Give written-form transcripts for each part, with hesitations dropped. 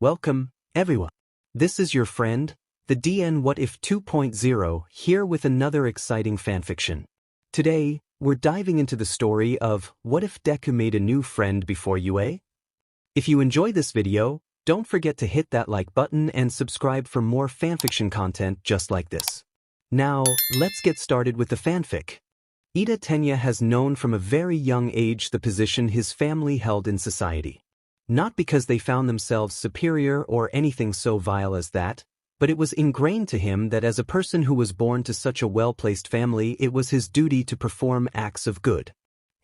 Welcome, everyone. This is your friend, the DN WhatIf 2.0, here with another exciting fanfiction. Today, we're diving into the story of What If Deku Made a New Friend Before UA? If you enjoy this video, don't forget to hit that like button and subscribe for more fanfiction content just like this. Now, let's get started with the fanfic. Tenya has known from a very young age the position his family held in society. Not because they found themselves superior or anything so vile as that, but it was ingrained to him that as a person who was born to such a well-placed family, it was his duty to perform acts of good.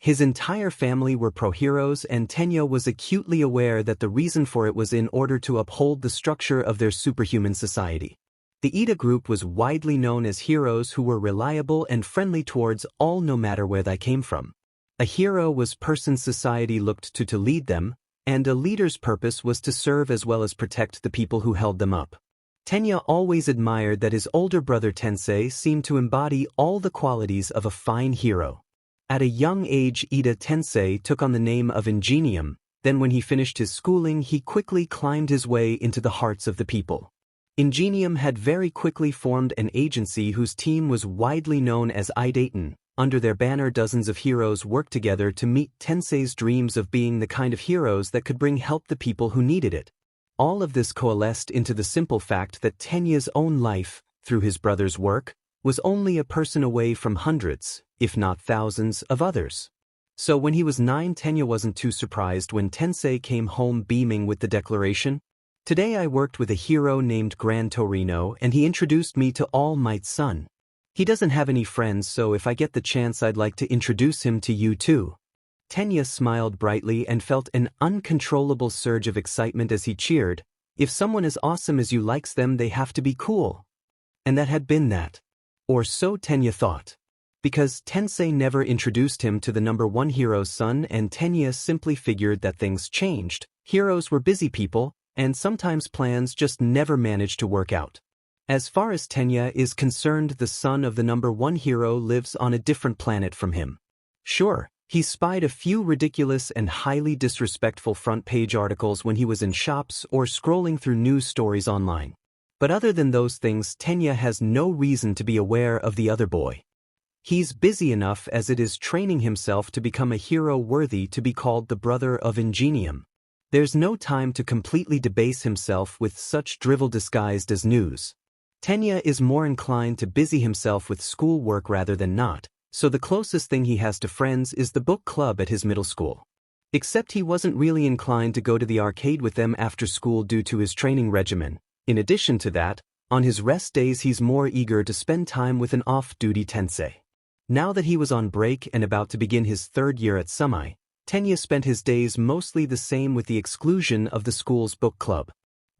His entire family were pro-heroes, and Tenya was acutely aware that the reason for it was in order to uphold the structure of their superhuman society. The Ida group was widely known as heroes who were reliable and friendly towards all no matter where they came from. A hero was person society looked to lead them, and a leader's purpose was to serve as well as protect the people who held them up. Tenya always admired that his older brother Tensei seemed to embody all the qualities of a fine hero. At a young age, Ida Tensei took on the name of Ingenium, then when he finished his schooling he quickly climbed his way into the hearts of the people. Ingenium had very quickly formed an agency whose team was widely known as Idaiton. Under their banner, dozens of heroes worked together to meet Tensei's dreams of being the kind of heroes that could bring help the people who needed it. All of this coalesced into the simple fact that Tenya's own life, through his brother's work, was only a person away from hundreds, if not thousands, of others. So when he was 9, Tenya wasn't too surprised when Tensei came home beaming with the declaration, "Today I worked with a hero named Gran Torino and he introduced me to All Might's son. He doesn't have any friends, so if I get the chance I'd like to introduce him to you too." Tenya smiled brightly and felt an uncontrollable surge of excitement as he cheered, "If someone as awesome as you likes them, they have to be cool." And that had been that. Or so Tenya thought. Because Tensei never introduced him to the #1 hero's son, and Tenya simply figured that things changed. Heroes were busy people, and sometimes plans just never managed to work out. As far as Tenya is concerned, the son of the #1 hero lives on a different planet from him. Sure, he spied a few ridiculous and highly disrespectful front-page articles when he was in shops or scrolling through news stories online. But other than those things, Tenya has no reason to be aware of the other boy. He's busy enough as it is training himself to become a hero worthy to be called the brother of Ingenium. There's no time to completely debase himself with such drivel disguised as news. Tenya is more inclined to busy himself with schoolwork rather than not, so the closest thing he has to friends is the book club at his middle school. Except he wasn't really inclined to go to the arcade with them after school due to his training regimen. In addition to that, on his rest days he's more eager to spend time with an off-duty Tensei. Now that he was on break and about to begin his 3rd year at Semi, Tenya spent his days mostly the same with the exclusion of the school's book club.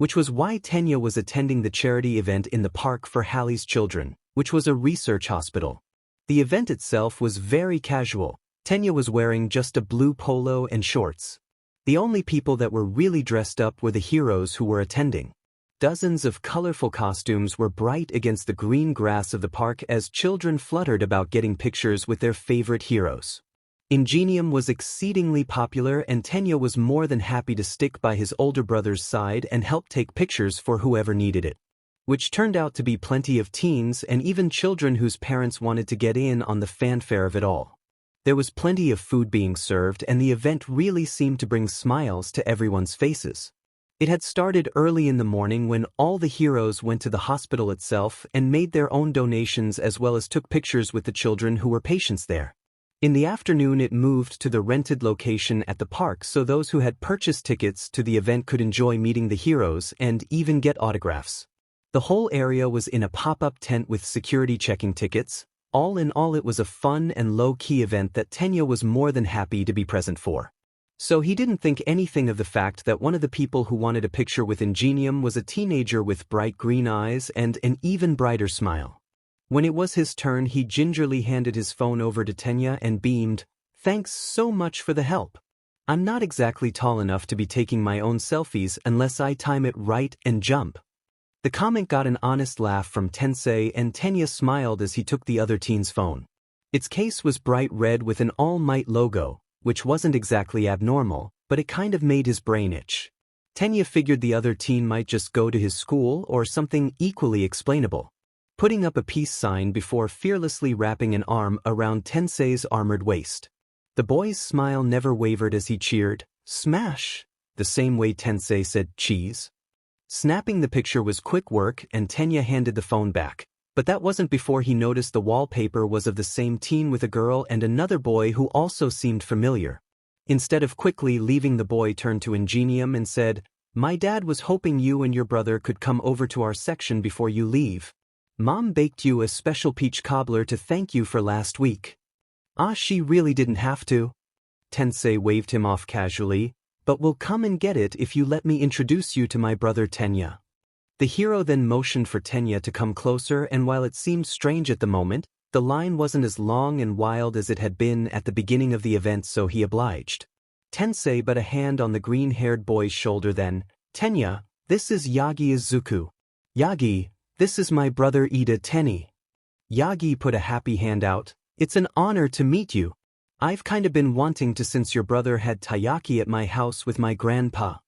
Which was why Tenya was attending the charity event in the park for Hallie's children, which was a research hospital. The event itself was very casual. Tenya was wearing just a blue polo and shorts. The only people that were really dressed up were the heroes who were attending. Dozens of colorful costumes were bright against the green grass of the park as children fluttered about getting pictures with their favorite heroes. Ingenium was exceedingly popular, and Tenya was more than happy to stick by his older brother's side and help take pictures for whoever needed it. Which turned out to be plenty of teens and even children whose parents wanted to get in on the fanfare of it all. There was plenty of food being served, and the event really seemed to bring smiles to everyone's faces. It had started early in the morning when all the heroes went to the hospital itself and made their own donations as well as took pictures with the children who were patients there. In the afternoon it moved to the rented location at the park so those who had purchased tickets to the event could enjoy meeting the heroes and even get autographs. The whole area was in a pop-up tent with security checking tickets. All in all, it was a fun and low-key event that Tenya was more than happy to be present for. So he didn't think anything of the fact that one of the people who wanted a picture with Ingenium was a teenager with bright green eyes and an even brighter smile. When it was his turn, he gingerly handed his phone over to Tenya and beamed, "Thanks so much for the help. I'm not exactly tall enough to be taking my own selfies unless I time it right and jump." The comment got an honest laugh from Tensei, and Tenya smiled as he took the other teen's phone. Its case was bright red with an All Might logo, which wasn't exactly abnormal, but it kind of made his brain itch. Tenya figured the other teen might just go to his school or something equally explainable. Putting up a peace sign before fearlessly wrapping an arm around Tensei's armored waist. The boy's smile never wavered as he cheered, "Smash!" the same way Tensei said cheese. Snapping the picture was quick work and Tenya handed the phone back, but that wasn't before he noticed the wallpaper was of the same teen with a girl and another boy who also seemed familiar. Instead of quickly leaving, the boy turned to Ingenium and said, "My dad was hoping you and your brother could come over to our section before you leave. Mom baked you a special peach cobbler to thank you for last week." "Ah, she really didn't have to." Tensei waved him off casually, "But we'll come and get it if you let me introduce you to my brother Tenya." The hero then motioned for Tenya to come closer, and while it seemed strange at the moment, the line wasn't as long and wild as it had been at the beginning of the event, so he obliged. Tensei put a hand on the green-haired boy's shoulder then. "Tenya, this is Yagi Isuku. Yagi, this is my brother Ida Tenny." Yagi put a happy hand out. "It's an honor to meet you. I've kinda been wanting to since your brother had taiyaki at my house with my grandpa."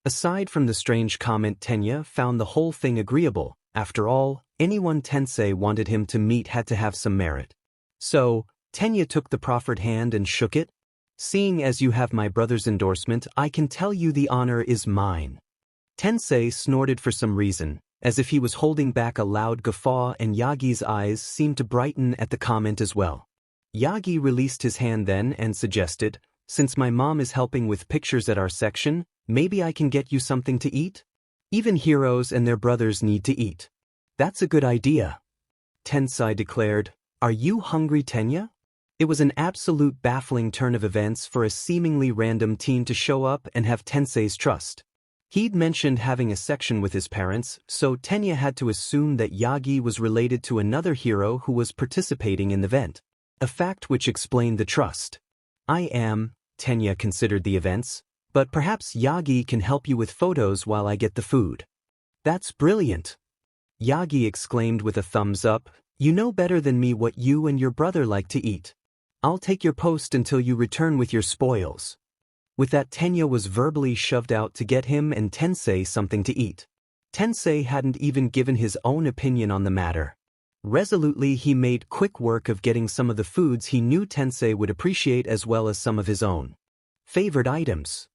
Aside from the strange comment, Tenya found the whole thing agreeable. After all, anyone Tensei wanted him to meet had to have some merit. So, Tenya took the proffered hand and shook it. "Seeing as you have my brother's endorsement, I can tell you the honor is mine." Tensei snorted for some reason, as if he was holding back a loud guffaw, and Yagi's eyes seemed to brighten at the comment as well. Yagi released his hand then and suggested, "Since my mom is helping with pictures at our section, maybe I can get you something to eat? Even heroes and their brothers need to eat." "That's a good idea," Tensei declared. "Are you hungry, Tenya?" It was an absolute baffling turn of events for a seemingly random teen to show up and have Tensei's trust. He'd mentioned having a section with his parents, so Tenya had to assume that Yagi was related to another hero who was participating in the event. A fact which explained the trust. Tenya considered the events, "but perhaps Yagi can help you with photos while I get the food." "That's brilliant!" Yagi exclaimed with a thumbs up. "You know better than me what you and your brother like to eat. I'll take your post until you return with your spoils." With that, Tenya was verbally shoved out to get him and Tensei something to eat. Tensei hadn't even given his own opinion on the matter. Resolutely, he made quick work of getting some of the foods he knew Tensei would appreciate as well as some of his own favored items.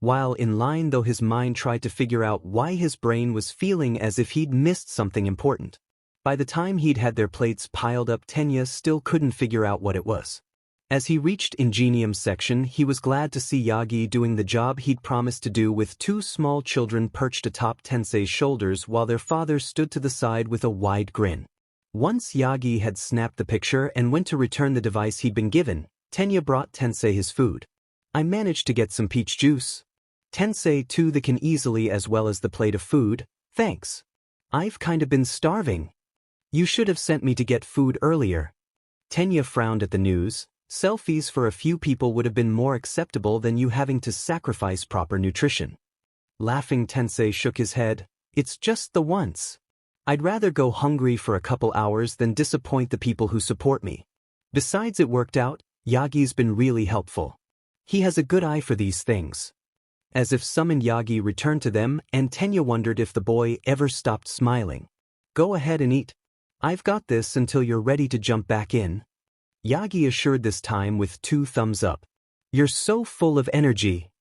While in line though, his mind tried to figure out why his brain was feeling as if he'd missed something important. By the time he'd had their plates piled up, Tenya still couldn't figure out what it was. As he reached Ingenium's section, he was glad to see Yagi doing the job he'd promised to do, with two small children perched atop Tensei's shoulders while their father stood to the side with a wide grin. Once Yagi had snapped the picture and went to return the device he'd been given, Tenya brought Tensei his food. "I managed to get some peach juice." Tensei too the can easily as well as the plate of food. "Thanks. I've kinda been starving." "You should have sent me to get food earlier." Tenya frowned at the news. Selfies for a few people would have been more acceptable than you having to sacrifice proper nutrition. Laughing, Tensei shook his head. "It's just the once. I'd rather go hungry for a couple hours than disappoint the people who support me. Besides, it worked out. Yagi's been really helpful. He has a good eye for these things." As if summoned, Yagi returned to them, and Tenya wondered if the boy ever stopped smiling. "Go ahead and eat. I've got this until you're ready to jump back in," Yagi assured, this time with two thumbs up. "You're so full of energy."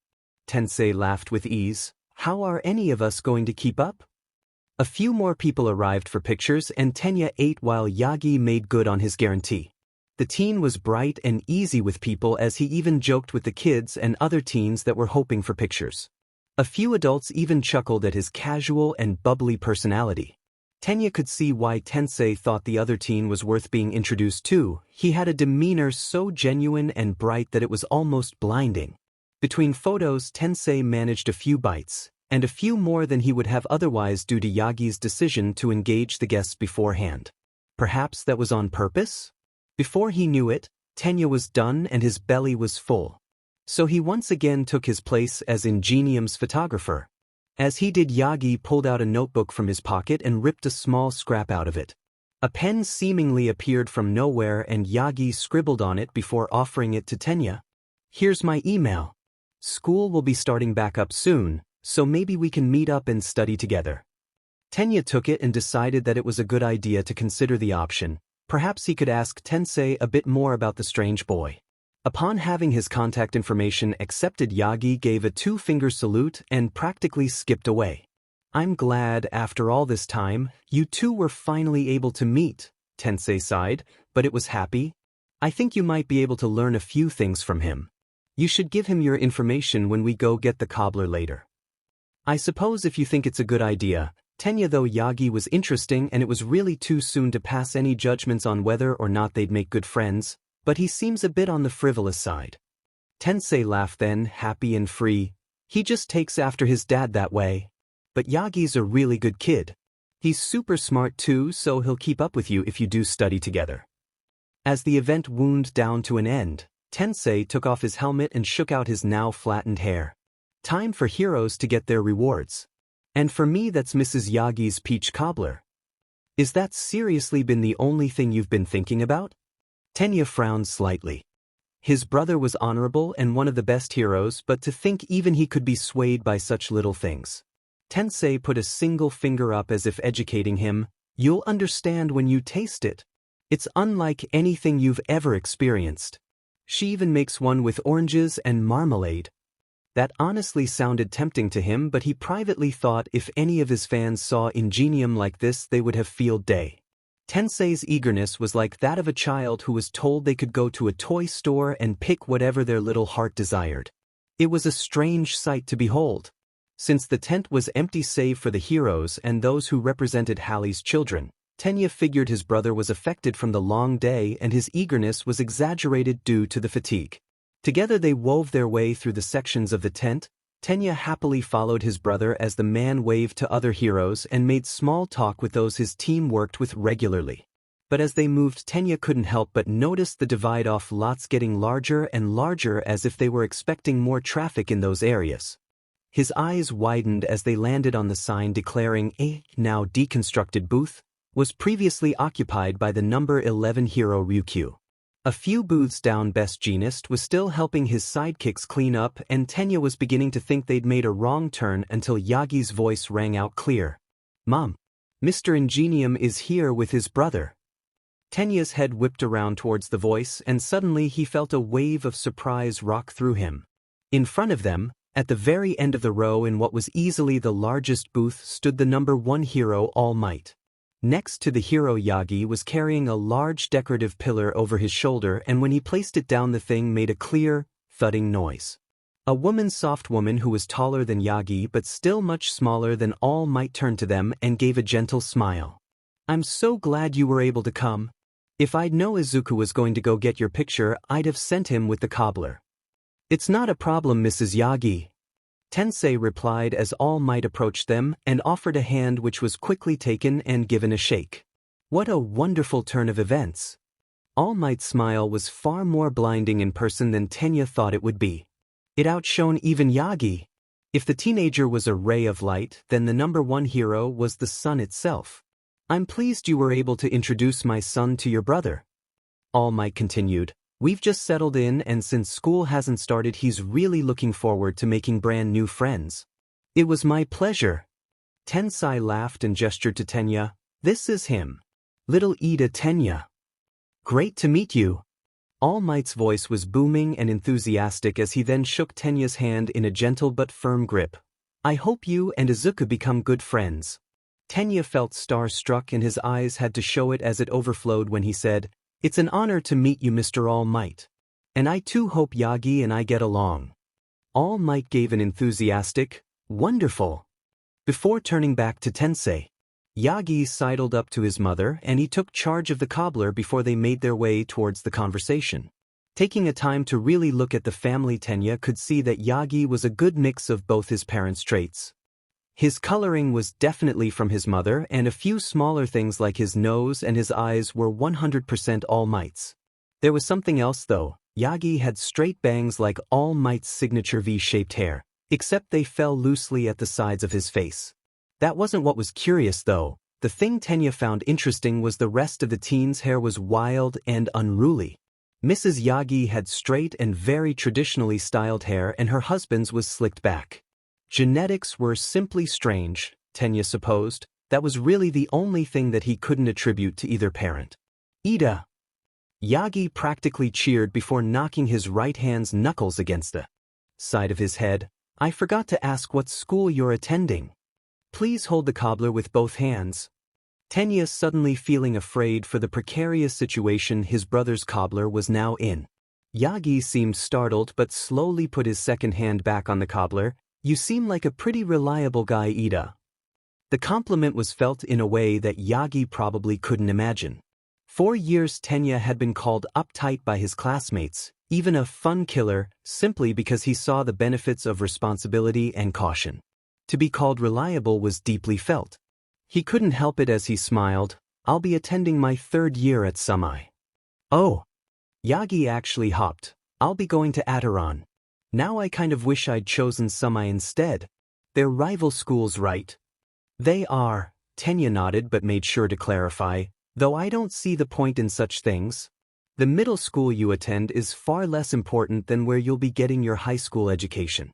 Tensei laughed with ease. "How are any of us going to keep up?" A few more people arrived for pictures, and Tenya ate while Yagi made good on his guarantee. The teen was bright and easy with people, as he even joked with the kids and other teens that were hoping for pictures. A few adults even chuckled at his casual and bubbly personality. Tenya could see why Tensei thought the other teen was worth being introduced to. He had a demeanor so genuine and bright that it was almost blinding. Between photos, Tensei managed a few bites, and a few more than he would have otherwise due to Yagi's decision to engage the guests beforehand. Perhaps that was on purpose? Before he knew it, Tenya was done and his belly was full. So he once again took his place as Ingenium's photographer. As he did, Yagi pulled out a notebook from his pocket and ripped a small scrap out of it. A pen seemingly appeared from nowhere, and Yagi scribbled on it before offering it to Tenya. "Here's my email. School will be starting back up soon, so maybe we can meet up and study together. Tenya took it and decided that it was a good idea to consider the option. Perhaps he could ask Tensei a bit more about the strange boy. Upon having his contact information accepted, Yagi gave a two-finger salute and practically skipped away. I'm glad, after all this time, you two were finally able to meet, Tensei sighed, but it was happy. I think you might be able to learn a few things from him. You should give him your information when we go get the cobbler later. I suppose if you think it's a good idea. Tenya, though Yagi was interesting and it was really too soon to pass any judgments on whether or not they'd make good friends, but he seems a bit on the frivolous side. Tensei laughed then, happy and free. He just takes after his dad that way. But Yagi's a really good kid. He's super smart too, so he'll keep up with you if you do study together. As the event wound down to an end, Tensei took off his helmet and shook out his now flattened hair. Time for heroes to get their rewards. And for me, that's Mrs. Yagi's peach cobbler. Is that seriously been the only thing you've been thinking about? Tenya frowned slightly. His brother was honorable and one of the best heroes, but to think even he could be swayed by such little things. Tensei put a single finger up as if educating him. You'll understand when you taste it. It's unlike anything you've ever experienced. She even makes one with oranges and marmalade. That honestly sounded tempting to him, but he privately thought if any of his fans saw Ingenium like this, they would have field day. Tensei's eagerness was like that of a child who was told they could go to a toy store and pick whatever their little heart desired. It was a strange sight to behold. Since the tent was empty save for the heroes and those who represented Hallie's children, Tenya figured his brother was affected from the long day and his eagerness was exaggerated due to the fatigue. Together they wove their way through the sections of the tent. Tenya happily followed his brother as the man waved to other heroes and made small talk with those his team worked with regularly. But as they moved, Tenya couldn't help but notice the divide-off lots getting larger and larger, as if they were expecting more traffic in those areas. His eyes widened as they landed on the sign declaring a now deconstructed booth was previously occupied by the number 11 hero Ryukyu. A few booths down, Best Jeanist was still helping his sidekicks clean up, and Tenya was beginning to think they'd made a wrong turn until Yagi's voice rang out clear. Mom, Mr. Ingenium is here with his brother. Tenya's head whipped around towards the voice, and suddenly he felt a wave of surprise rock through him. In front of them, at the very end of the row in what was easily the largest booth, stood the number 1 hero, All Might. Next to the hero, Yagi was carrying a large decorative pillar over his shoulder, and when he placed it down, the thing made a clear, thudding noise. A soft woman who was taller than Yagi but still much smaller than All Might turned to them and gave a gentle smile. I'm so glad you were able to come. If I'd known Isuku was going to go get your picture, I'd have sent him with the cobbler. It's not a problem, Mrs. Yagi. Tensei replied as All Might approached them and offered a hand, which was quickly taken and given a shake. What a wonderful turn of events. All Might's smile was far more blinding in person than Tenya thought it would be. It outshone even Yagi. If the teenager was a ray of light, then the number 1 hero was the sun itself. I'm pleased you were able to introduce my son to your brother. All Might continued. We've just settled in, and since school hasn't started, he's really looking forward to making brand new friends. It was my pleasure. Tensei laughed and gestured to Tenya. This is him. Little Ida Tenya. Great to meet you. All Might's voice was booming and enthusiastic as he then shook Tenya's hand in a gentle but firm grip. I hope you and Isuku become good friends. Tenya felt starstruck and his eyes had to show it as it overflowed when he said, It's an honor to meet you, Mr. All Might. And I too hope Yagi and I get along. All Might gave an enthusiastic, wonderful. Before turning back to Tensei, Yagi sidled up to his mother and he took charge of the cobbler before they made their way towards the conversation. Taking a time to really look at the family, Tenya could see that Yagi was a good mix of both his parents' traits. His coloring was definitely from his mother, and a few smaller things like his nose and his eyes were 100% All Might's. There was something else though. Yagi had straight bangs like All Might's signature V-shaped hair, except they fell loosely at the sides of his face. That wasn't what was curious though. The thing Tenya found interesting was the rest of the teen's hair was wild and unruly. Mrs. Yagi had straight and very traditionally styled hair, and her husband's was slicked back. Genetics were simply strange, Tenya supposed. That was really the only thing that he couldn't attribute to either parent. Ida. Yagi practically cheered before knocking his right hand's knuckles against the side of his head. I forgot to ask what school you're attending. Please hold the cobbler with both hands. Tenya suddenly feeling afraid for the precarious situation his brother's cobbler was now in. Yagi seemed startled but slowly put his second hand back on the cobbler. You seem like a pretty reliable guy, Ida. The compliment was felt in a way that Yagi probably couldn't imagine. For years Tenya had been called uptight by his classmates, even a fun killer, simply because he saw the benefits of responsibility and caution. To be called reliable was deeply felt. He couldn't help it as he smiled. I'll be attending my 3rd year at Sumai. Oh. Yagi actually hopped. I'll be going to Ataran. Now I kind of wish I'd chosen Sumai instead. They're rival schools, right? They are, Tenya nodded but made sure to clarify, though I don't see the point in such things. The middle school you attend is far less important than where you'll be getting your high school education.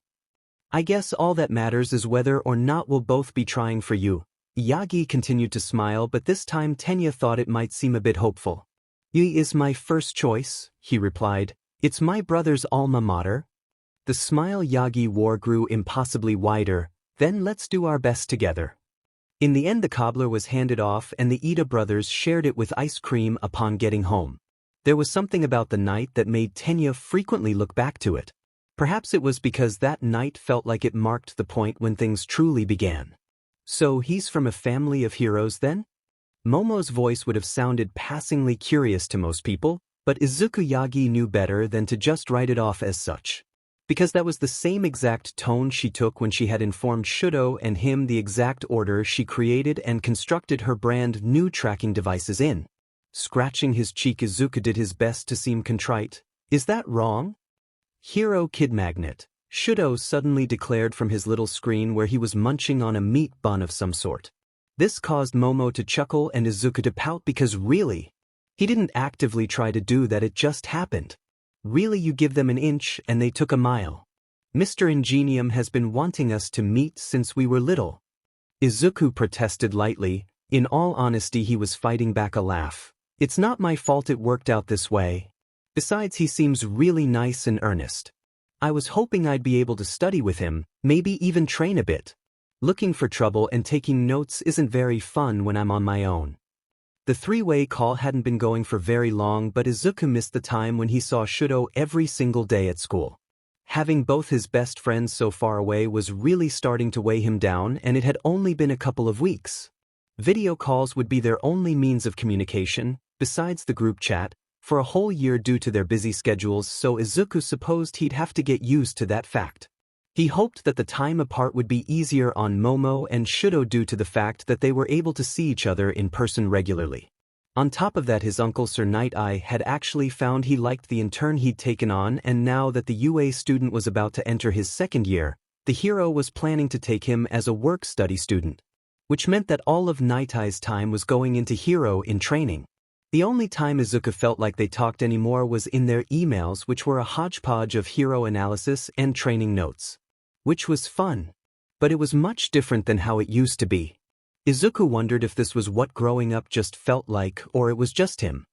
I guess all that matters is whether or not we'll both be trying for you. Yagi continued to smile, but this time Tenya thought it might seem a bit hopeful. Yi is my first choice, he replied. It's my brother's alma mater. The smile Yagi wore grew impossibly wider. Then let's do our best together. In the end the cobbler was handed off and the Ida brothers shared it with ice cream upon getting home. There was something about the night that made Tenya frequently look back to it. Perhaps it was because that night felt like it marked the point when things truly began. So he's from a family of heroes then? Momo's voice would have sounded passingly curious to most people, but Isuku Yagi knew better than to just write it off as such. Because that was the same exact tone she took when she had informed Shudo and him the exact order she created and constructed her brand new tracking devices in. Scratching his cheek, Izuku did his best to seem contrite. Is that wrong? Hero Kid Magnet, Shudo suddenly declared from his little screen where he was munching on a meat bun of some sort. This caused Momo to chuckle and Izuku to pout because really, he didn't actively try to do that, it just happened. Really, you give them an inch and they took a mile. Mr. Ingenium has been wanting us to meet since we were little. Izuku protested lightly. In all honesty, he was fighting back a laugh. It's not my fault it worked out this way. Besides, he seems really nice and earnest. I was hoping I'd be able to study with him, maybe even train a bit. Looking for trouble and taking notes isn't very fun when I'm on my own. The three-way call hadn't been going for very long, but Izuku missed the time when he saw Shudo every single day at school. Having both his best friends so far away was really starting to weigh him down, and it had only been a couple of weeks. Video calls would be their only means of communication, besides the group chat, for a whole year due to their busy schedules, so Izuku supposed he'd have to get used to that fact. He hoped that the time apart would be easier on Momo and Shudo due to the fact that they were able to see each other in person regularly. On top of that, his uncle Sir Night Eye had actually found he liked the intern he'd taken on, and now that the UA student was about to enter his 2nd year, the hero was planning to take him as a work-study student. Which meant that all of Night Eye's time was going into Hero in training. The only time Izuku felt like they talked anymore was in their emails, which were a hodgepodge of hero analysis and training notes. Which was fun. But it was much different than how it used to be. Izuku wondered if this was what growing up just felt like, or it was just him.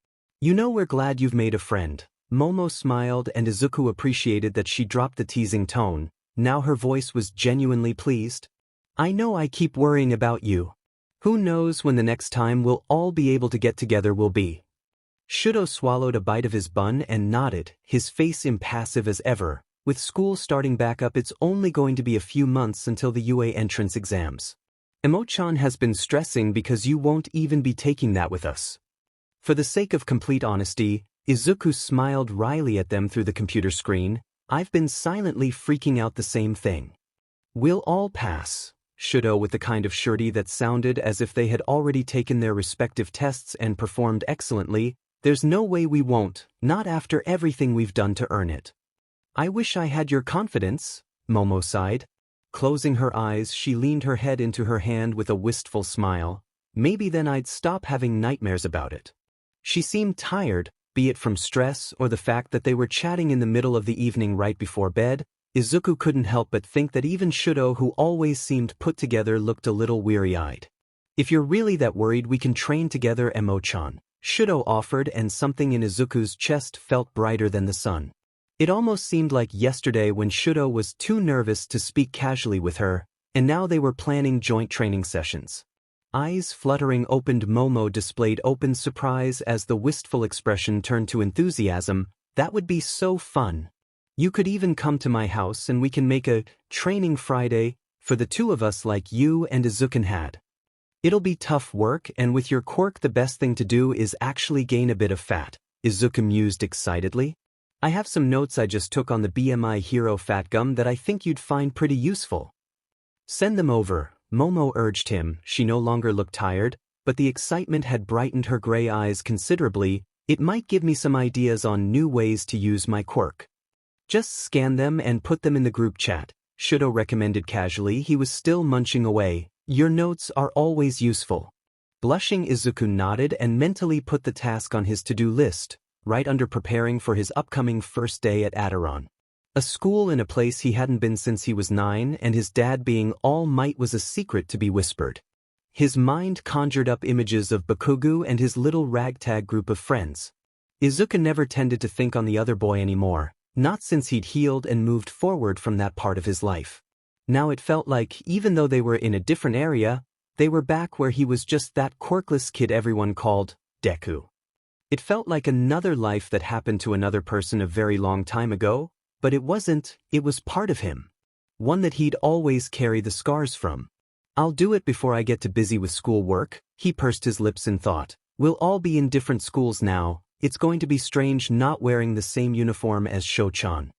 You know, we're glad you've made a friend. Momo smiled and Izuku appreciated that she dropped the teasing tone. Now her voice was genuinely pleased. I know I keep worrying about you. Who knows when the next time we'll all be able to get together will be. Shudo swallowed a bite of his bun and nodded, his face impassive as ever. With school starting back up, it's only going to be a few months until the UA entrance exams. Emo-chan has been stressing because you won't even be taking that with us. For the sake of complete honesty, Izuku smiled wryly at them through the computer screen. I've been silently freaking out the same thing. We'll all pass. Shudo with the kind of surety that sounded as if they had already taken their respective tests and performed excellently. There's no way we won't, not after everything we've done to earn it. I wish I had your confidence, Momo sighed. Closing her eyes, she leaned her head into her hand with a wistful smile. Maybe then I'd stop having nightmares about it. She seemed tired, be it from stress or the fact that they were chatting in the middle of the evening right before bed. Izuku couldn't help but think that even Shudo, who always seemed put together, looked a little weary-eyed. If you're really that worried, we can train together, Emo-chan, Shudo offered, and something in Izuku's chest felt brighter than the sun. It almost seemed like yesterday when Shudo was too nervous to speak casually with her, and now they were planning joint training sessions. Eyes fluttering opened, Momo displayed open surprise as the wistful expression turned to enthusiasm. That would be so fun. You could even come to my house and we can make a training Friday for the two of us like you and Izuku had. It'll be tough work, and with your quirk the best thing to do is actually gain a bit of fat, Izuku mused excitedly. I have some notes I just took on the BGMI Hero Fat Gum that I think you'd find pretty useful. Send them over, Momo urged him. She no longer looked tired, but the excitement had brightened her gray eyes considerably. It might give me some ideas on new ways to use my quirk. Just scan them and put them in the group chat, Shudo recommended casually. He was still munching away. Your notes are always useful. Blushing, Izuku nodded and mentally put the task on his to-do list, right under preparing for his upcoming first day at Adiron. A school in a place he hadn't been since he was 9, and his dad being All Might was a secret to be whispered. His mind conjured up images of Bakugo and his little ragtag group of friends. Izuku never tended to think on the other boy anymore, not since he'd healed and moved forward from that part of his life. Now it felt like, even though they were in a different area, they were back where he was just that quirkless kid everyone called Deku. It felt like another life that happened to another person a very long time ago, but it wasn't, it was part of him. One that he'd always carry the scars from. I'll do it before I get too busy with schoolwork, he pursed his lips in thought. We'll all be in different schools now. It's going to be strange not wearing the same uniform as Sho-chan.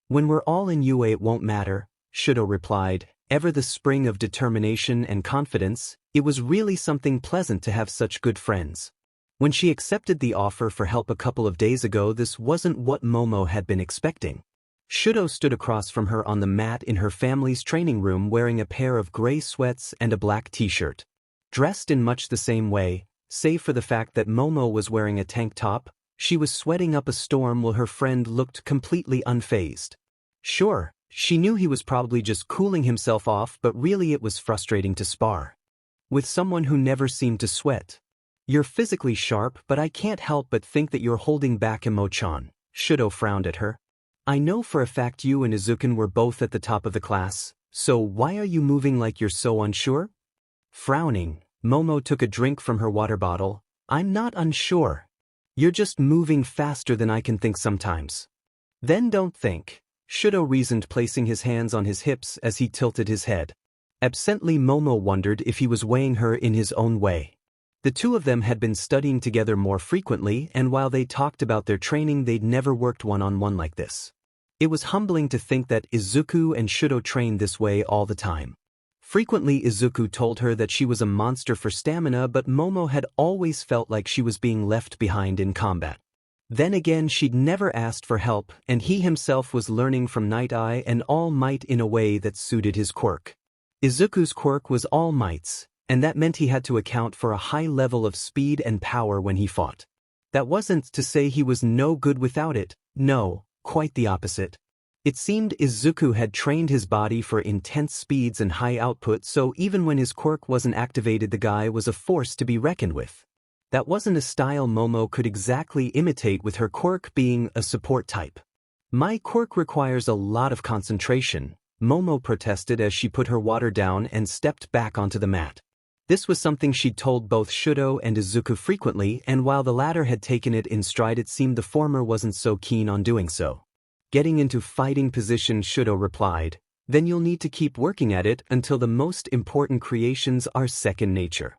When we're all in UA it won't matter, Shudo replied, ever the spring of determination and confidence. It was really something pleasant to have such good friends. When she accepted the offer for help a couple of days ago, this wasn't what Momo had been expecting. Shudo stood across from her on the mat in her family's training room wearing a pair of gray sweats and a black t-shirt. Dressed in much the same way, save for the fact that Momo was wearing a tank top, she was sweating up a storm while her friend looked completely unfazed. Sure, she knew he was probably just cooling himself off, but really it was frustrating to spar with someone who never seemed to sweat. You're physically sharp, but I can't help but think that you're holding back, Emo-chan, Shudo frowned at her. I know for a fact you and Izuku were both at the top of the class, so why are you moving like you're so unsure? Frowning, Momo took a drink from her water bottle. I'm not unsure. You're just moving faster than I can think sometimes. Then don't think, Shudo reasoned, placing his hands on his hips as he tilted his head. Absently, Momo wondered if he was weighing her in his own way. The two of them had been studying together more frequently, and while they talked about their training, they'd never worked one-on-one like this. It was humbling to think that Izuku and Shudo trained this way all the time. Frequently Izuku told her that she was a monster for stamina, but Momo had always felt like she was being left behind in combat. Then again, she'd never asked for help, and he himself was learning from Night Eye and All Might in a way that suited his quirk. Izuku's quirk was All Might's, and that meant he had to account for a high level of speed and power when he fought. That wasn't to say he was no good without it, no, quite the opposite. It seemed Izuku had trained his body for intense speeds and high output, so even when his quirk wasn't activated, the guy was a force to be reckoned with. That wasn't a style Momo could exactly imitate, with her quirk being a support type. My quirk requires a lot of concentration, Momo protested as she put her water down and stepped back onto the mat. This was something she'd told both Shudo and Izuku frequently, and while the latter had taken it in stride, it seemed the former wasn't so keen on doing so. Getting into fighting position, Shudo replied, then you'll need to keep working at it until the most important creations are second nature.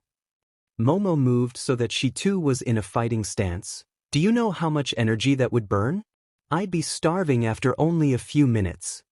Momo moved so that she too was in a fighting stance. Do you know how much energy that would burn? I'd be starving after only a few minutes.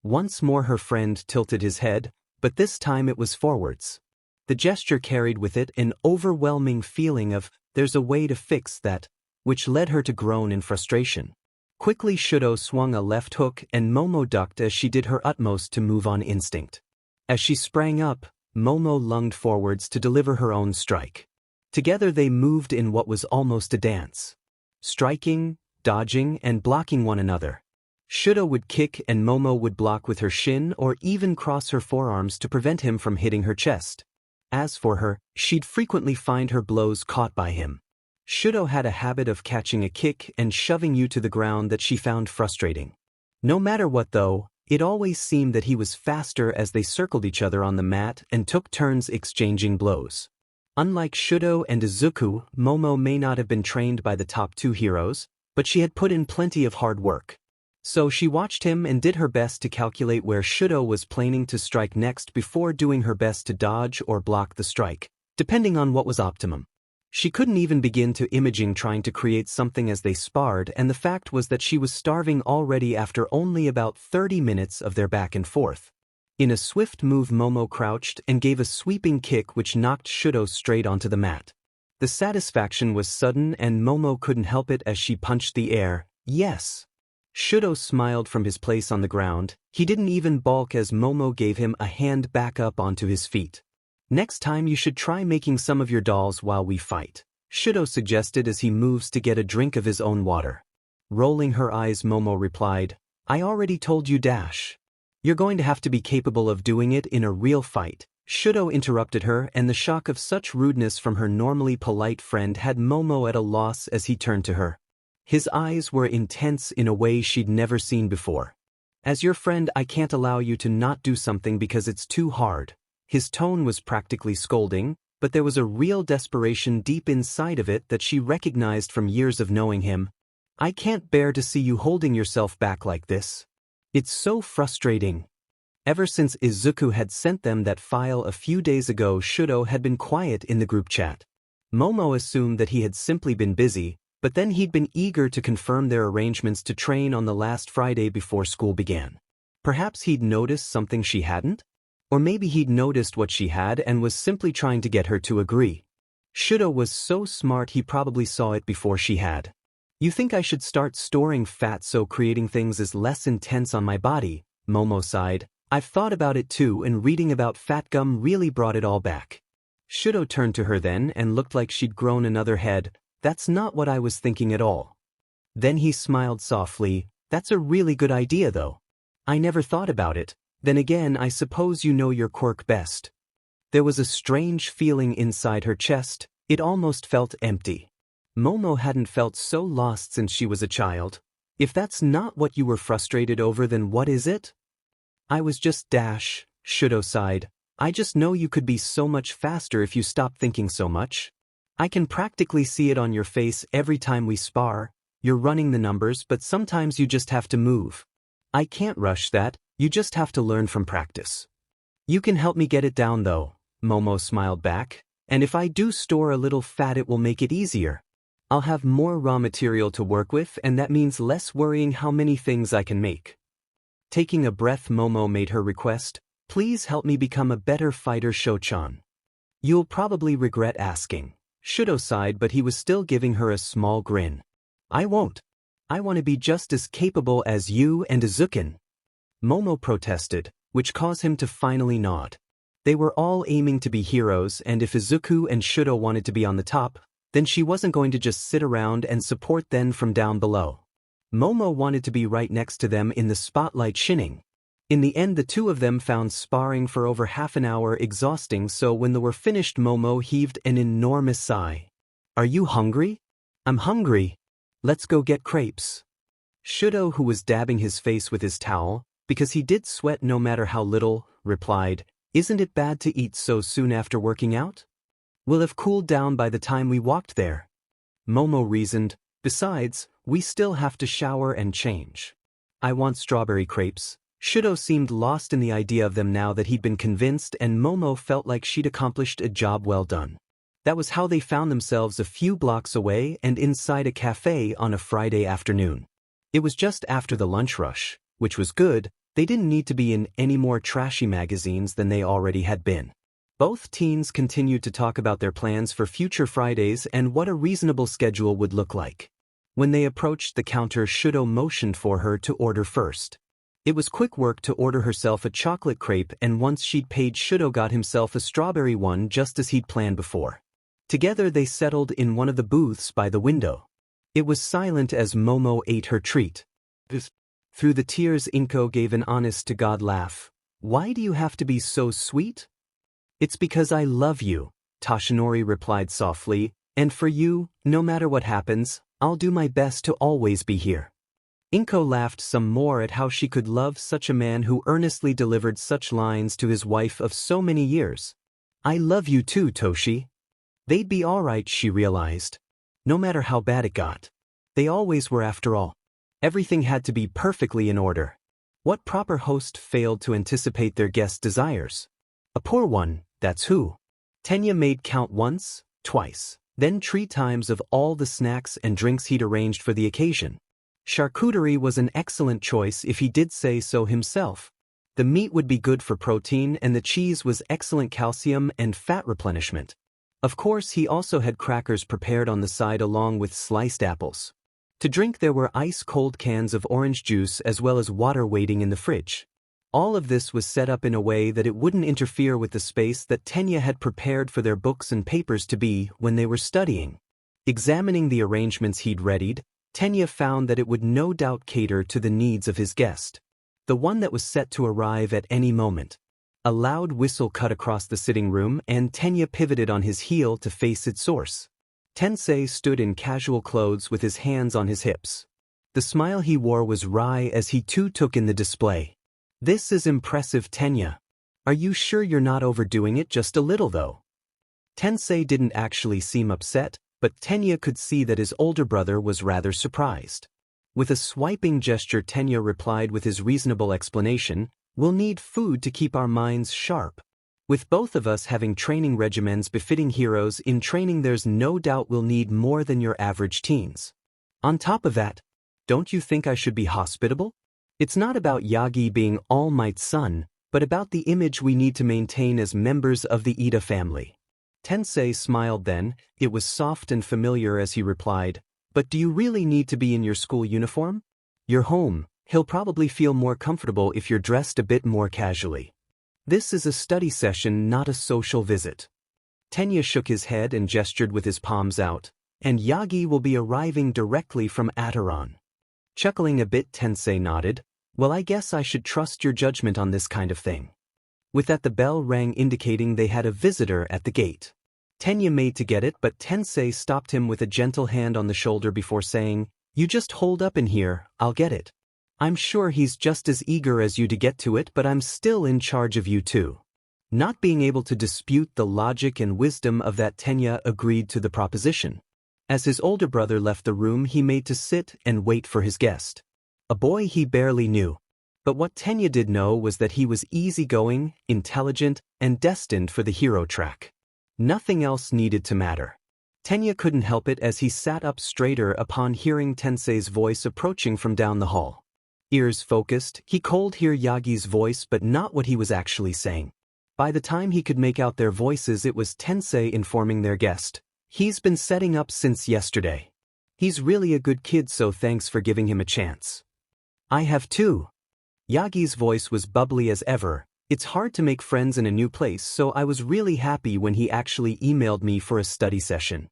Once more her friend tilted his head, but this time it was forwards. The gesture carried with it an overwhelming feeling of, there's a way to fix that, which led her to groan in frustration. Quickly Shudo swung a left hook and Momo ducked as she did her utmost to move on instinct. As she sprang up, Momo lunged forwards to deliver her own strike. Together they moved in what was almost a dance. Striking, dodging, and blocking one another. Shudo would kick and Momo would block with her shin or even cross her forearms to prevent him from hitting her chest. As for her, she'd frequently find her blows caught by him. Shudo had a habit of catching a kick and shoving you to the ground that she found frustrating. No matter what though, it always seemed that he was faster as they circled each other on the mat and took turns exchanging blows. Unlike Shudo and Isuku, Momo may not have been trained by the top two heroes, but she had put in plenty of hard work. So she watched him and did her best to calculate where Shudo was planning to strike next before doing her best to dodge or block the strike, depending on what was optimum. She couldn't even begin to imagine trying to create something as they sparred, and the fact was that she was starving already after only about 30 minutes of their back and forth. In a swift move, Momo crouched and gave a sweeping kick which knocked Shudo straight onto the mat. The satisfaction was sudden and Momo couldn't help it as she punched the air. Yes! Shudo smiled from his place on the ground. He didn't even balk as Momo gave him a hand back up onto his feet. Next time you should try making some of your dolls while we fight, Shudo suggested as he moves to get a drink of his own water. Rolling her eyes, Momo replied, I already told you dash. You're going to have to be capable of doing it in a real fight. Shudo interrupted her, and the shock of such rudeness from her normally polite friend had Momo at a loss as he turned to her. His eyes were intense in a way she'd never seen before. As your friend, I can't allow you to not do something because it's too hard. His tone was practically scolding, but there was a real desperation deep inside of it that she recognized from years of knowing him. I can't bear to see you holding yourself back like this. It's so frustrating. Ever since Isuku had sent them that file a few days ago, Shudo had been quiet in the group chat. Momo assumed that he had simply been busy, but then he'd been eager to confirm their arrangements to train on the last Friday before school began. Perhaps he'd noticed something she hadn't? Or maybe he'd noticed what she had and was simply trying to get her to agree. Shudo was so smart he probably saw it before she had. You think I should start storing fat so creating things is less intense on my body? Momo sighed. I've thought about it too, and reading about fat gum really brought it all back. Shudo turned to her then and looked like she'd grown another head. That's not what I was thinking at all. Then he smiled softly. That's a really good idea though. I never thought about it. Then again, I suppose you know your quirk best. There was a strange feeling inside her chest. It almost felt empty. Momo hadn't felt so lost since she was a child. If that's not what you were frustrated over, then what is it? I was just dash, Shudo sighed. I just know you could be so much faster if you stopped thinking so much. I can practically see it on your face every time we spar. You're running the numbers, but sometimes you just have to move. I can't rush that. You just have to learn from practice. You can help me get it down though, Momo smiled back. And if I do store a little fat, it will make it easier. I'll have more raw material to work with, and that means less worrying how many things I can make. Taking a breath, Momo made her request. Please help me become a better fighter, Shochan. You'll probably regret asking. Shudo sighed, but he was still giving her a small grin. I won't. I want to be just as capable as you and Izuku. Momo protested, which caused him to finally nod. They were all aiming to be heroes, and if Izuku and Shudo wanted to be on the top, then she wasn't going to just sit around and support them from down below. Momo wanted to be right next to them in the spotlight shining. In the end, the two of them found sparring for over half an hour exhausting, so when they were finished, Momo heaved an enormous sigh. Are you hungry? I'm hungry. Let's go get crepes. Shudo, who was dabbing his face with his towel, because he did sweat no matter how little, replied, Isn't it bad to eat so soon after working out? We'll have cooled down by the time we walked there. Momo reasoned, besides, we still have to shower and change. I want strawberry crepes. Shudo seemed lost in the idea of them now that he'd been convinced, and Momo felt like she'd accomplished a job well done. That was how they found themselves a few blocks away and inside a cafe on a Friday afternoon. It was just after the lunch rush, which was good. They didn't need to be in any more trashy magazines than they already had been. Both teens continued to talk about their plans for future Fridays and what a reasonable schedule would look like. When they approached the counter, Shudo motioned for her to order first. It was quick work to order herself a chocolate crepe, and once she'd paid, Shudo got himself a strawberry one just as he'd planned before. Together they settled in one of the booths by the window. It was silent as Momo ate her treat. Through the tears, Inko gave an honest-to-God laugh. Why do you have to be so sweet? It's because I love you, Toshinori replied softly, and for you, no matter what happens, I'll do my best to always be here. Inko laughed some more at how she could love such a man who earnestly delivered such lines to his wife of so many years. I love you too, Toshi. They'd be alright, she realized. No matter how bad it got. They always were after all. Everything had to be perfectly in order. What proper host failed to anticipate their guest's desires? A poor one, that's who. Tenya made count once, twice, then 3 times of all the snacks and drinks he'd arranged for the occasion. Charcuterie was an excellent choice if he did say so himself. The meat would be good for protein and the cheese was excellent calcium and fat replenishment. Of course, he also had crackers prepared on the side along with sliced apples. To drink there were ice-cold cans of orange juice as well as water waiting in the fridge. All of this was set up in a way that it wouldn't interfere with the space that Tenya had prepared for their books and papers to be when they were studying. Examining the arrangements he'd readied, Tenya found that it would no doubt cater to the needs of his guest. The one that was set to arrive at any moment. A loud whistle cut across the sitting room and Tenya pivoted on his heel to face its source. Tensei stood in casual clothes with his hands on his hips. The smile he wore was wry as he too took in the display. This is impressive, Tenya. Are you sure you're not overdoing it just a little though? Tensei didn't actually seem upset, but Tenya could see that his older brother was rather surprised. With a swiping gesture, Tenya replied with his reasonable explanation, "We'll need food to keep our minds sharp. With both of us having training regimens befitting heroes in training, there's no doubt we'll need more than your average teens. On top of that, don't you think I should be hospitable? It's not about Yagi being All Might's son, but about the image we need to maintain as members of the Ida family." Tensei smiled then, it was soft and familiar as he replied, "But do you really need to be in your school uniform? You're home, he'll probably feel more comfortable if you're dressed a bit more casually. This is a study session, not a social visit." Tenya shook his head and gestured with his palms out, "And Yagi will be arriving directly from Ataran." Chuckling a bit, Tensei nodded, "Well, I guess I should trust your judgment on this kind of thing." With that, the bell rang indicating they had a visitor at the gate. Tenya made to get it, but Tensei stopped him with a gentle hand on the shoulder before saying, "You just hold up in here, I'll get it. I'm sure he's just as eager as you to get to it, but I'm still in charge of you too." Not being able to dispute the logic and wisdom of that, Tenya agreed to the proposition. As his older brother left the room, he made to sit and wait for his guest. A boy he barely knew. But what Tenya did know was that he was easygoing, intelligent, and destined for the hero track. Nothing else needed to matter. Tenya couldn't help it as he sat up straighter upon hearing Tensei's voice approaching from down the hall. Ears focused, he could hear Yagi's voice but not what he was actually saying. By the time he could make out their voices, it was Tensei informing their guest, "He's been setting up since yesterday. He's really a good kid, so thanks for giving him a chance." "I have too." Yagi's voice was bubbly as ever. "It's hard to make friends in a new place, so I was really happy when he actually emailed me for a study session."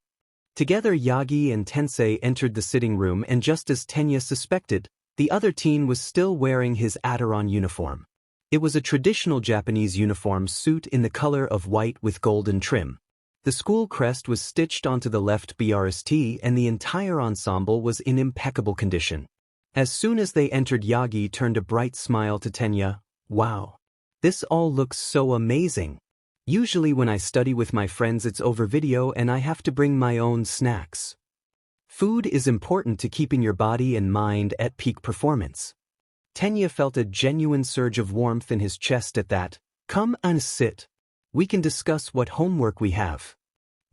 Together, Yagi and Tensei entered the sitting room, and just as Tenya suspected, the other teen was still wearing his Ataran uniform. It was a traditional Japanese uniform suit in the color of white with golden trim. The school crest was stitched onto the left BRST and the entire ensemble was in impeccable condition. As soon as they entered, Yagi turned a bright smile to Tenya. "Wow. This all looks so amazing. Usually when I study with my friends it's over video and I have to bring my own snacks. Food is important to keeping your body and mind at peak performance." Tenya felt a genuine surge of warmth in his chest at that. "Come and sit. We can discuss what homework we have."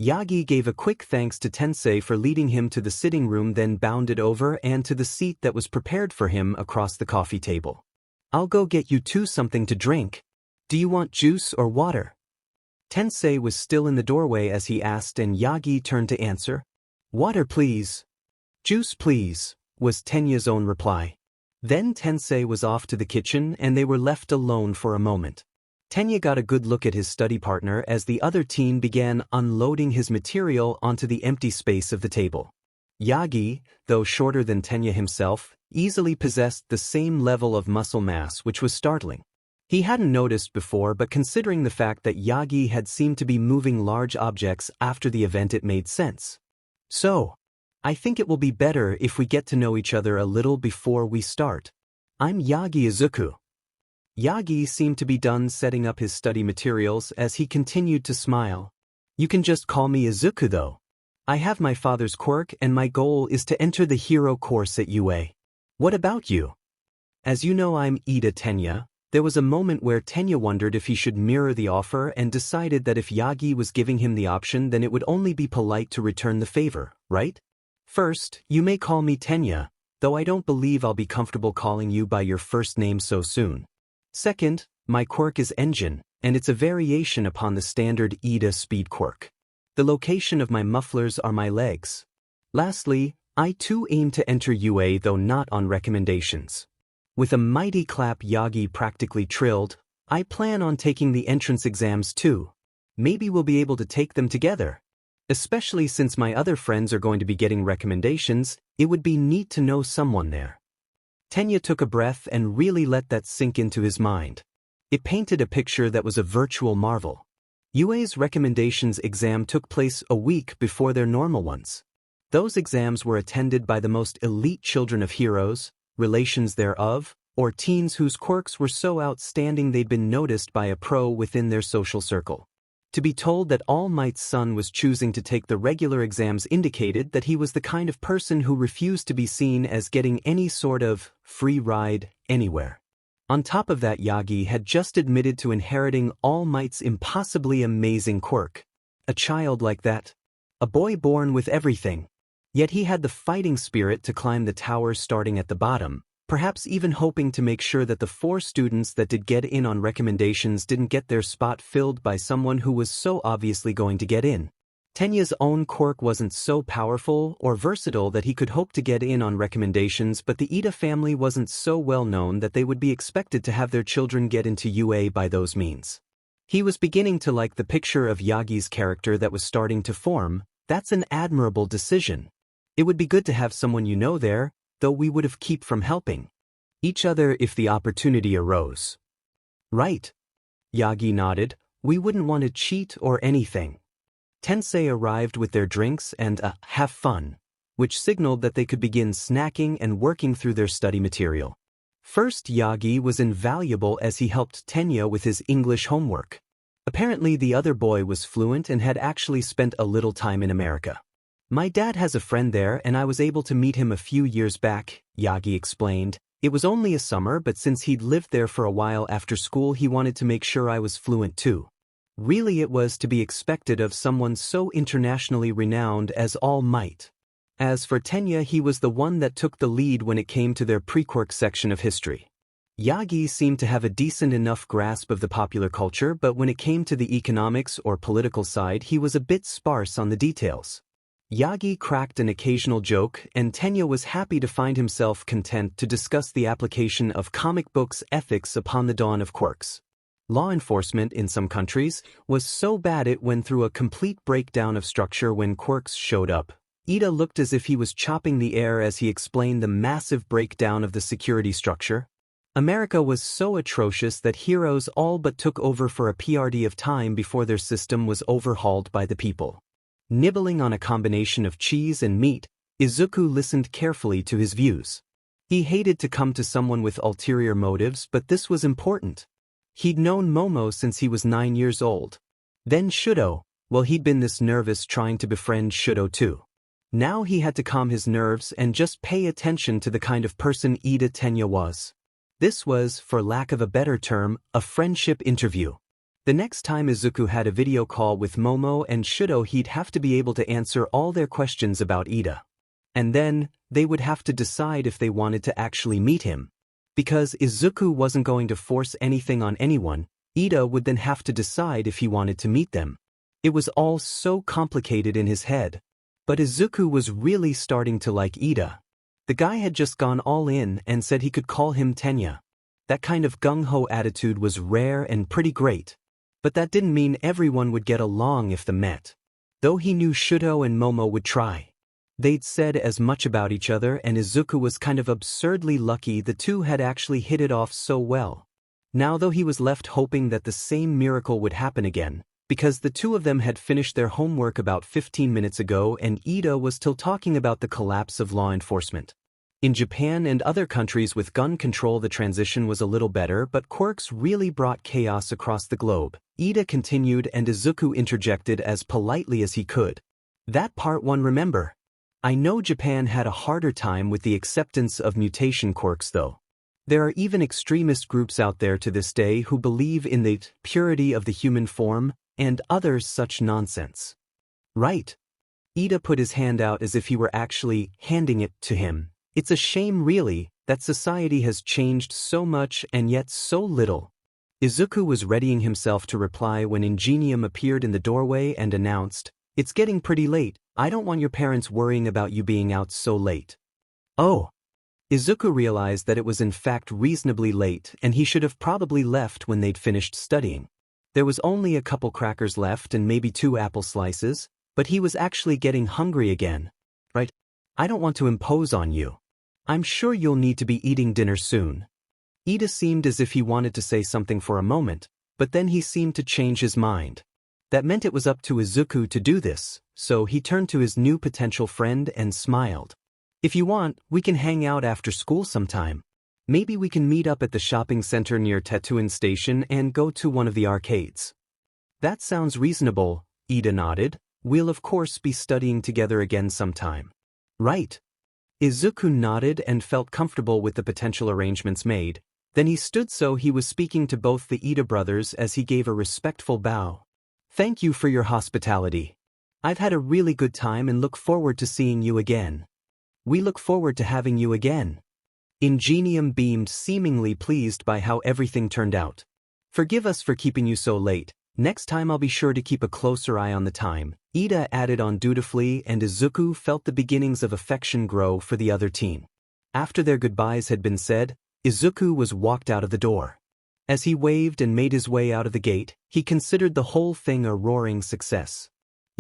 Yagi gave a quick thanks to Tensei for leading him to the sitting room, then bounded over and to the seat that was prepared for him across the coffee table. "I'll go get you two something to drink. Do you want juice or water?" Tensei was still in the doorway as he asked, and Yagi turned to answer. "Water please." "Juice please," was Tenya's own reply. Then Tensei was off to the kitchen and they were left alone for a moment. Tenya got a good look at his study partner as the other teen began unloading his material onto the empty space of the table. Yagi, though shorter than Tenya himself, easily possessed the same level of muscle mass, which was startling. He hadn't noticed before, but considering the fact that Yagi had seemed to be moving large objects after the event, it made sense. So, I think it will be better if we get to know each other a little before we start. I'm Yagi Isuku. Yagi seemed to be done setting up his study materials as he continued to smile. You can just call me Isuku though. I have my father's quirk and my goal is to enter the hero course at UA. What about you? As you know, I'm Ida Tenya. There was a moment where Tenya wondered if he should mirror the offer and decided that if Yagi was giving him the option, then it would only be polite to return the favor, right? First, you may call me Tenya, though I don't believe I'll be comfortable calling you by your first name so soon. Second, my quirk is Engine, and it's a variation upon the standard Ida speed quirk. The location of my mufflers are my legs. Lastly, I too aim to enter UA, though not on recommendations. With a mighty clap Yagi practically trilled, I plan on taking the entrance exams too. Maybe we'll be able to take them together. Especially since my other friends are going to be getting recommendations, it would be neat to know someone there. Tenya took a breath and really let that sink into his mind. It painted a picture that was a virtual marvel. UA's recommendations exam took place a week before their normal ones. Those exams were attended by the most elite children of heroes, relations thereof, or teens whose quirks were so outstanding they'd been noticed by a pro within their social circle. To be told that All Might's son was choosing to take the regular exams indicated that he was the kind of person who refused to be seen as getting any sort of free ride anywhere. On top of that, Yagi had just admitted to inheriting All Might's impossibly amazing quirk. A child like that. A boy born with everything. Yet he had the fighting spirit to climb the tower starting at the bottom, perhaps even hoping to make sure that the 4 students that did get in on recommendations didn't get their spot filled by someone who was so obviously going to get in. Tenya's own quirk wasn't so powerful or versatile that he could hope to get in on recommendations, but the Ida family wasn't so well known that they would be expected to have their children get into UA by those means. He was beginning to like the picture of Yagi's character that was starting to form. That's an admirable decision. It would be good to have someone you know there, though we would have kept from helping each other if the opportunity arose. Right. Yagi nodded. We wouldn't want to cheat or anything. Tensei arrived with their drinks and a have fun, which signaled that they could begin snacking and working through their study material. First, Yagi was invaluable as he helped Tenya with his English homework. Apparently the other boy was fluent and had actually spent a little time in America. My dad has a friend there and I was able to meet him a few years back, Yagi explained. It was only a summer, but since he'd lived there for a while after school, he wanted to make sure I was fluent too. Really, it was to be expected of someone so internationally renowned as All Might. As for Tenya, he was the one that took the lead when it came to their pre-quirk section of history. Yagi seemed to have a decent enough grasp of the popular culture, but when it came to the economics or political side, he was a bit sparse on the details. Yagi cracked an occasional joke, and Tenya was happy to find himself content to discuss the application of comic books ethics upon the dawn of quirks. Law enforcement in some countries was so bad it went through a complete breakdown of structure when quirks showed up. Ida looked as if he was chopping the air as he explained the massive breakdown of the security structure. America was so atrocious that heroes all but took over for a PRD of time before their system was overhauled by the people. Nibbling on a combination of cheese and meat, Isuku listened carefully to his views. He hated to come to someone with ulterior motives, but this was important. He'd known Momo since he was 9 years old. Then Shudo, well, he'd been this nervous trying to befriend Shudo too. Now he had to calm his nerves and just pay attention to the kind of person Ida Tenya was. This was, for lack of a better term, a friendship interview. The next time Isuku had a video call with Momo and Shudo, he'd have to be able to answer all their questions about Ida. And then, they would have to decide if they wanted to actually meet him. Because Isuku wasn't going to force anything on anyone, Ida would then have to decide if he wanted to meet them. It was all so complicated in his head. But Isuku was really starting to like Ida. The guy had just gone all in and said he could call him Tenya. That kind of gung-ho attitude was rare and pretty great. But that didn't mean everyone would get along if they met. Though he knew Shudo and Momo would try. They'd said as much about each other, and Izuku was kind of absurdly lucky the two had actually hit it off so well. Now though he was left hoping that the same miracle would happen again, because the two of them had finished their homework about 15 minutes ago and Ida was still talking about the collapse of law enforcement. In Japan and other countries with gun control the transition was a little better, but quirks really brought chaos across the globe. Ida continued and Izuku interjected as politely as he could. That part one remember. I know Japan had a harder time with the acceptance of mutation quirks though. There are even extremist groups out there to this day who believe in the purity of the human form, and others such nonsense. Right. Ida put his hand out as if he were actually handing it to him. It's a shame really, that society has changed so much and yet so little. Izuku was readying himself to reply when Ingenium appeared in the doorway and announced, "It's getting pretty late, I don't want your parents worrying about you being out so late." Oh. Izuku realized that it was in fact reasonably late and he should have probably left when they'd finished studying. There was only a couple crackers left and maybe 2 apple slices, but he was actually getting hungry again. Right? I don't want to impose on you. I'm sure you'll need to be eating dinner soon. Ida seemed as if he wanted to say something for a moment, but then he seemed to change his mind. That meant it was up to Izuku to do this, so he turned to his new potential friend and smiled. If you want, we can hang out after school sometime. Maybe we can meet up at the shopping center near Tetsuin Station and go to one of the arcades. That sounds reasonable, Ida nodded. We'll of course be studying together again sometime. Right. Izuku nodded and felt comfortable with the potential arrangements made. Then he stood so he was speaking to both the Ida brothers as he gave a respectful bow. Thank you for your hospitality. I've had a really good time and look forward to seeing you again. We look forward to having you again. Ingenium beamed, seemingly pleased by how everything turned out. Forgive us for keeping you so late. Next time I'll be sure to keep a closer eye on the time, Ida added on dutifully, and Izuku felt the beginnings of affection grow for the other teen. After their goodbyes had been said, Izuku was walked out of the door. As he waved and made his way out of the gate, he considered the whole thing a roaring success.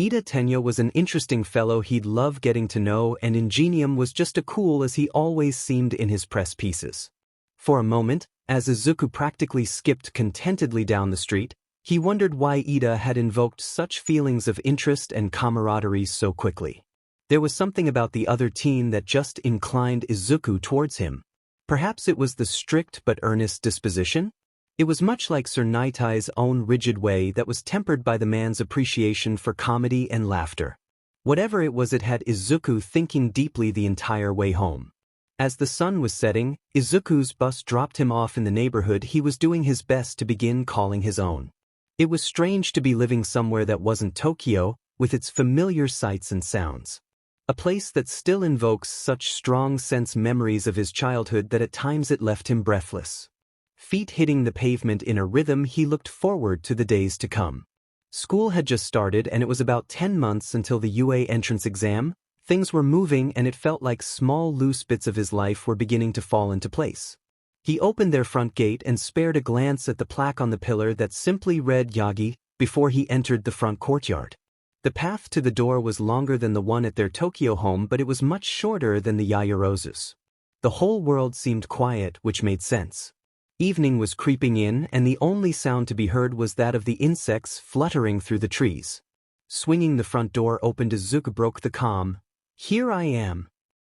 Ida Tenya was an interesting fellow he'd love getting to know, and Ingenium was just as cool as he always seemed in his press pieces. For a moment, as Izuku practically skipped contentedly down the street, he wondered why Ida had invoked such feelings of interest and camaraderie so quickly. There was something about the other teen that just inclined Izuku towards him. Perhaps it was the strict but earnest disposition? It was much like Sir Nitai's own rigid way that was tempered by the man's appreciation for comedy and laughter. Whatever it was, it had Izuku thinking deeply the entire way home. As the sun was setting, Izuku's bus dropped him off in the neighborhood he was doing his best to begin calling his own. It was strange to be living somewhere that wasn't Tokyo, with its familiar sights and sounds. A place that still invokes such strong sense memories of his childhood that at times it left him breathless. Feet hitting the pavement in a rhythm, he looked forward to the days to come. School had just started and it was about 10 months until the UA entrance exam. Things were moving and it felt like small loose bits of his life were beginning to fall into place. He opened their front gate and spared a glance at the plaque on the pillar that simply read Yagi before he entered the front courtyard. The path to the door was longer than the one at their Tokyo home, but it was much shorter than the Yairozes. The whole world seemed quiet, which made sense. Evening was creeping in and the only sound to be heard was that of the insects fluttering through the trees. Swinging the front door open, Izuku broke the calm. "Here I am."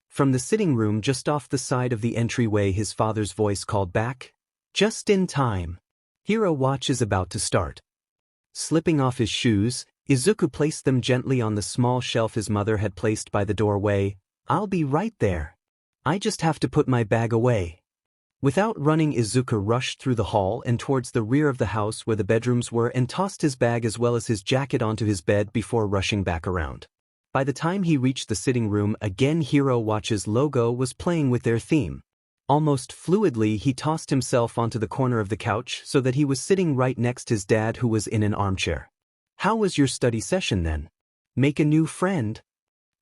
From the sitting room just off the side of the entryway, his father's voice called back. "Just in time. Hero watch is about to start." Slipping off his shoes, Izuku placed them gently on the small shelf his mother had placed by the doorway. "I'll be right there. I just have to put my bag away." Without running, Izuku rushed through the hall and towards the rear of the house where the bedrooms were and tossed his bag as well as his jacket onto his bed before rushing back around. By the time he reached the sitting room again, Hero Watch's logo was playing with their theme. Almost fluidly, he tossed himself onto the corner of the couch so that he was sitting right next to his dad, who was in an armchair. "How was your study session then? Make a new friend?"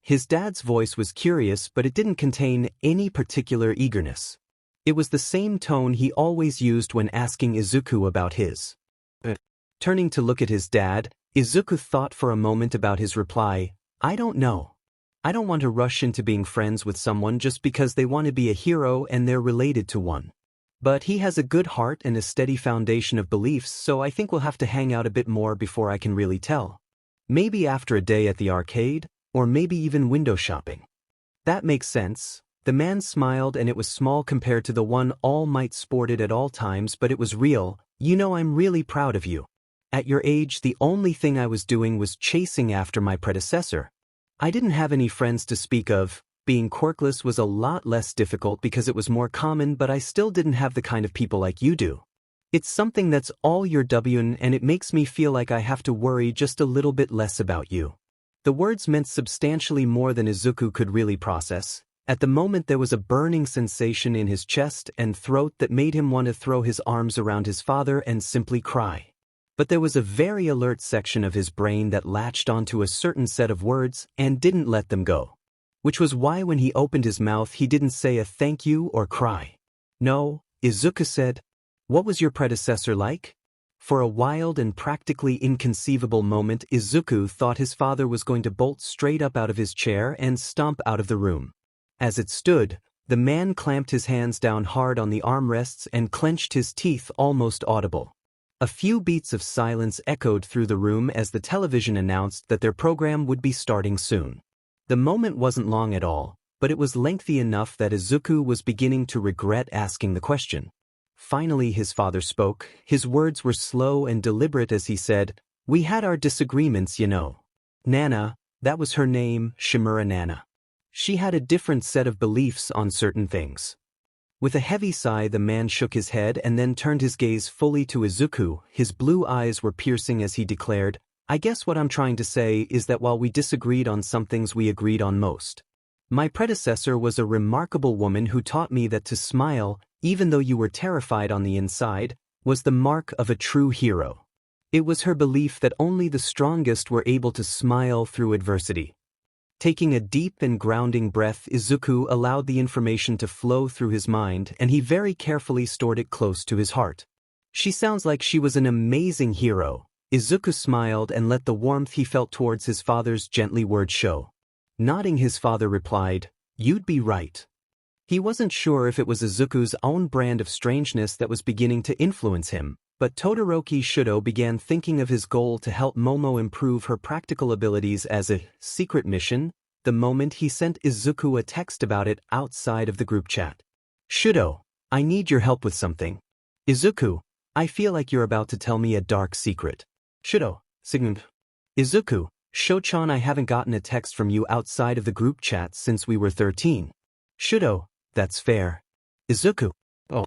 His dad's voice was curious, but it didn't contain any particular eagerness. It was the same tone he always used when asking Izuku about his. Turning to look at his dad, Izuku thought for a moment about his reply. "I don't know. I don't want to rush into being friends with someone just because they want to be a hero and they're related to one. But he has a good heart and a steady foundation of beliefs, so I think we'll have to hang out a bit more before I can really tell. Maybe after a day at the arcade, or maybe even window shopping. That makes sense. The man smiled, and it was small compared to the one All Might sported at all times, but it was real. You know, I'm really proud of you. At your age, the only thing I was doing was chasing after my predecessor. I didn't have any friends to speak of. Being quirkless was a lot less difficult because it was more common, but I still didn't have the kind of people like you do. It's something that's all your W, and it makes me feel like I have to worry just a little bit less about you. The words meant substantially more than Izuku could really process. At the moment there was a burning sensation in his chest and throat that made him want to throw his arms around his father and simply cry. But there was a very alert section of his brain that latched onto a certain set of words and didn't let them go. Which was why when he opened his mouth he didn't say a thank you or cry. No, Izuku said, "What was your predecessor like?" For a wild and practically inconceivable moment Izuku thought his father was going to bolt straight up out of his chair and stomp out of the room. As it stood, the man clamped his hands down hard on the armrests and clenched his teeth almost audible. A few beats of silence echoed through the room as the television announced that their program would be starting soon. The moment wasn't long at all, but it was lengthy enough that Izuku was beginning to regret asking the question. Finally his father spoke. His words were slow and deliberate as he said, "We had our disagreements, you know. Nana, that was her name, Shimura Nana. She had a different set of beliefs on certain things." With a heavy sigh the man shook his head and then turned his gaze fully to Izuku. His blue eyes were piercing as he declared, "I guess what I'm trying to say is that while we disagreed on some things we agreed on most. My predecessor was a remarkable woman who taught me that to smile, even though you were terrified on the inside, was the mark of a true hero. It was her belief that only the strongest were able to smile through adversity." Taking a deep and grounding breath, Izuku allowed the information to flow through his mind, and he very carefully stored it close to his heart. "She sounds like she was an amazing hero." Izuku smiled and let the warmth he felt towards his father's gently words show. Nodding, his father replied, "You'd be right." He wasn't sure if it was Izuku's own brand of strangeness that was beginning to influence him, but Todoroki Shudo began thinking of his goal to help Momo improve her practical abilities as a secret mission the moment he sent Izuku a text about it outside of the group chat. "Shudo, I need your help with something." "Izuku, I feel like you're about to tell me a dark secret." "Shudo, Sigmund." "Izuku, Shochan, I haven't gotten a text from you outside of the group chat since we were 13. "Shudo, that's fair." "Izuku, oh,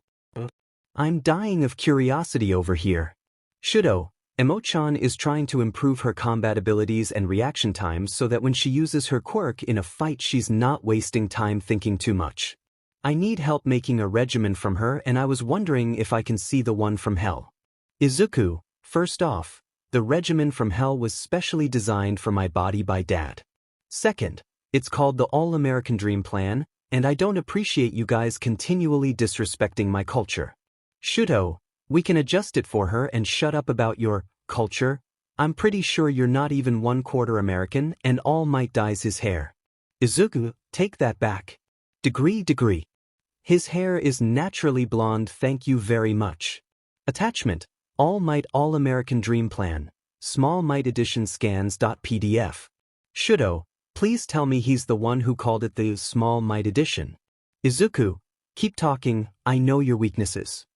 I'm dying of curiosity over here." "Shudo, Emo-chan is trying to improve her combat abilities and reaction times so that when she uses her quirk in a fight she's not wasting time thinking too much. I need help making a regimen from her, and I was wondering if I can see the one from Hell." "Izuku, first off, the regimen from Hell was specially designed for my body by Dad. Second, it's called the All-American Dream Plan, and I don't appreciate you guys continually disrespecting my culture. Shudo, we can adjust it for her and shut up about your culture. I'm pretty sure you're not even 1/4 American, and All Might dyes his hair." "Izuku, take that back." Degree. His hair is naturally blonde, thank you very much." Attachment, All Might All-American Dream Plan, Small Might Edition scans.pdf. "Shudo, please tell me he's the one who called it the Small Might Edition." "Izuku, keep talking, I know your weaknesses."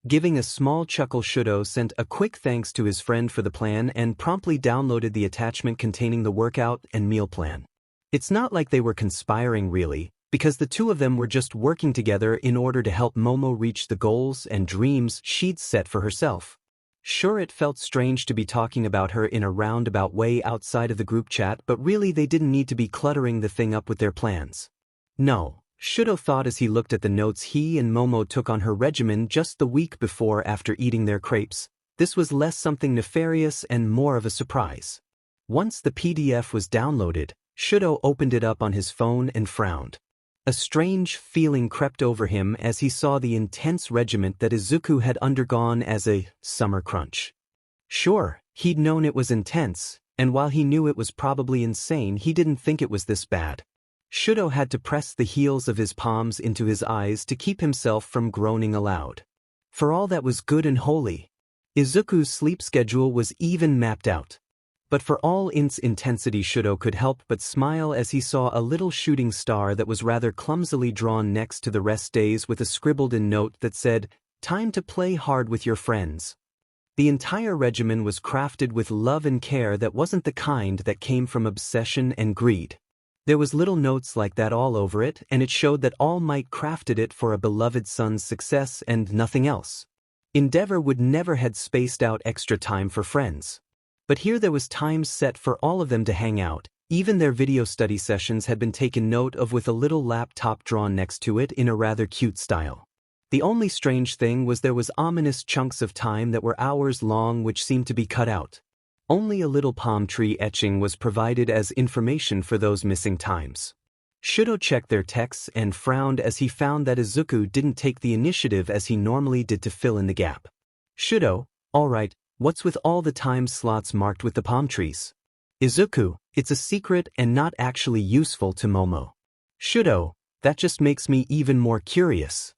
Giving a small chuckle, Shudo sent a quick thanks to his friend for the plan and promptly downloaded the attachment containing the workout and meal plan. It's not like they were conspiring really, because the two of them were just working together in order to help Momo reach the goals and dreams she'd set for herself. Sure, it felt strange to be talking about her in a roundabout way outside of the group chat, but really they didn't need to be cluttering the thing up with their plans. No, Shudo thought as he looked at the notes he and Momo took on her regimen just the week before after eating their crepes. This was less something nefarious and more of a surprise. Once the PDF was downloaded, Shudo opened it up on his phone and frowned. A strange feeling crept over him as he saw the intense regimen that Izuku had undergone as a summer crunch. Sure, he'd known it was intense, and while he knew it was probably insane, he didn't think it was this bad. Shudo had to press the heels of his palms into his eyes to keep himself from groaning aloud. For all that was good and holy, Izuku's sleep schedule was even mapped out. But for all its intensity, Shudo could help but smile as he saw a little shooting star that was rather clumsily drawn next to the rest days with a scribbled-in note that said, "Time to play hard with your friends." The entire regimen was crafted with love and care that wasn't the kind that came from obsession and greed. There was little notes like that all over it, and it showed that All Might crafted it for a beloved son's success and nothing else. Endeavor would never had spaced out extra time for friends. But here there was times set for all of them to hang out. Even their video study sessions had been taken note of with a little laptop drawn next to it in a rather cute style. The only strange thing was there was ominous chunks of time that were hours long which seemed to be cut out. Only a little palm tree etching was provided as information for those missing times. Shudo checked their texts and frowned as he found that Izuku didn't take the initiative as he normally did to fill in the gap. Shudo, alright, what's with all the time slots marked with the palm trees? Izuku, it's a secret and not actually useful to Momo. Shudo, that just makes me even more curious.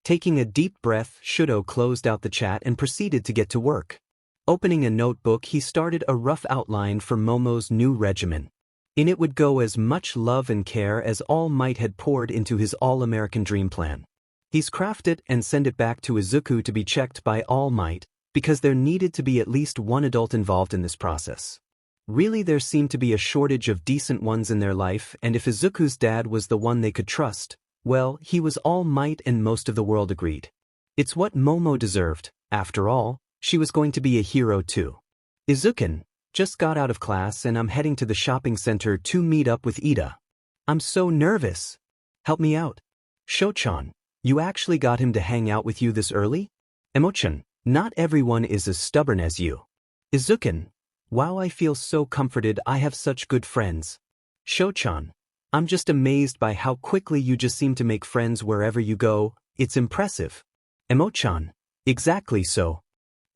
Taking a deep breath, Shudo closed out the chat and proceeded to get to work. Opening a notebook, he started a rough outline for Momo's new regimen. In it would go as much love and care as All Might had poured into his all-American dream plan. He's craft it and send it back to Izuku to be checked by All Might, because there needed to be at least one adult involved in this process. Really, there seemed to be a shortage of decent ones in their life, and if Izuku's dad was the one they could trust, well, he was All Might and most of the world agreed. It's what Momo deserved. After all, she was going to be a hero too. Izuku, just got out of class and I'm heading to the shopping center to meet up with Ida. I'm so nervous. Help me out. Shochan, you actually got him to hang out with you this early? Emochan, not everyone is as stubborn as you. Izuku, wow, I feel so comforted. I have such good friends. Shochan, I'm just amazed by how quickly you just seem to make friends wherever you go. It's impressive. Emochan, exactly so.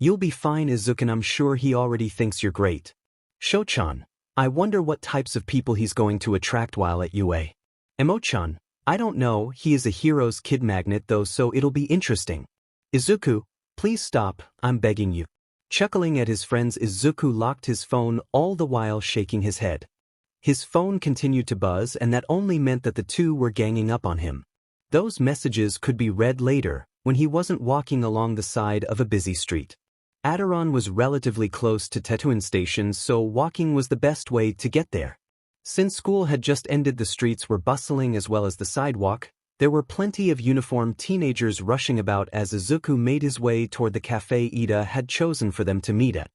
You'll be fine, Izuku. I'm sure he already thinks you're great. Shochan, I wonder what types of people he's going to attract while at UA. Emochan, I don't know, he is a hero's kid magnet though, so it'll be interesting. Izuku, please stop, I'm begging you. Chuckling at his friends, Izuku locked his phone, all the while shaking his head. His phone continued to buzz, and that only meant that the two were ganging up on him. Those messages could be read later, when he wasn't walking along the side of a busy street. Adaron was relatively close to Tetuan Station, so walking was the best way to get there. Since school had just ended, the streets were bustling as well as the sidewalk. There were plenty of uniformed teenagers rushing about as Izuku made his way toward the cafe Ida had chosen for them to meet at.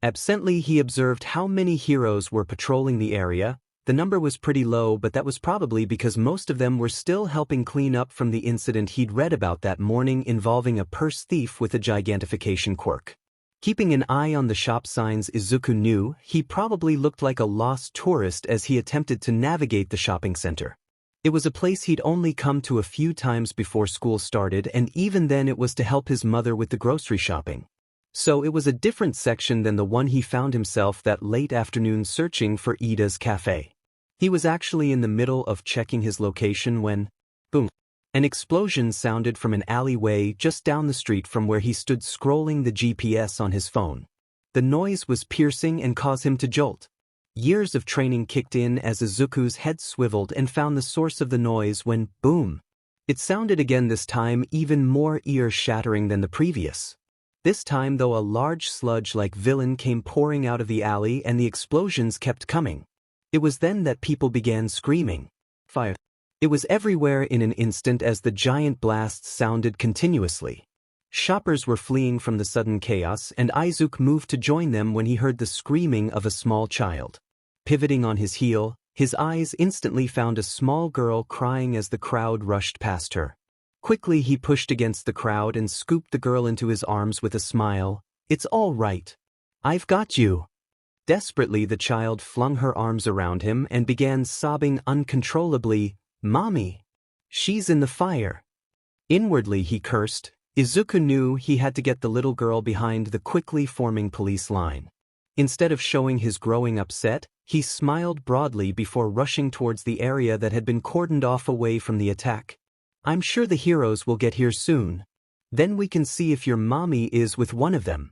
Absently, he observed how many heroes were patrolling the area. The number was pretty low, but that was probably because most of them were still helping clean up from the incident he'd read about that morning involving a purse thief with a gigantification quirk. Keeping an eye on the shop signs, Izuku knew he probably looked like a lost tourist as he attempted to navigate the shopping center. It was a place he'd only come to a few times before school started, and even then it was to help his mother with the grocery shopping. So it was a different section than the one he found himself that late afternoon searching for Ida's cafe. He was actually in the middle of checking his location when, boom, an explosion sounded from an alleyway just down the street from where he stood scrolling the GPS on his phone. The noise was piercing and caused him to jolt. Years of training kicked in as Izuku's head swiveled and found the source of the noise when, boom, it sounded again, this time even more ear-shattering than the previous. This time, though, a large sludge-like villain came pouring out of the alley and the explosions kept coming. It was then that people began screaming. Fire. It was everywhere in an instant as the giant blasts sounded continuously. Shoppers were fleeing from the sudden chaos, and Izuku moved to join them when he heard the screaming of a small child. Pivoting on his heel, his eyes instantly found a small girl crying as the crowd rushed past her. Quickly he pushed against the crowd and scooped the girl into his arms with a smile. It's all right. I've got you. Desperately, the child flung her arms around him and began sobbing uncontrollably. Mommy! She's in the fire. Inwardly he cursed. Izuku knew he had to get the little girl behind the quickly forming police line. Instead of showing his growing upset, he smiled broadly before rushing towards the area that had been cordoned off away from the attack. I'm sure the heroes will get here soon. Then we can see if your mommy is with one of them.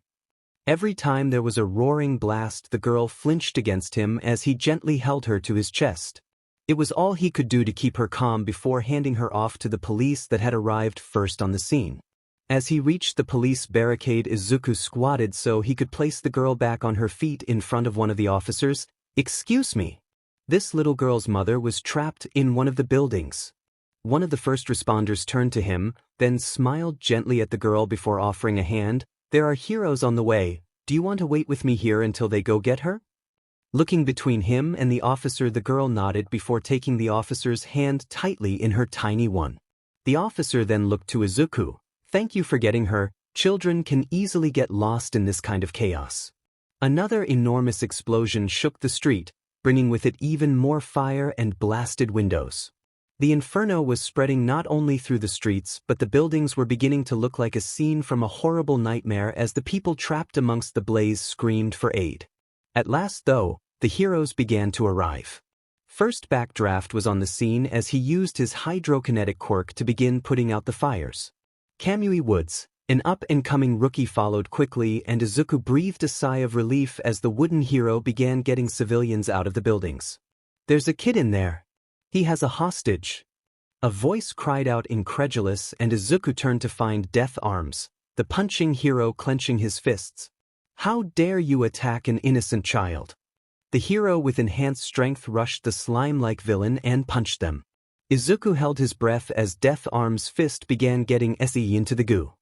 Every time there was a roaring blast, the girl flinched against him as he gently held her to his chest. It was all he could do to keep her calm before handing her off to the police that had arrived first on the scene. As he reached the police barricade, Isuku squatted so he could place the girl back on her feet in front of one of the officers. Excuse me. This little girl's mother was trapped in one of the buildings. One of the first responders turned to him, then smiled gently at the girl before offering a hand. There are heroes on the way. Do you want to wait with me here until they go get her? Looking between him and the officer, the girl nodded before taking the officer's hand tightly in her tiny one. The officer then looked to Isuku. Thank you for getting her. Children can easily get lost in this kind of chaos. Another enormous explosion shook the street, bringing with it even more fire and blasted windows. The inferno was spreading not only through the streets, but the buildings were beginning to look like a scene from a horrible nightmare as the people trapped amongst the blaze screamed for aid. At last, though, the heroes began to arrive. First, Backdraft was on the scene as he used his hydrokinetic quirk to begin putting out the fires. Kamui Woods, an up-and-coming rookie, followed quickly, and Izuku breathed a sigh of relief as the wooden hero began getting civilians out of the buildings. There's a kid in there. He has a hostage. A voice cried out, incredulous, and Izuku turned to find Death Arms, the punching hero, clenching his fists. How dare you attack an innocent child? The hero with enhanced strength rushed the slime-like villain and punched them. Izuku held his breath as Death Arm's fist began getting SE into the goo.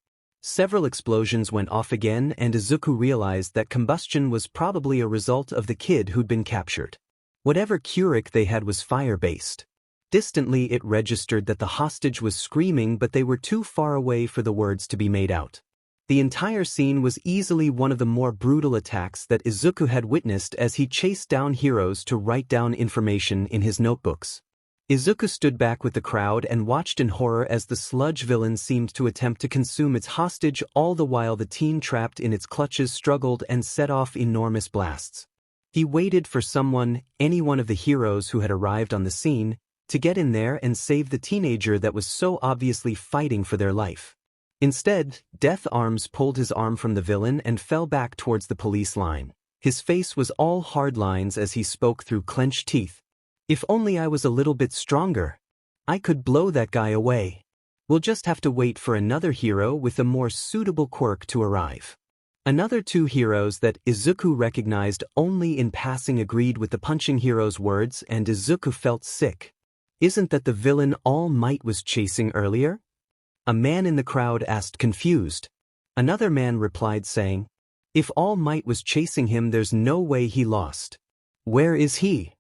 Several explosions went off again, and Izuku realized that combustion was probably a result of the kid who'd been captured. Whatever Keurig they had was fire-based. Distantly it registered that the hostage was screaming, but they were too far away for the words to be made out. The entire scene was easily one of the more brutal attacks that Izuku had witnessed as he chased down heroes to write down information in his notebooks. Izuku stood back with the crowd and watched in horror as the sludge villain seemed to attempt to consume its hostage, all the while the teen trapped in its clutches struggled and set off enormous blasts. He waited for someone, any one of the heroes who had arrived on the scene, to get in there and save the teenager that was so obviously fighting for their life. Instead, Death Arms pulled his arm from the villain and fell back towards the police line. His face was all hard lines as he spoke through clenched teeth. If only I was a little bit stronger. I could blow that guy away. We'll just have to wait for another hero with a more suitable quirk to arrive. Another two heroes that Izuku recognized only in passing agreed with the punching hero's words, and Izuku felt sick. Isn't that the villain All Might was chasing earlier? A man in the crowd asked, confused. Another man replied saying, if All Might was chasing him, there's no way he lost. Where is he?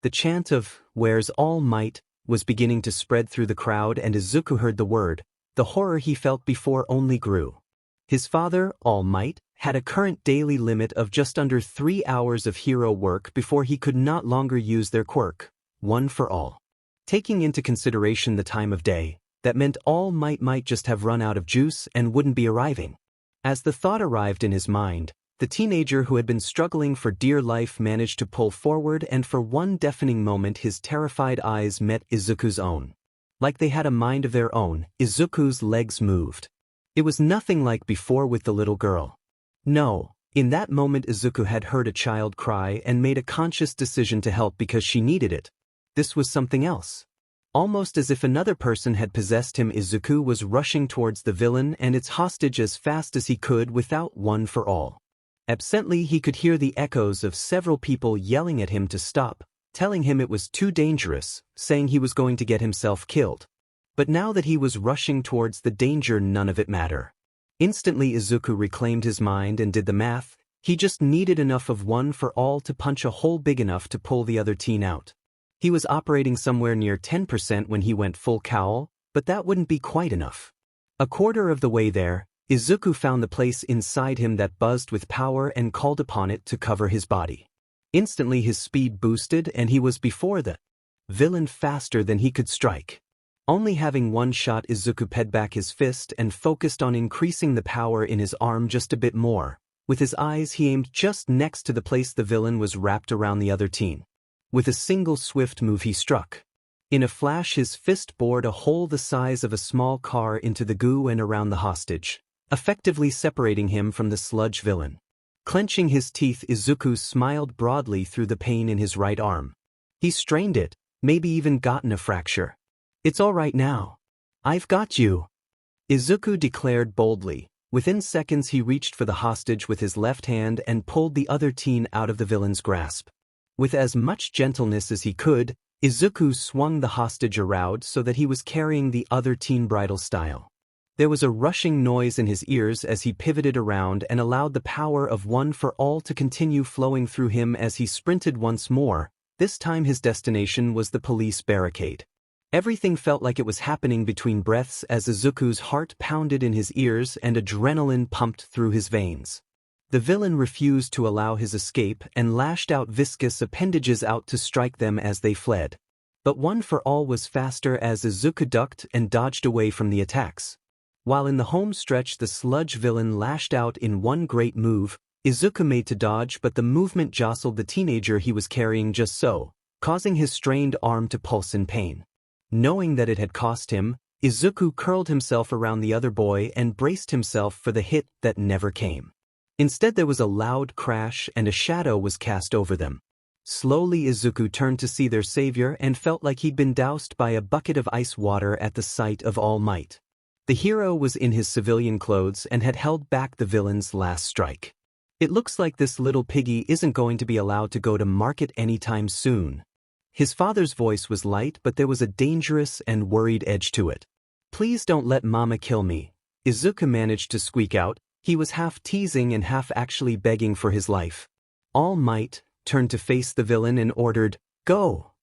The chant of, "Where's All Might?" was beginning to spread through the crowd, and Izuku heard the word. The horror he felt before only grew. His father, All Might, had a current daily limit of just under 3 hours of hero work before he could not longer use their quirk, One for All. Taking into consideration the time of day, that meant All might just have run out of juice and wouldn't be arriving. As the thought arrived in his mind, the teenager who had been struggling for dear life managed to pull forward, and for one deafening moment his terrified eyes met Izuku's own. Like they had a mind of their own, Izuku's legs moved. It was nothing like before with the little girl. No, in that moment Izuku had heard a child cry and made a conscious decision to help because she needed it. This was something else. Almost as if another person had possessed him, Izuku was rushing towards the villain and its hostage as fast as he could without One for All. Absently he could hear the echoes of several people yelling at him to stop, telling him it was too dangerous, saying he was going to get himself killed. But now that he was rushing towards the danger, none of it mattered. Instantly Izuku reclaimed his mind and did the math. He just needed enough of One for All to punch a hole big enough to pull the other teen out. He was operating somewhere near 10% when he went full cowl, but that wouldn't be quite enough. A quarter of the way there, Izuku found the place inside him that buzzed with power and called upon it to cover his body. Instantly his speed boosted and he was before the villain faster than he could strike. Only having one shot, Izuku pegged back his fist and focused on increasing the power in his arm just a bit more. With his eyes he aimed just next to the place the villain was wrapped around the other teen. With a single swift move he struck. In a flash his fist bored a hole the size of a small car into the goo and around the hostage, effectively separating him from the sludge villain. Clenching his teeth, Izuku smiled broadly through the pain in his right arm. He strained it, maybe even gotten a fracture. "It's all right now. I've got you," Izuku declared boldly. Within seconds he reached for the hostage with his left hand and pulled the other teen out of the villain's grasp. With as much gentleness as he could, Izuku swung the hostage around so that he was carrying the other teen bridal style. There was a rushing noise in his ears as he pivoted around and allowed the power of One for All to continue flowing through him as he sprinted once more. This time his destination was the police barricade. Everything felt like it was happening between breaths as Izuku's heart pounded in his ears and adrenaline pumped through his veins. The villain refused to allow his escape and lashed out viscous appendages out to strike them as they fled. But One for All was faster as Izuku ducked and dodged away from the attacks. While in the home stretch the sludge villain lashed out in one great move, Izuku made to dodge, but the movement jostled the teenager he was carrying just so, causing his strained arm to pulse in pain. Knowing that it had cost him, Izuku curled himself around the other boy and braced himself for the hit that never came. Instead there was a loud crash and a shadow was cast over them. Slowly Izuku turned to see their savior and felt like he'd been doused by a bucket of ice water at the sight of All Might. The hero was in his civilian clothes and had held back the villain's last strike. "It looks like this little piggy isn't going to be allowed to go to market anytime soon." His father's voice was light, but there was a dangerous and worried edge to it. "Please don't let Mama kill me," Izuku managed to squeak out. He was half teasing and half actually begging for his life. All Might turned to face the villain and ordered, "Go!"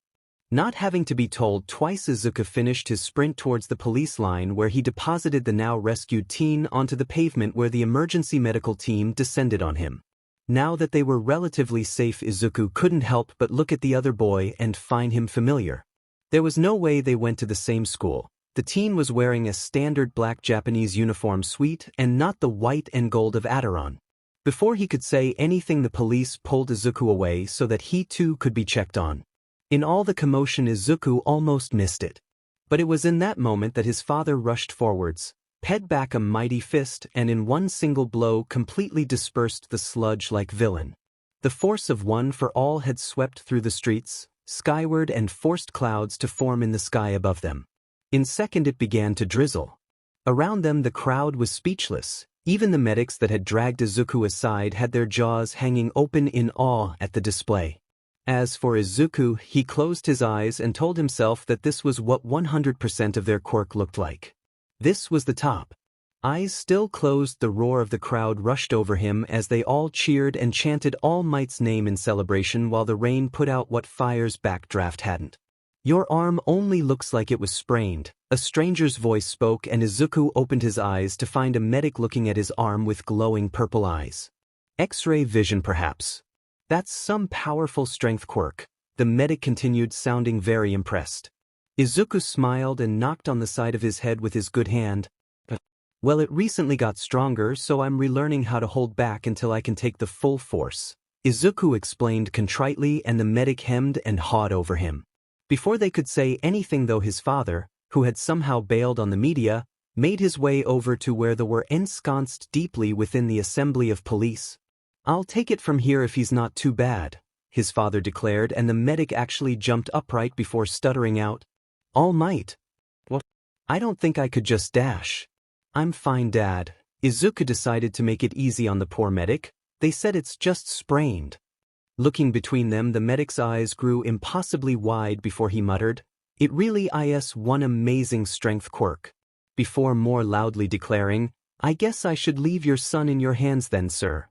Not having to be told twice, Izuku finished his sprint towards the police line where he deposited the now rescued teen onto the pavement where the emergency medical team descended on him. Now that they were relatively safe, Izuku couldn't help but look at the other boy and find him familiar. There was no way they went to the same school. The teen was wearing a standard black Japanese uniform suite and not the white and gold of Aderon. Before he could say anything, the police pulled Izuku away so that he too could be checked on. In all the commotion, Izuku almost missed it. But it was in that moment that his father rushed forwards, ped back a mighty fist, and in one single blow completely dispersed the sludge-like villain. The force of One for All had swept through the streets, skyward, and forced clouds to form in the sky above them. In a second it began to drizzle. Around them the crowd was speechless. Even the medics that had dragged Izuku aside had their jaws hanging open in awe at the display. As for Izuku, he closed his eyes and told himself that this was what 100% of their quirk looked like. This was the top. Eyes still closed, the roar of the crowd rushed over him as they all cheered and chanted All Might's name in celebration while the rain put out what fire's backdraft hadn't. "Your arm only looks like it was sprained," a stranger's voice spoke, and Izuku opened his eyes to find a medic looking at his arm with glowing purple eyes. "X-ray vision perhaps. That's some powerful strength quirk," the medic continued, sounding very impressed. Izuku smiled and knocked on the side of his head with his good hand. "Well, it recently got stronger, so I'm relearning how to hold back until I can take the full force," Izuku explained contritely, and the medic hemmed and hawed over him. Before they could say anything though, his father, who had somehow bailed on the media, made his way over to where they were ensconced deeply within the assembly of police. "I'll take it from here if he's not too bad," his father declared, and the medic actually jumped upright before stuttering out, "All Might. What? I don't think I could just dash." "I'm fine, Dad." Izuku decided to make it easy on the poor medic. "They said it's just sprained." Looking between them, the medic's eyes grew impossibly wide before he muttered, "It really is one amazing strength quirk," before more loudly declaring, "I guess I should leave your son in your hands then, sir."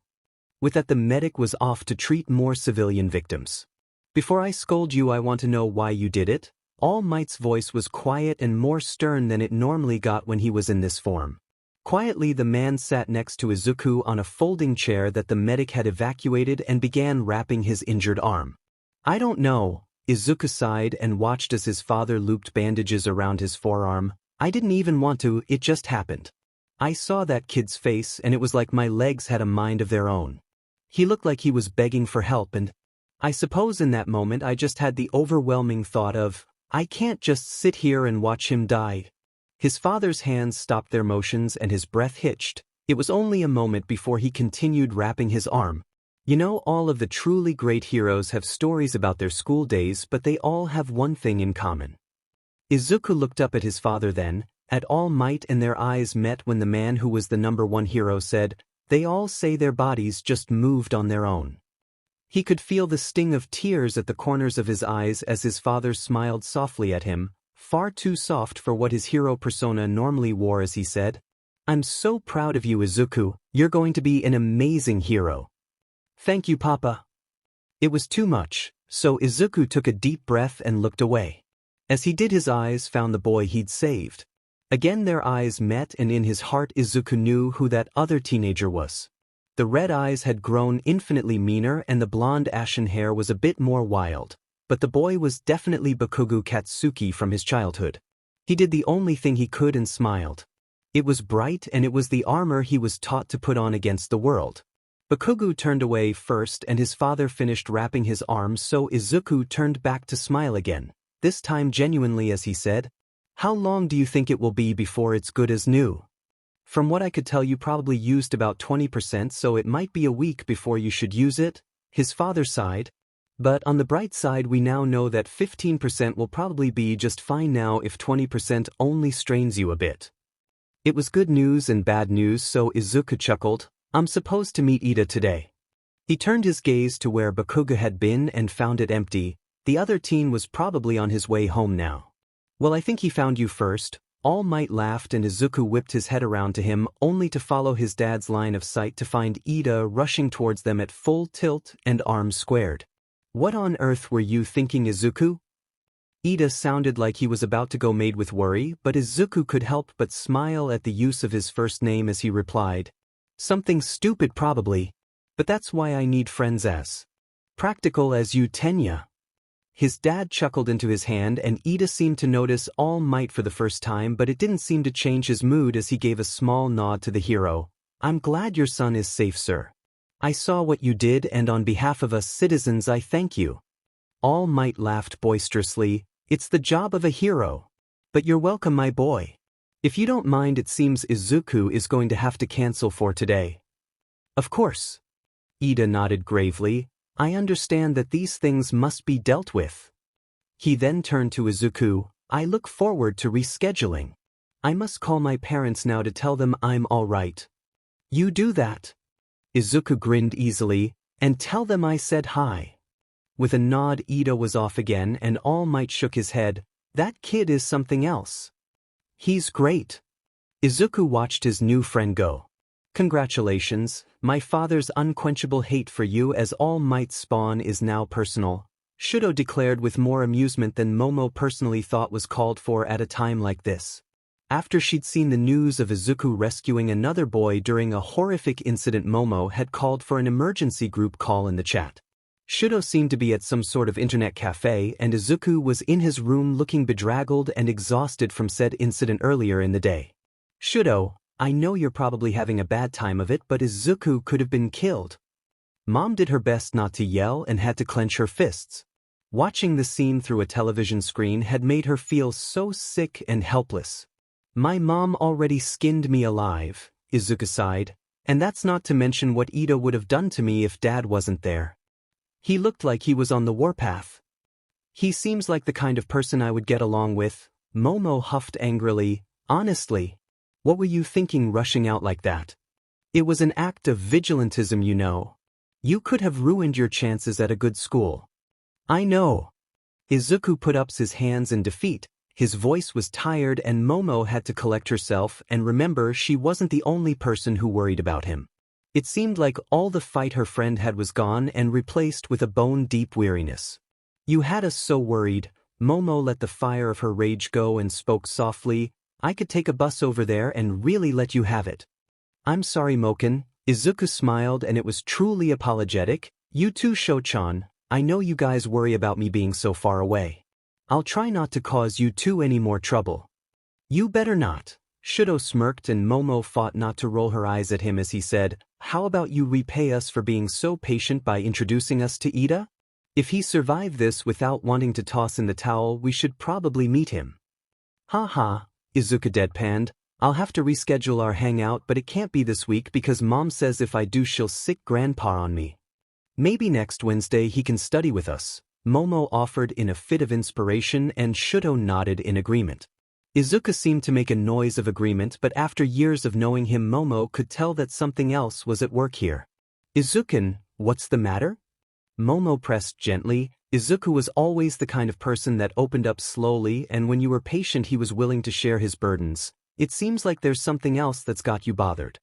With that, the medic was off to treat more civilian victims. "Before I scold you, I want to know why you did it." All Might's voice was quiet and more stern than it normally got when he was in this form. Quietly, the man sat next to Izuku on a folding chair that the medic had evacuated and began wrapping his injured arm. "I don't know," Izuku sighed and watched as his father looped bandages around his forearm. "I didn't even want to, it just happened." I saw that kid's face and it was like my legs had a mind of their own. He looked like he was begging for help and I suppose in that moment I just had the overwhelming thought of, I can't just sit here and watch him die. His father's hands stopped their motions and his breath hitched. It was only a moment before he continued wrapping his arm. You know, all of the truly great heroes have stories about their school days, but they all have one thing in common. Izuku looked up at his father then, at All Might, and their eyes met when the man who was the #1 hero said, "They all say their bodies just moved on their own." He could feel the sting of tears at the corners of his eyes as his father smiled softly at him, far too soft for what his hero persona normally wore as he said, "I'm so proud of you, Izuku, you're going to be an amazing hero." "Thank you, Papa." It was too much, so Izuku took a deep breath and looked away. As he did, his eyes found the boy he'd saved. Again their eyes met, and in his heart Izuku knew who that other teenager was. The red eyes had grown infinitely meaner and the blonde ashen hair was a bit more wild, but the boy was definitely Bakugo Katsuki from his childhood. He did the only thing he could and smiled. It was bright and it was the armor he was taught to put on against the world. Bakugo turned away first and his father finished wrapping his arms, so Izuku turned back to smile again, this time genuinely as he said, "How long do you think it will be before it's good as new?" "From what I could tell, you probably used about 20%, so it might be a week before you should use it," his father sighed. "But on the bright side, we now know that 15% will probably be just fine now if 20% only strains you a bit." It was good news and bad news, so Izuku chuckled. "I'm supposed to meet Ida today." He turned his gaze to where Bakugo had been and found it empty. The other teen was probably on his way home now. "Well, I think he found you first." All Might laughed and Izuku whipped his head around to him, only to follow his dad's line of sight to find Ida rushing towards them at full tilt and arms squared. "What on earth were you thinking, Izuku?" Ida sounded like he was about to go mad with worry, but Izuku could help but smile at the use of his first name as he replied, "Something stupid probably, but that's why I need friends as practical as you, Tenya." His dad chuckled into his hand and Ida seemed to notice All Might for the first time, but it didn't seem to change his mood as he gave a small nod to the hero. "I'm glad your son is safe, sir. I saw what you did and on behalf of us citizens I thank you." All Might laughed boisterously. "It's the job of a hero. But you're welcome, my boy. If you don't mind, it seems Izuku is going to have to cancel for today." "Of course." Ida nodded gravely. "I understand that these things must be dealt with." He then turned to Izuku. "I look forward to rescheduling. I must call my parents now to tell them I'm all right." "You do that." Izuku grinned easily. "And tell them I said hi." With a nod, Ida was off again and All Might shook his head. "That kid is something else. He's great." Izuku watched his new friend go. "Congratulations, my father's unquenchable hate for you as All Might's spawn is now personal," Shudo declared with more amusement than Momo personally thought was called for at a time like this. After she'd seen the news of Izuku rescuing another boy during a horrific incident, Momo had called for an emergency group call in the chat. Shudo seemed to be at some sort of internet cafe and Izuku was in his room looking bedraggled and exhausted from said incident earlier in the day. "Shudo, I know you're probably having a bad time of it, but Izuku could have been killed." Mom did her best not to yell and had to clench her fists. Watching the scene through a television screen had made her feel so sick and helpless. "My mom already skinned me alive," Izuku sighed, "and that's not to mention what Ida would have done to me if Dad wasn't there. He looked like he was on the warpath." "He seems like the kind of person I would get along with," Momo huffed angrily. "Honestly, what were you thinking rushing out like that? It was an act of vigilantism, you know. You could have ruined your chances at a good school." "I know." Izuku put up his hands in defeat. His voice was tired and Momo had to collect herself and remember she wasn't the only person who worried about him. It seemed like all the fight her friend had was gone and replaced with a bone-deep weariness. "You had us so worried." Momo let the fire of her rage go and spoke softly. "I could take a bus over there and really let you have it." "I'm sorry, Moken." Izuku smiled and it was truly apologetic. "You too, Shochan. I know you guys worry about me being so far away. I'll try not to cause you two any more trouble." "You better not." Shudo smirked and Momo fought not to roll her eyes at him as he said, "How about you repay us for being so patient by introducing us to Ida? If he survived this without wanting to toss in the towel, we should probably meet him." "Ha ha," Izuku deadpanned, "I'll have to reschedule our hangout, but it can't be this week because Mom says if I do she'll sick Grandpa on me." "Maybe next Wednesday he can study with us," Momo offered in a fit of inspiration and Shudo nodded in agreement. Izuku seemed to make a noise of agreement, but after years of knowing him, Momo could tell that something else was at work here. "Izuku, what's the matter?" Momo pressed gently. Izuku was always the kind of person that opened up slowly, and when you were patient he was willing to share his burdens. "It seems like there's something else that's got you bothered."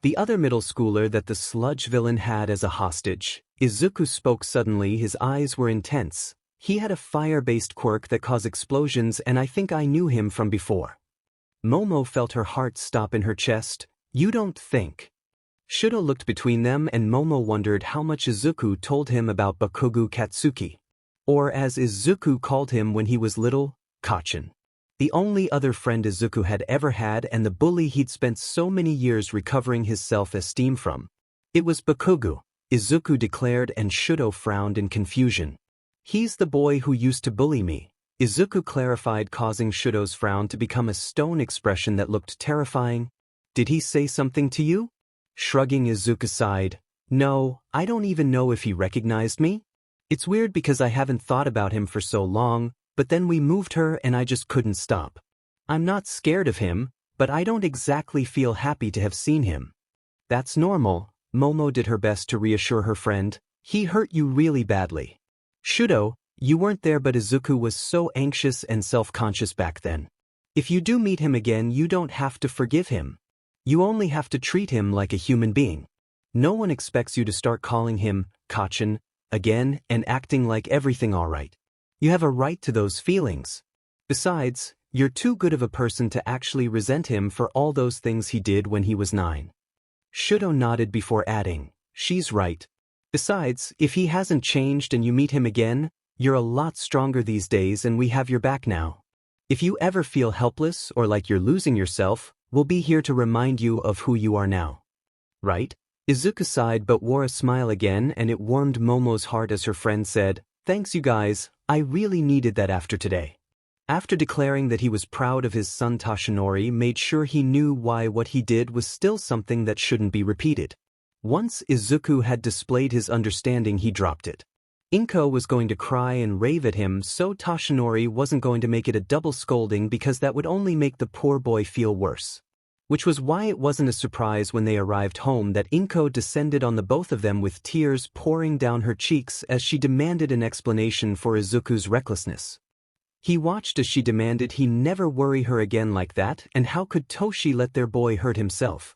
"The other middle schooler that the sludge villain had as a hostage." Izuku spoke suddenly, his eyes were intense. "He had a fire-based quirk that caused explosions, and I think I knew him from before." Momo felt her heart stop in her chest. "You don't think?" Shudo looked between them and Momo wondered how much Izuku told him about Bakugo Katsuki. Or as Izuku called him when he was little, Kachin. The only other friend Izuku had ever had and the bully he'd spent so many years recovering his self-esteem from. "It was Bakugo," Izuku declared, and Shudo frowned in confusion. "He's the boy who used to bully me," Izuku clarified, causing Shudo's frown to become a stone expression that looked terrifying. "Did he say something to you?" Shrugging, Izuku sighed. "No, I don't even know if he recognized me. It's weird because I haven't thought about him for so long, but then we moved her and I just couldn't stop. I'm not scared of him, but I don't exactly feel happy to have seen him." "That's normal," Momo did her best to reassure her friend. "He hurt you really badly." "Shudo, you weren't there, but Izuku was so anxious and self-conscious back then. If you do meet him again, you don't have to forgive him. You only have to treat him like a human being. No one expects you to start calling him Kachin again and acting like everything all right. You have a right to those feelings. Besides, you're too good of a person to actually resent him for all those things he did when he was 9. Shudo nodded before adding, "She's right. Besides, if he hasn't changed and you meet him again, you're a lot stronger these days and we have your back now. If you ever feel helpless or like you're losing yourself, we'll be here to remind you of who you are now. Right?" Izuku sighed but wore a smile again, and it warmed Momo's heart as her friend said, "Thanks you guys, I really needed that after today." After declaring that he was proud of his son, Toshinori made sure he knew why what he did was still something that shouldn't be repeated. Once Izuku had displayed his understanding, he dropped it. Inko was going to cry and rave at him, so Toshinori wasn't going to make it a double scolding because that would only make the poor boy feel worse. Which was why it wasn't a surprise when they arrived home that Inko descended on the both of them with tears pouring down her cheeks as she demanded an explanation for Izuku's recklessness. He watched as she demanded he never worry her again like that, and how could Toshi let their boy hurt himself?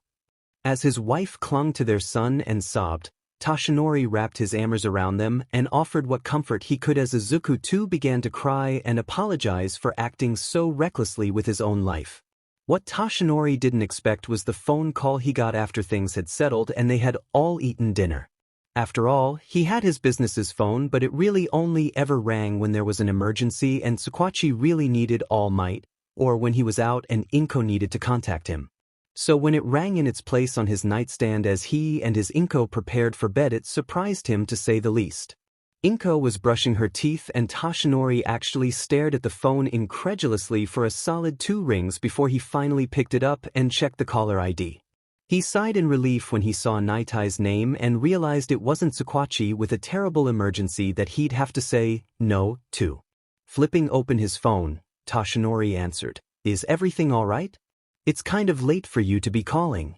As his wife clung to their son and sobbed, Toshinori wrapped his arms around them and offered what comfort he could as Izuku too began to cry and apologize for acting so recklessly with his own life. What Toshinori didn't expect was the phone call he got after things had settled and they had all eaten dinner. After all, he had his business's phone, but it really only ever rang when there was an emergency and Squatchy really needed All Might, or when he was out and Inko needed to contact him. So when it rang in its place on his nightstand as he and his Inko prepared for bed, it surprised him to say the least. Inko was brushing her teeth and Toshinori actually stared at the phone incredulously for a solid 2 rings before he finally picked it up and checked the caller ID. He sighed in relief when he saw Naitai's name and realized it wasn't Squatchy with a terrible emergency that he'd have to say no to. Flipping open his phone, Toshinori answered, "Is everything all right? It's kind of late for you to be calling.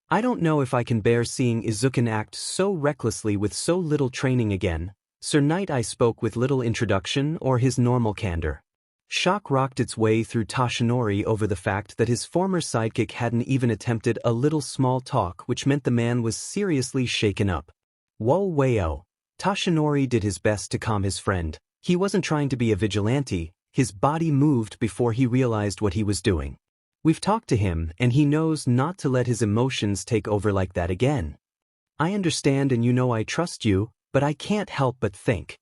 I don't know if I can bear seeing Izuku act so recklessly with so little training again." Sir Night-Eye spoke with little introduction or his normal candor. Shock rocked its way through Toshinori over the fact that his former sidekick hadn't even attempted a little small talk, which meant the man was seriously shaken up. Whoa wayo. Toshinori did his best to calm his friend. He wasn't trying to be a vigilante, his body moved before he realized what he was doing. We've talked to him and he knows not to let his emotions take over like that again. I understand and you know I trust you, but I can't help but think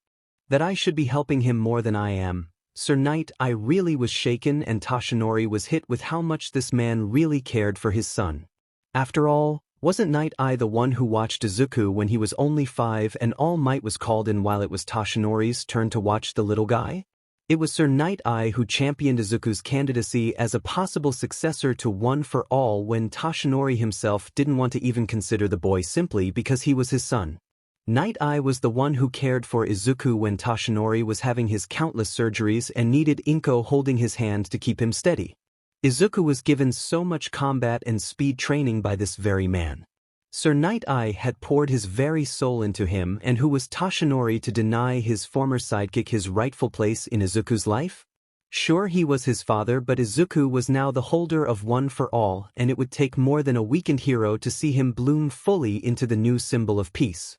that I should be helping him more than I am. Sir Knight I really was shaken, and Toshinori was hit with how much this man really cared for his son. After all, wasn't Knight I the one who watched Isuku when he was only 5 and All Might was called in while it was Toshinori's turn to watch the little guy? It was Sir Knight I who championed Izuku's candidacy as a possible successor to One for All when Toshinori himself didn't want to even consider the boy simply because he was his son. Knight I was the one who cared for Izuku when Toshinori was having his countless surgeries and needed Inko holding his hand to keep him steady. Izuku was given so much combat and speed training by this very man. Sir Knight I had poured his very soul into him, and who was Toshinori to deny his former sidekick his rightful place in Izuku's life? Sure, he was his father, but Isuku was now the holder of One for All, and it would take more than a weakened hero to see him bloom fully into the new symbol of peace.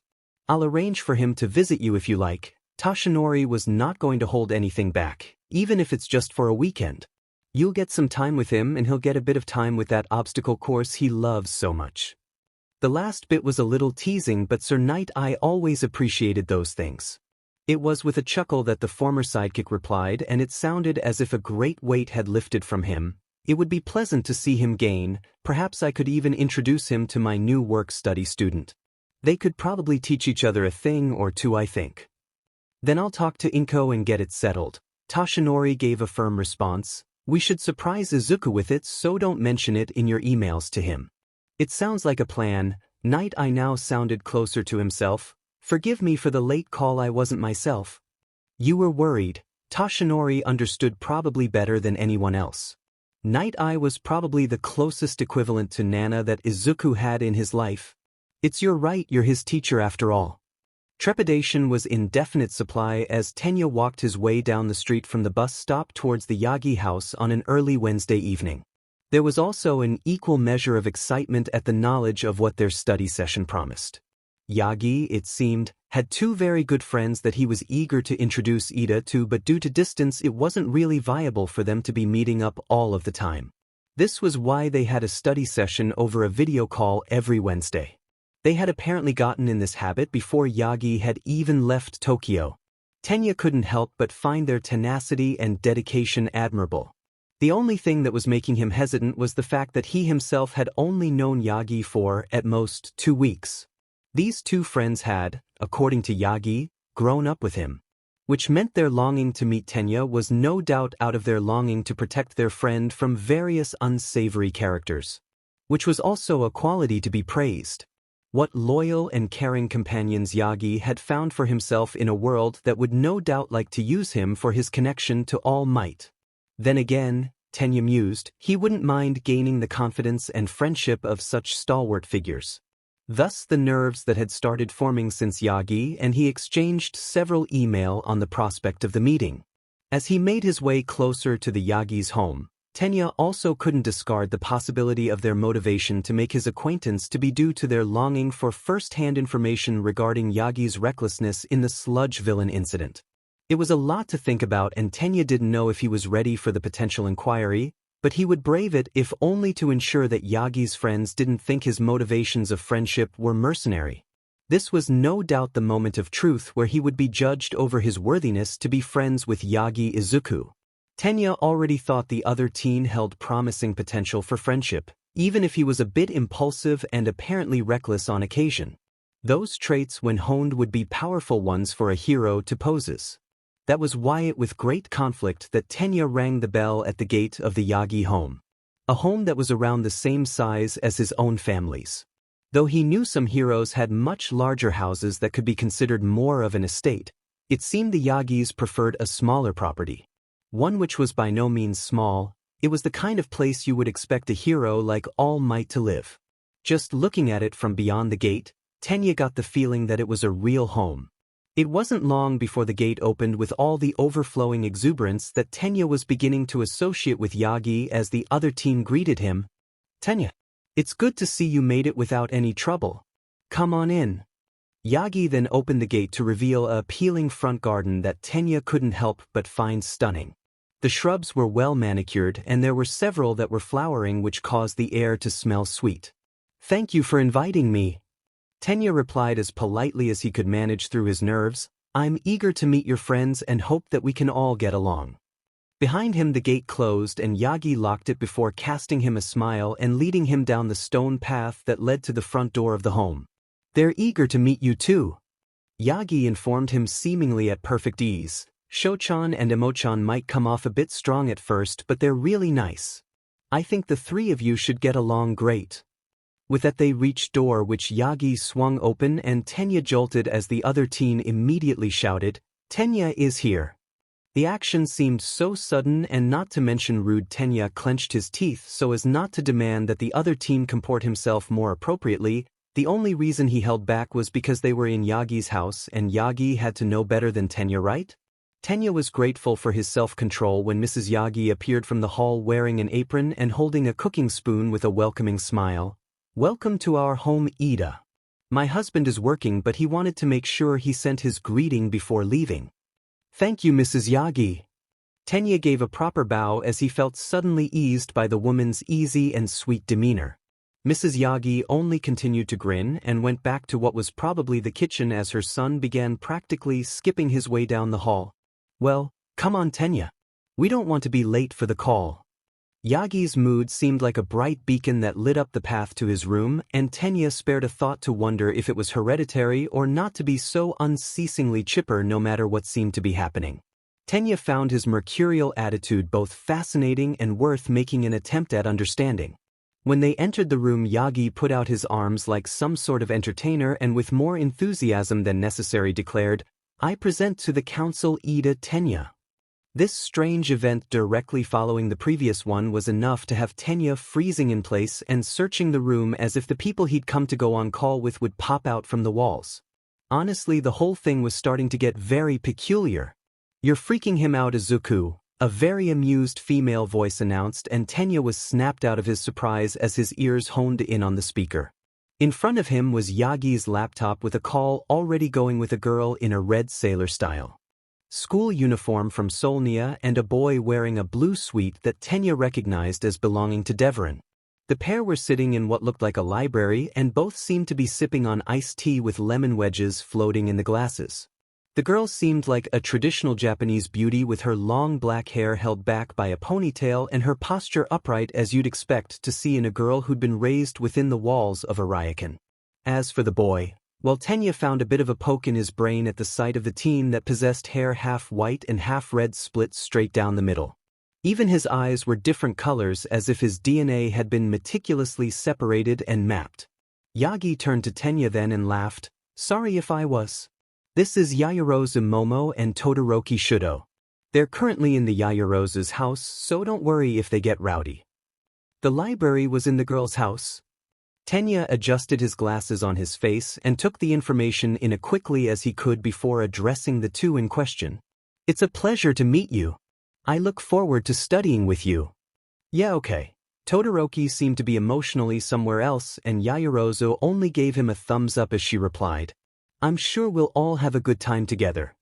I'll arrange for him to visit you if you like. Toshinori was not going to hold anything back, even if it's just for a weekend. You'll get some time with him, and he'll get a bit of time with that obstacle course he loves so much. The last bit was a little teasing, but Sir Knight I always appreciated those things. It was with a chuckle that the former sidekick replied, and it sounded as if a great weight had lifted from him. It would be pleasant to see him gain. Perhaps I could even introduce him to my new work-study student. They could probably teach each other a thing or two, I think. Then I'll talk to Inko and get it settled. Toshinori gave a firm response. We should surprise Izuku with it, so don't mention it in your emails to him. It sounds like a plan. Knight I now sounded closer to himself. Forgive me for the late call, I wasn't myself. You were worried. Toshinori understood probably better than anyone else. Knight I was probably the closest equivalent to Nana that Izuku had in his life. It's your right, you're his teacher after all. Trepidation was in definite supply as Tenya walked his way down the street from the bus stop towards the Yagi house on an early Wednesday evening. There was also an equal measure of excitement at the knowledge of what their study session promised. Yagi, it seemed, had 2 very good friends that he was eager to introduce Ida to, but due to distance it wasn't really viable for them to be meeting up all of the time. This was why they had a study session over a video call every Wednesday. They had apparently gotten in this habit before Yagi had even left Tokyo. Tenya couldn't help but find their tenacity and dedication admirable. The only thing that was making him hesitant was the fact that he himself had only known Yagi for, at most, 2 weeks. These 2 friends had, according to Yagi, grown up with him. Which meant their longing to meet Tenya was no doubt out of their longing to protect their friend from various unsavory characters. Which was also a quality to be praised. What loyal and caring companions Yagi had found for himself in a world that would no doubt like to use him for his connection to All Might. Then again, Tenya mused, he wouldn't mind gaining the confidence and friendship of such stalwart figures. Thus the nerves that had started forming since Yagi and he exchanged several emails on the prospect of the meeting. As he made his way closer to the Yagi's home, Tenya also couldn't discard the possibility of their motivation to make his acquaintance to be due to their longing for first-hand information regarding Yagi's recklessness in the sludge villain incident. It was a lot to think about, and Tenya didn't know if he was ready for the potential inquiry, but he would brave it if only to ensure that Yagi's friends didn't think his motivations of friendship were mercenary. This was no doubt the moment of truth where he would be judged over his worthiness to be friends with Yagi Izuku. Tenya already thought the other teen held promising potential for friendship, even if he was a bit impulsive and apparently reckless on occasion. Those traits, when honed, would be powerful ones for a hero to possess. That was why it with great conflict that Tenya rang the bell at the gate of the Yagi home. A home that was around the same size as his own family's. Though he knew some heroes had much larger houses that could be considered more of an estate, it seemed the Yagis preferred a smaller property. One which was by no means small. It was the kind of place you would expect a hero like All Might to live. Just looking at it from beyond the gate, Tenya got the feeling that it was a real home. It wasn't long before the gate opened with all the overflowing exuberance that Tenya was beginning to associate with Yagi as the other teen greeted him. Tenya, it's good to see you made it without any trouble. Come on in. Yagi then opened the gate to reveal a appealing front garden that Tenya couldn't help but find stunning. The shrubs were well manicured and there were several that were flowering which caused the air to smell sweet. Thank you for inviting me. Tenya replied as politely as he could manage through his nerves. I'm eager to meet your friends and hope that we can all get along. Behind him the gate closed and Yagi locked it before casting him a smile and leading him down the stone path that led to the front door of the home. "They're eager to meet you too," Yagi informed him seemingly at perfect ease. "Shochan and Emochan might come off a bit strong at first, but they're really nice. I think the three of you should get along great." With that they reached door which Yagi swung open and Tenya jolted as the other teen immediately shouted, "Tenya is here." The action seemed so sudden and not to mention rude. Tenya clenched his teeth so as not to demand that the other teen comport himself more appropriately. The only reason he held back was because they were in Yagi's house and Yagi had to know better than Tenya, right? Tenya was grateful for his self-control when Mrs. Yagi appeared from the hall wearing an apron and holding a cooking spoon with a welcoming smile. "Welcome to our home, Ida. My husband is working but he wanted to make sure he sent his greeting before leaving." "Thank you, Mrs. Yagi." Tenya gave a proper bow as he felt suddenly eased by the woman's easy and sweet demeanor. Mrs. Yagi only continued to grin and went back to what was probably the kitchen as her son began practically skipping his way down the hall. "Well, come on Tenya. We don't want to be late for the call." Yagi's mood seemed like a bright beacon that lit up the path to his room, and Tenya spared a thought to wonder if it was hereditary or not to be so unceasingly chipper no matter what seemed to be happening. Tenya found his mercurial attitude both fascinating and worth making an attempt at understanding. When they entered the room, Yagi put out his arms like some sort of entertainer and with more enthusiasm than necessary declared, "I present to the council Ida Tenya." This strange event directly following the previous one was enough to have Tenya freezing in place and searching the room as if the people he'd come to go on call with would pop out from the walls. Honestly, the whole thing was starting to get very peculiar. "You're freaking him out, Isuku," a very amused female voice announced, and Tenya was snapped out of his surprise as his ears honed in on the speaker. In front of him was Yagi's laptop with a call already going with a girl in a red sailor style school uniform from Solnia and a boy wearing a blue suite that Tenya recognized as belonging to Devran. The pair were sitting in what looked like a library and both seemed to be sipping on iced tea with lemon wedges floating in the glasses. The girl seemed like a traditional Japanese beauty with her long black hair held back by a ponytail and her posture upright as you'd expect to see in a girl who'd been raised within the walls of a ryokan. As for the boy, well, Tenya found a bit of a poke in his brain at the sight of the teen that possessed hair half white and half red split straight down the middle. Even his eyes were different colors as if his DNA had been meticulously separated and mapped. Yagi turned to Tenya then and laughed, "Sorry if I was. This is Yayarozu Momo and Todoroki Shudo. They're currently in the Yayarozu's house, so don't worry if they get rowdy." The library was in the girl's house. Tenya adjusted his glasses on his face and took the information in as quickly as he could before addressing the two in question. "It's a pleasure to meet you. I look forward to studying with you." "Yeah, okay." Todoroki seemed to be emotionally somewhere else and Yayarozu only gave him a thumbs up as she replied, "I'm sure we'll all have a good time together."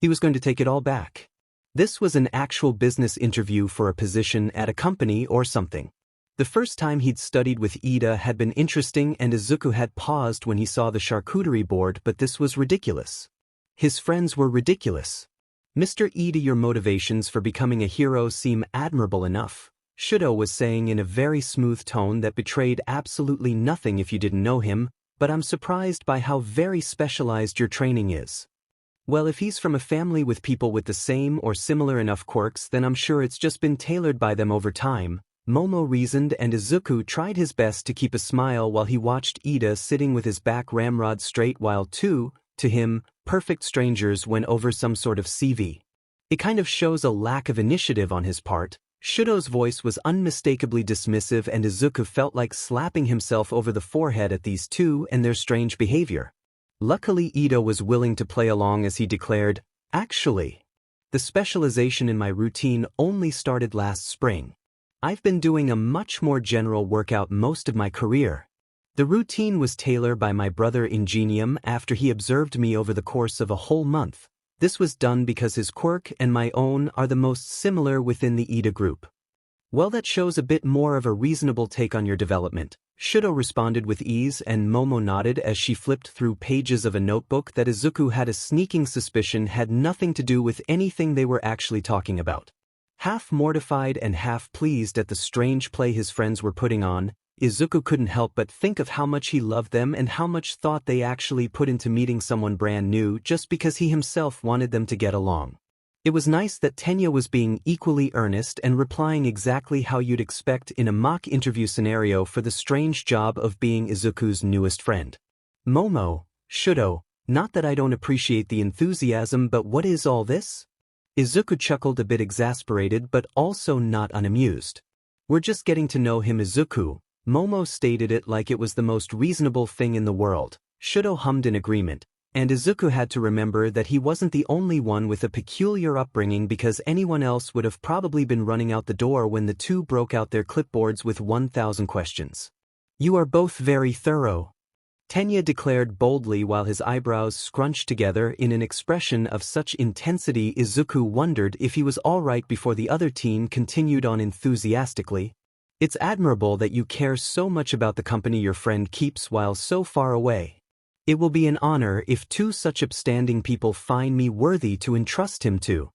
He was going to take it all back. This was an actual business interview for a position at a company or something. The first time he'd studied with Ida had been interesting and Izuku had paused when he saw the charcuterie board, but this was ridiculous. His friends were ridiculous. "Mr. Ida, your motivations for becoming a hero seem admirable enough," Shudo was saying in a very smooth tone that betrayed absolutely nothing if you didn't know him, "but I'm surprised by how very specialized your training is." Well, if he's from a family with people with the same or similar enough quirks, then I'm sure it's just been tailored by them over time, Momo reasoned, and Izuku tried his best to keep a smile while he watched Ida sitting with his back ramrod straight while two, to him, perfect strangers went over some sort of CV. It kind of shows a lack of initiative on his part. Shudo's voice was unmistakably dismissive and Izuku felt like slapping himself over the forehead at these two and their strange behavior. Luckily Ida was willing to play along as he declared, "Actually, the specialization in my routine only started last spring. I've been doing a much more general workout most of my career. The routine was tailored by my brother Ingenium after he observed me over the course of a whole month. This was done because his quirk and my own are the most similar within the Ida group." "Well, that shows a bit more of a reasonable take on your development," Shudo responded with ease, and Momo nodded as she flipped through pages of a notebook that Izuku had a sneaking suspicion had nothing to do with anything they were actually talking about. Half mortified and half pleased at the strange play his friends were putting on, Izuku couldn't help but think of how much he loved them and how much thought they actually put into meeting someone brand new just because he himself wanted them to get along. It was nice that Tenya was being equally earnest and replying exactly how you'd expect in a mock interview scenario for the strange job of being Izuku's newest friend. Momo, Shudo, not that I don't appreciate the enthusiasm, but what is all this? Izuku chuckled, a bit exasperated but also not unamused. We're just getting to know him, Izuku. Momo stated it like it was the most reasonable thing in the world. Shudo hummed in agreement, and Izuku had to remember that he wasn't the only one with a peculiar upbringing, because anyone else would have probably been running out the door when the two broke out their clipboards with 1,000 questions. You are both very thorough, Tenya declared boldly while his eyebrows scrunched together in an expression of such intensity Izuku wondered if he was all right before the other teen continued on enthusiastically. It's admirable that you care so much about the company your friend keeps while so far away. It will be an honor if two such upstanding people find me worthy to entrust him to.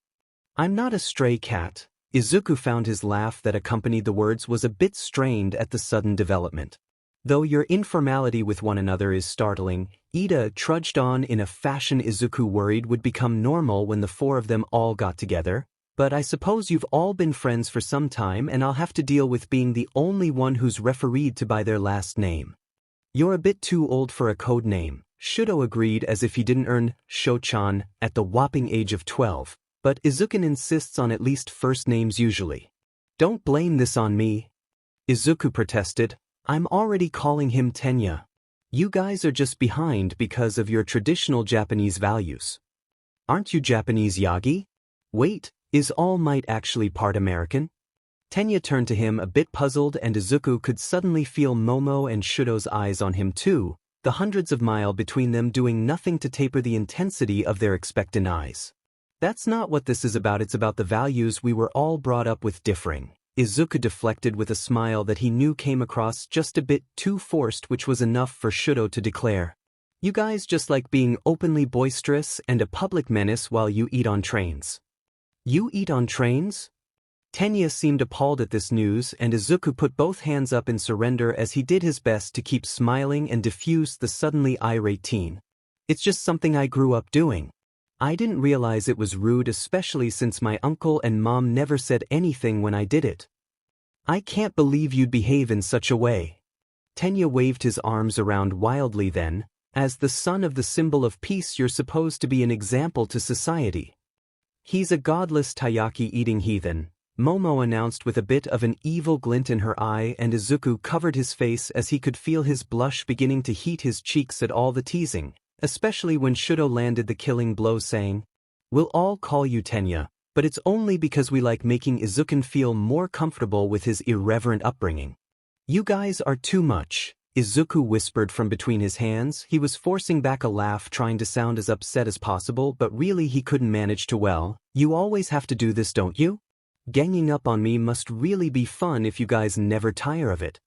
I'm not a stray cat. Izuku found his laugh that accompanied the words was a bit strained at the sudden development. Though your informality with one another is startling, Ida trudged on in a fashion Izuku worried would become normal when the four of them all got together, but I suppose you've all been friends for some time and I'll have to deal with being the only one who's refereed to by their last name. You're a bit too old for a code name, Shudo agreed as if he didn't earn Shochan at the whopping age of 12, but Izuku insists on at least first names usually. Don't blame this on me, Izuku protested. I'm already calling him Tenya. You guys are just behind because of your traditional Japanese values. Aren't you Japanese, Yagi? Wait, is All Might actually part American? Tenya turned to him a bit puzzled, and Izuku could suddenly feel Momo and Shudo's eyes on him too, the hundreds of miles between them doing nothing to taper the intensity of their expectant eyes. That's not what this is about, it's about the values we were all brought up with differing. Izuku deflected with a smile that he knew came across just a bit too forced, which was enough for Shudo to declare. You guys just like being openly boisterous and a public menace while you eat on trains. You eat on trains? Tenya seemed appalled at this news, and Izuku put both hands up in surrender as he did his best to keep smiling and diffuse the suddenly irate teen. It's just something I grew up doing. I didn't realize it was rude, especially since my uncle and mom never said anything when I did it. I can't believe you'd behave in such a way. Tenya waved his arms around wildly then, as the son of the symbol of peace you're supposed to be an example to society. He's a godless taiyaki-eating heathen, Momo announced with a bit of an evil glint in her eye, and Izuku covered his face as he could feel his blush beginning to heat his cheeks at all the teasing. Especially when Shudo landed the killing blow, saying, "We'll all call you Tenya, but it's only because we like making Izuku feel more comfortable with his irreverent upbringing." You guys are too much, Izuku whispered from between his hands. He was forcing back a laugh, trying to sound as upset as possible, but really he couldn't manage to. Well, you always have to do this, don't you? Ganging up on me must really be fun if you guys never tire of it.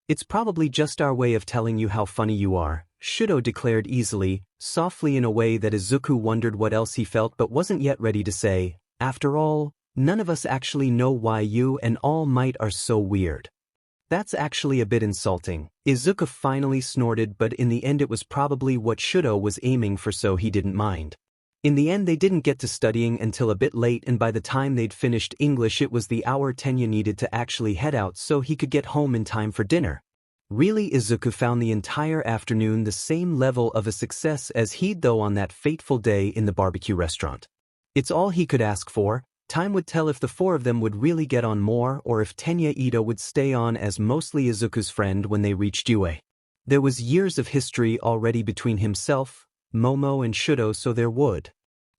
It's probably just our way of telling you how funny you are, Shudo declared easily, softly in a way that Izuku wondered what else he felt but wasn't yet ready to say. After all, none of us actually know why you and All Might are so weird. That's actually a bit insulting, Izuku finally snorted, but in the end it was probably what Shudo was aiming for, so he didn't mind. In the end they didn't get to studying until a bit late, and by the time they'd finished English it was the hour Tenya needed to actually head out so he could get home in time for dinner. Really, Izuku found the entire afternoon the same level of a success as he'd though on that fateful day in the barbecue restaurant. It's all he could ask for. Time would tell if the four of them would really get on more, or if Tenya Ida would stay on as mostly Izuku's friend when they reached UA. There was years of history already between himself, Momo and Shudo, so there would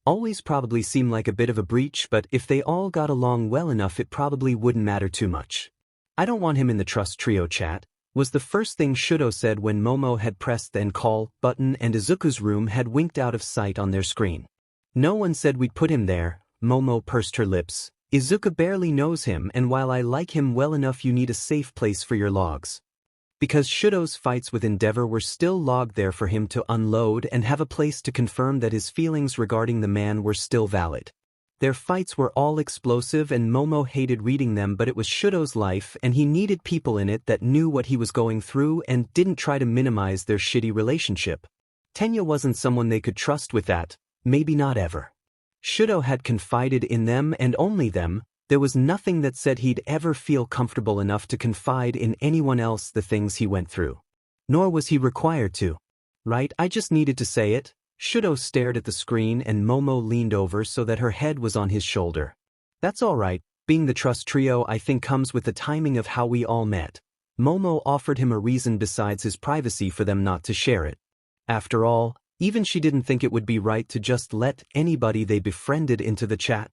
always probably seem like a bit of a breach, but if they all got along well enough it probably wouldn't matter too much. I don't want him in the trust trio chat, was the first thing Shudo said when Momo had pressed the end call button and Izuku's room had winked out of sight on their screen. No one said we'd put him there, Momo pursed her lips. Izuku barely knows him, and while I like him well enough you need a safe place for your logs. Because Shudo's fights with Endeavor were still logged there for him to unload and have a place to confirm that his feelings regarding the man were still valid. Their fights were all explosive and Momo hated reading them, but it was Shudo's life and he needed people in it that knew what he was going through and didn't try to minimize their shitty relationship. Tenya wasn't someone they could trust with that, maybe not ever. Shudo had confided in them and only them. There was nothing that said he'd ever feel comfortable enough to confide in anyone else the things he went through. Nor was he required to. Right, I just needed to say it. Shudo stared at the screen and Momo leaned over so that her head was on his shoulder. That's all right, being the trust trio I think comes with the timing of how we all met. Momo offered him a reason besides his privacy for them not to share it. After all, even she didn't think it would be right to just let anybody they befriended into the chat.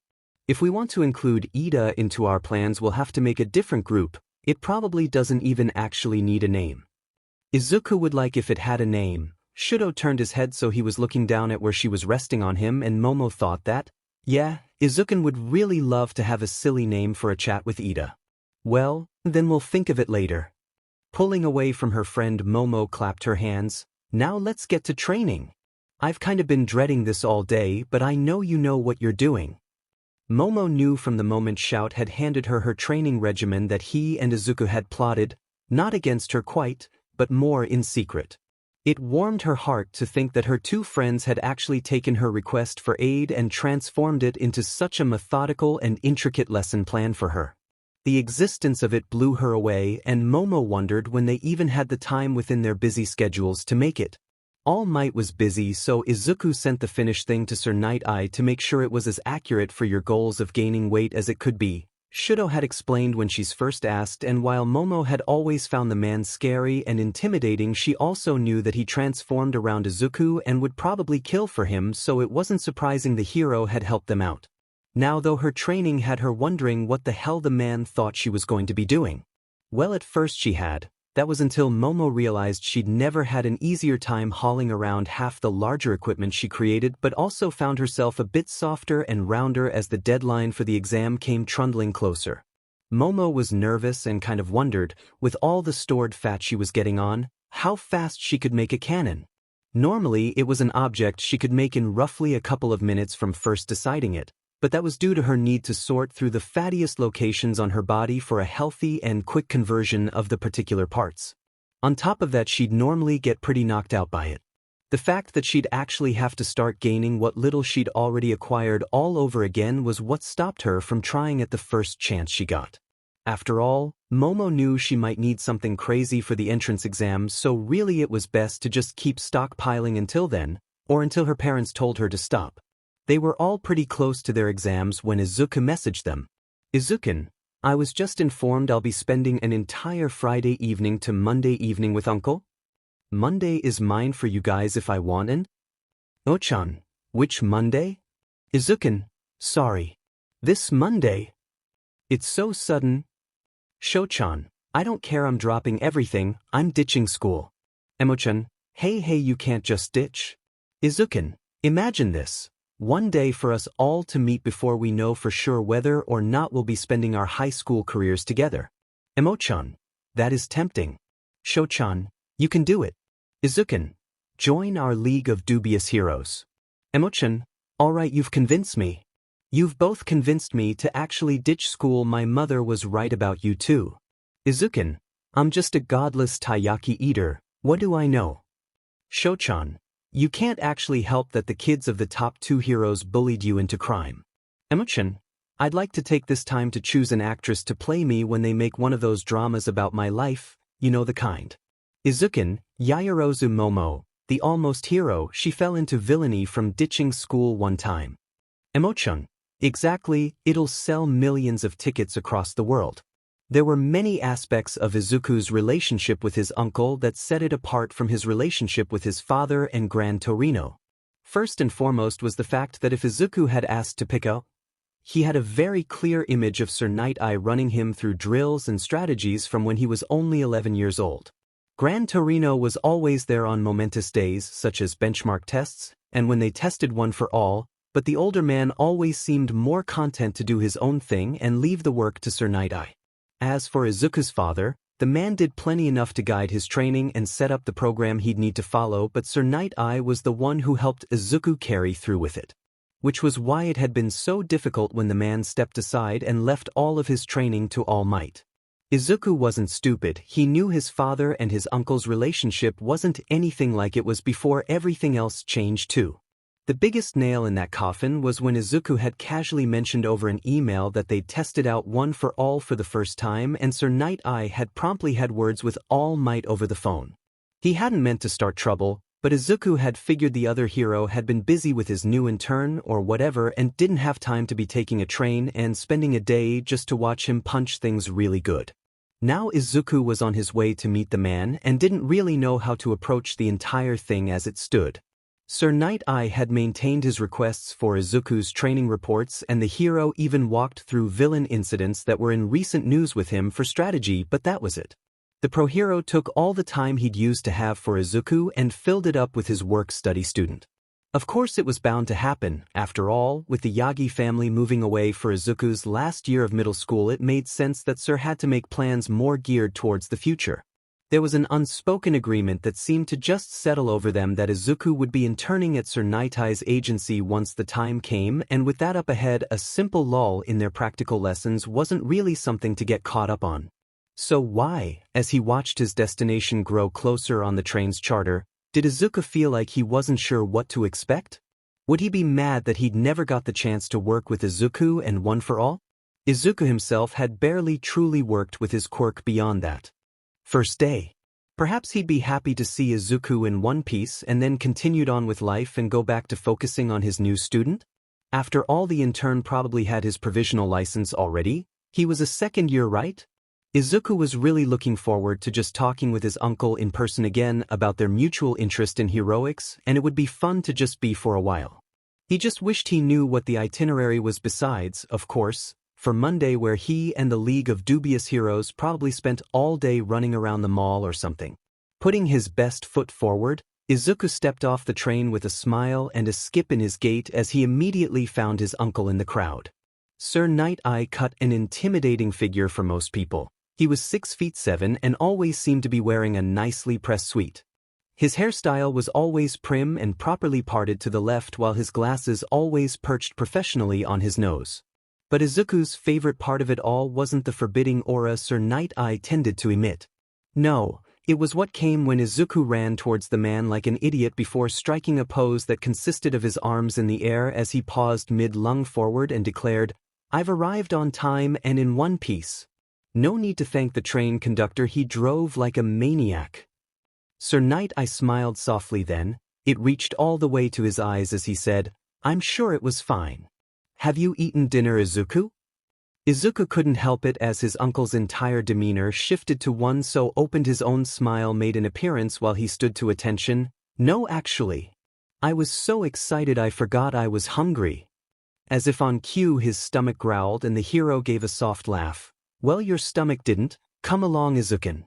If we want to include Ida into our plans, we'll have to make a different group. It probably doesn't even actually need a name. Izuku would like if it had a name. Shudo turned his head so he was looking down at where she was resting on him, and Momo thought that, yeah, Izuku would really love to have a silly name for a chat with Ida. Well, then we'll think of it later. Pulling away from her friend, Momo clapped her hands. Now let's get to training. I've kind of been dreading this all day, but I know you know what you're doing. Momo knew from the moment Shout had handed her her training regimen that he and Izuku had plotted, not against her quite, but more in secret. It warmed her heart to think that her two friends had actually taken her request for aid and transformed it into such a methodical and intricate lesson plan for her. The existence of it blew her away, and Momo wondered when they even had the time within their busy schedules to make it. All Might was busy, so Izuku sent the finished thing to Sir Night-Eye to make sure it was as accurate for your goals of gaining weight as it could be. Shudo had explained when she's first asked, and while Momo had always found the man scary and intimidating, she also knew that he transformed around Izuku and would probably kill for him, so it wasn't surprising the hero had helped them out. Now though, her training had her wondering what the hell the man thought she was going to be doing. Well, at first she had. That was until Momo realized she'd never had an easier time hauling around half the larger equipment she created, but also found herself a bit softer and rounder as the deadline for the exam came trundling closer. Momo was nervous and kind of wondered, with all the stored fat she was getting on, how fast she could make a cannon. Normally it was an object she could make in roughly a couple of minutes from first deciding it, but that was due to her need to sort through the fattiest locations on her body for a healthy and quick conversion of the particular parts. On top of that, she'd normally get pretty knocked out by it. The fact that she'd actually have to start gaining what little she'd already acquired all over again was what stopped her from trying at the first chance she got. After all, Momo knew she might need something crazy for the entrance exam, so really it was best to just keep stockpiling until then, or until her parents told her to stop. They were all pretty close to their exams when Izuku messaged them. Izuku, I was just informed I'll be spending an entire Friday evening to Monday evening with Uncle. Monday is mine for you guys if I want in. Ochan, which Monday? Izuku, sorry. This Monday. It's so sudden. Shochan, I don't care, I'm dropping everything, I'm ditching school. Emochan, hey you can't just ditch. Izuku, imagine this. One day for us all to meet before we know for sure whether or not we'll be spending our high school careers together. Emochan, that is tempting. Shochan, you can do it. Izuku, join our League of Dubious Heroes. Emochan, alright, you've convinced me. You've both convinced me to actually ditch school. My mother was right about you too. Izuku, I'm just a godless taiyaki eater, what do I know? Shochan, you can't actually help that the kids of the top two heroes bullied you into crime. Emochan, I'd like to take this time to choose an actress to play me when they make one of those dramas about my life, you know the kind. Izuku, Yaoyorozu Momo, the almost hero, she fell into villainy from ditching school one time. Emochan, exactly, it'll sell millions of tickets across the world. There were many aspects of Izuku's relationship with his uncle that set it apart from his relationship with his father and Gran Torino. First and foremost was the fact that if Izuku had asked to pick up, he had a very clear image of Sir Night-Eye running him through drills and strategies from when he was only 11 years old. Gran Torino was always there on momentous days such as benchmark tests, and when they tested one for all, but the older man always seemed more content to do his own thing and leave the work to Sir Night-Eye. As for Izuku's father, the man did plenty enough to guide his training and set up the program he'd need to follow, but Sir Night-Eye was the one who helped Izuku carry through with it. which was why it had been so difficult when the man stepped aside and left all of his training to All Might. Izuku wasn't stupid. He knew his father and his uncle's relationship wasn't anything like it was before everything else changed too. The biggest nail in that coffin was when Izuku had casually mentioned over an email that they'd tested out One for All for the first time, and Sir Night Eye had promptly had words with All Might over the phone. He hadn't meant to start trouble, but Izuku had figured the other hero had been busy with his new intern or whatever and didn't have time to be taking a train and spending a day just to watch him punch things really good. Now Izuku was on his way to meet the man and didn't really know how to approach the entire thing as it stood. Sir Night Eye had maintained his requests for Izuku's training reports, and the hero even walked through villain incidents that were in recent news with him for strategy, but that was it. The pro hero took all the time he'd used to have for Izuku and filled it up with his work-study student. Of course it was bound to happen. After all, with the Yagi family moving away for Izuku's last year of middle school, it made sense that Sir had to make plans more geared towards the future. There was an unspoken agreement that seemed to just settle over them that Izuku would be interning at Sir Night Eye's agency once the time came, and with that up ahead, a simple lull in their practical lessons wasn't really something to get caught up on. So why, as he watched his destination grow closer on the train's charter, did Izuku feel like he wasn't sure what to expect? Would he be mad that he'd never got the chance to work with Izuku and One for All? Izuku himself had barely truly worked with his quirk beyond that. First day. Perhaps he'd be happy to see Izuku in one piece and then continued on with life and go back to focusing on his new student? After all, the intern probably had his provisional license already. He was a second year, right? Izuku was really looking forward to just talking with his uncle in person again about their mutual interest in heroics, and it would be fun to just be for a while. He just wished he knew what the itinerary was besides, of course, for Monday, where he and the League of Dubious Heroes probably spent all day running around the mall or something. Putting his best foot forward, Izuku stepped off the train with a smile and a skip in his gait as he immediately found his uncle in the crowd. Sir Night Eye cut an intimidating figure for most people. He was 6'7" and always seemed to be wearing a nicely pressed suit. His hairstyle was always prim and properly parted to the left, while his glasses always perched professionally on his nose. But Izuku's favorite part of it all wasn't the forbidding aura Sir Night Eye tended to emit. No, it was what came when Izuku ran towards the man like an idiot before striking a pose that consisted of his arms in the air as he paused mid-lung forward and declared, "I've arrived on time and in one piece." No need to thank the train conductor, he drove like a maniac. Sir Night Eye smiled softly then. It reached all the way to his eyes as he said, "I'm sure it was fine. Have you eaten dinner, Izuku?" Izuku couldn't help it as his uncle's entire demeanor shifted to one so opened his own smile made an appearance while he stood to attention. "No, actually. I was so excited I forgot I was hungry." As if on cue, his stomach growled and the hero gave a soft laugh. "Well, your stomach didn't. Come along, Izuku.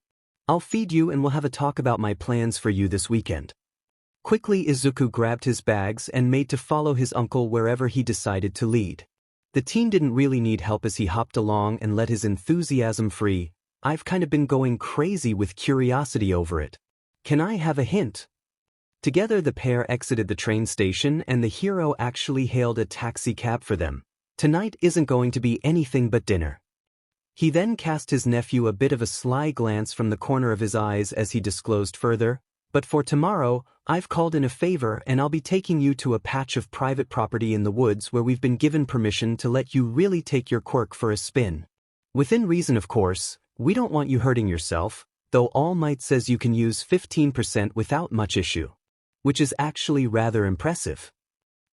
I'll feed you and we'll have a talk about my plans for you this weekend." Quickly, Izuku grabbed his bags and made to follow his uncle wherever he decided to lead. The team didn't really need help as he hopped along and let his enthusiasm free. "I've kind of been going crazy with curiosity over it. Can I have a hint?" Together the pair exited the train station and the hero actually hailed a taxi cab for them. Tonight isn't going to be anything but dinner. He then cast his nephew a bit of a sly glance from the corner of his eyes as he disclosed further, "But for tomorrow, I've called in a favor and I'll be taking you to a patch of private property in the woods where we've been given permission to let you really take your quirk for a spin. Within reason, of course. We don't want you hurting yourself, though All Might says you can use 15% without much issue." Which is actually rather impressive.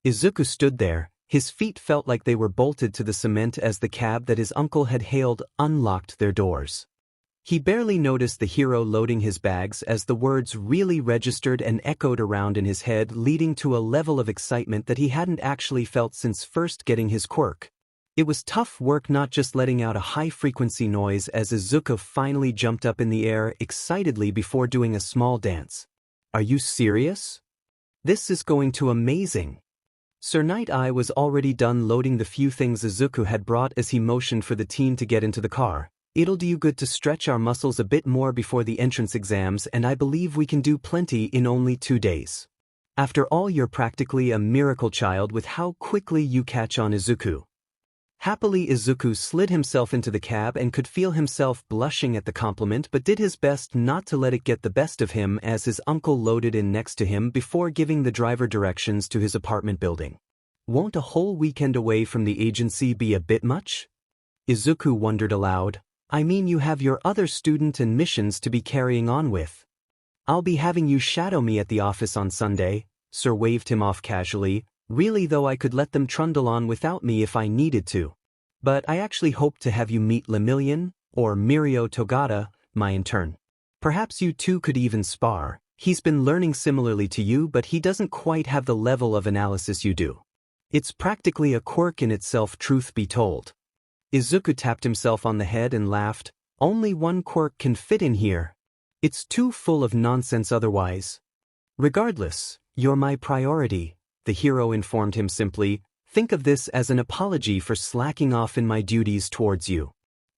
Izuku stood there. His feet felt like they were bolted to the cement as the cab that his uncle had hailed unlocked their doors. He barely noticed the hero loading his bags as the words really registered and echoed around in his head, leading to a level of excitement that he hadn't actually felt since first getting his quirk. It was tough work not just letting out a high-frequency noise as Izuku finally jumped up in the air excitedly before doing a small dance. "Are you serious? This is going to amazing." Sir Night Eye was already done loading the few things Izuku had brought as he motioned for the team to get into the car. "It'll do you good to stretch our muscles a bit more before the entrance exams, and I believe we can do plenty in only 2 days." After all, you're practically a miracle child with how quickly you catch on, Izuku. Happily, Izuku slid himself into the cab and could feel himself blushing at the compliment, but did his best not to let it get the best of him as his uncle loaded in next to him before giving the driver directions to his apartment building. Won't a whole weekend away from the agency be a bit much? Izuku wondered aloud. I mean, you have your other student and missions to be carrying on with. I'll be having you shadow me at the office on Sunday. Sir waved him off casually. Really though, I could let them trundle on without me if I needed to. But I actually hope to have you meet Lemillion, or Mirio Togata, my intern. Perhaps you two could even spar. He's been learning similarly to you, but he doesn't quite have the level of analysis you do. It's practically a quirk in itself, truth be told. Izuku tapped himself on the head and laughed. Only one quirk can fit in here. It's too full of nonsense otherwise. Regardless, you're my priority, the hero informed him simply. Think of this as an apology for slacking off in my duties towards you.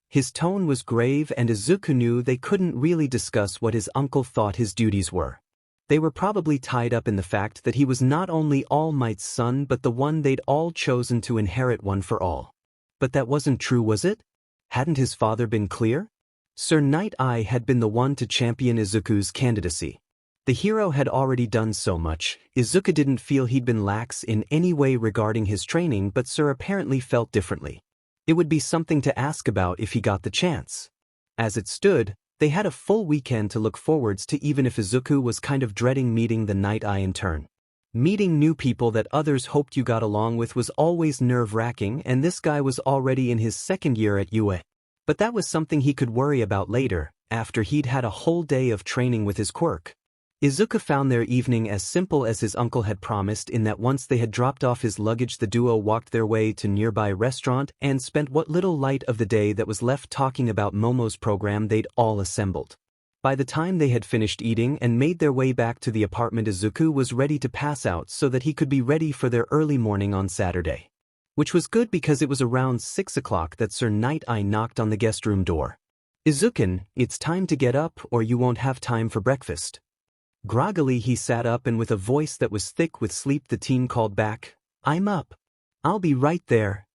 His tone was grave, and Izuku knew they couldn't really discuss what his uncle thought his duties were. They were probably tied up in the fact that he was not only All Might's son but the one they'd all chosen to inherit one for all. But that wasn't true, was it? Hadn't his father been clear? Sir Night Eye had been the one to champion Izuku's candidacy. The hero had already done so much. Izuku didn't feel he'd been lax in any way regarding his training, but Sir apparently felt differently. It would be something to ask about if he got the chance. As it stood, they had a full weekend to look forwards to, even if Izuku was kind of dreading meeting the Night Eye in turn. Meeting new people that others hoped you got along with was always nerve-wracking, and this guy was already in his second year at UA. But that was something he could worry about later, after he'd had a whole day of training with his quirk. Izuku found their evening as simple as his uncle had promised, in that once they had dropped off his luggage, the duo walked their way to a nearby restaurant and spent what little light of the day that was left talking about Momo's program they'd all assembled. By the time they had finished eating and made their way back to the apartment, Izuku was ready to pass out so that he could be ready for their early morning on Saturday. Which was good, because it was around 6 o'clock that Sir Night Eye knocked on the guest room door. Izuku, it's time to get up or you won't have time for breakfast. Groggily he sat up, and with a voice that was thick with sleep the teen called back, I'm up. I'll be right there.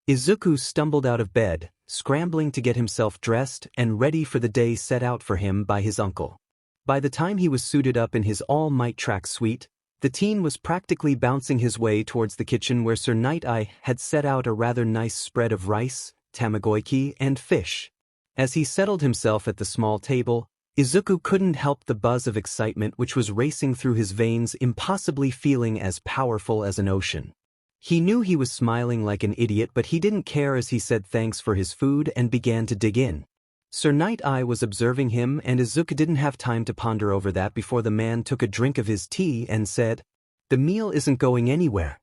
Izuku stumbled out of bed, scrambling to get himself dressed and ready for the day set out for him by his uncle. By the time he was suited up in his all-might track suite, the teen was practically bouncing his way towards the kitchen, where Sir Night Eye had set out a rather nice spread of rice, tamagoyaki, and fish. As he settled himself at the small table, Izuku couldn't help the buzz of excitement which was racing through his veins, impossibly feeling as powerful as an ocean. He knew he was smiling like an idiot, but he didn't care as he said thanks for his food and began to dig in. Sir Night Eye was observing him, and Izuku didn't have time to ponder over that before the man took a drink of his tea and said, The meal isn't going anywhere.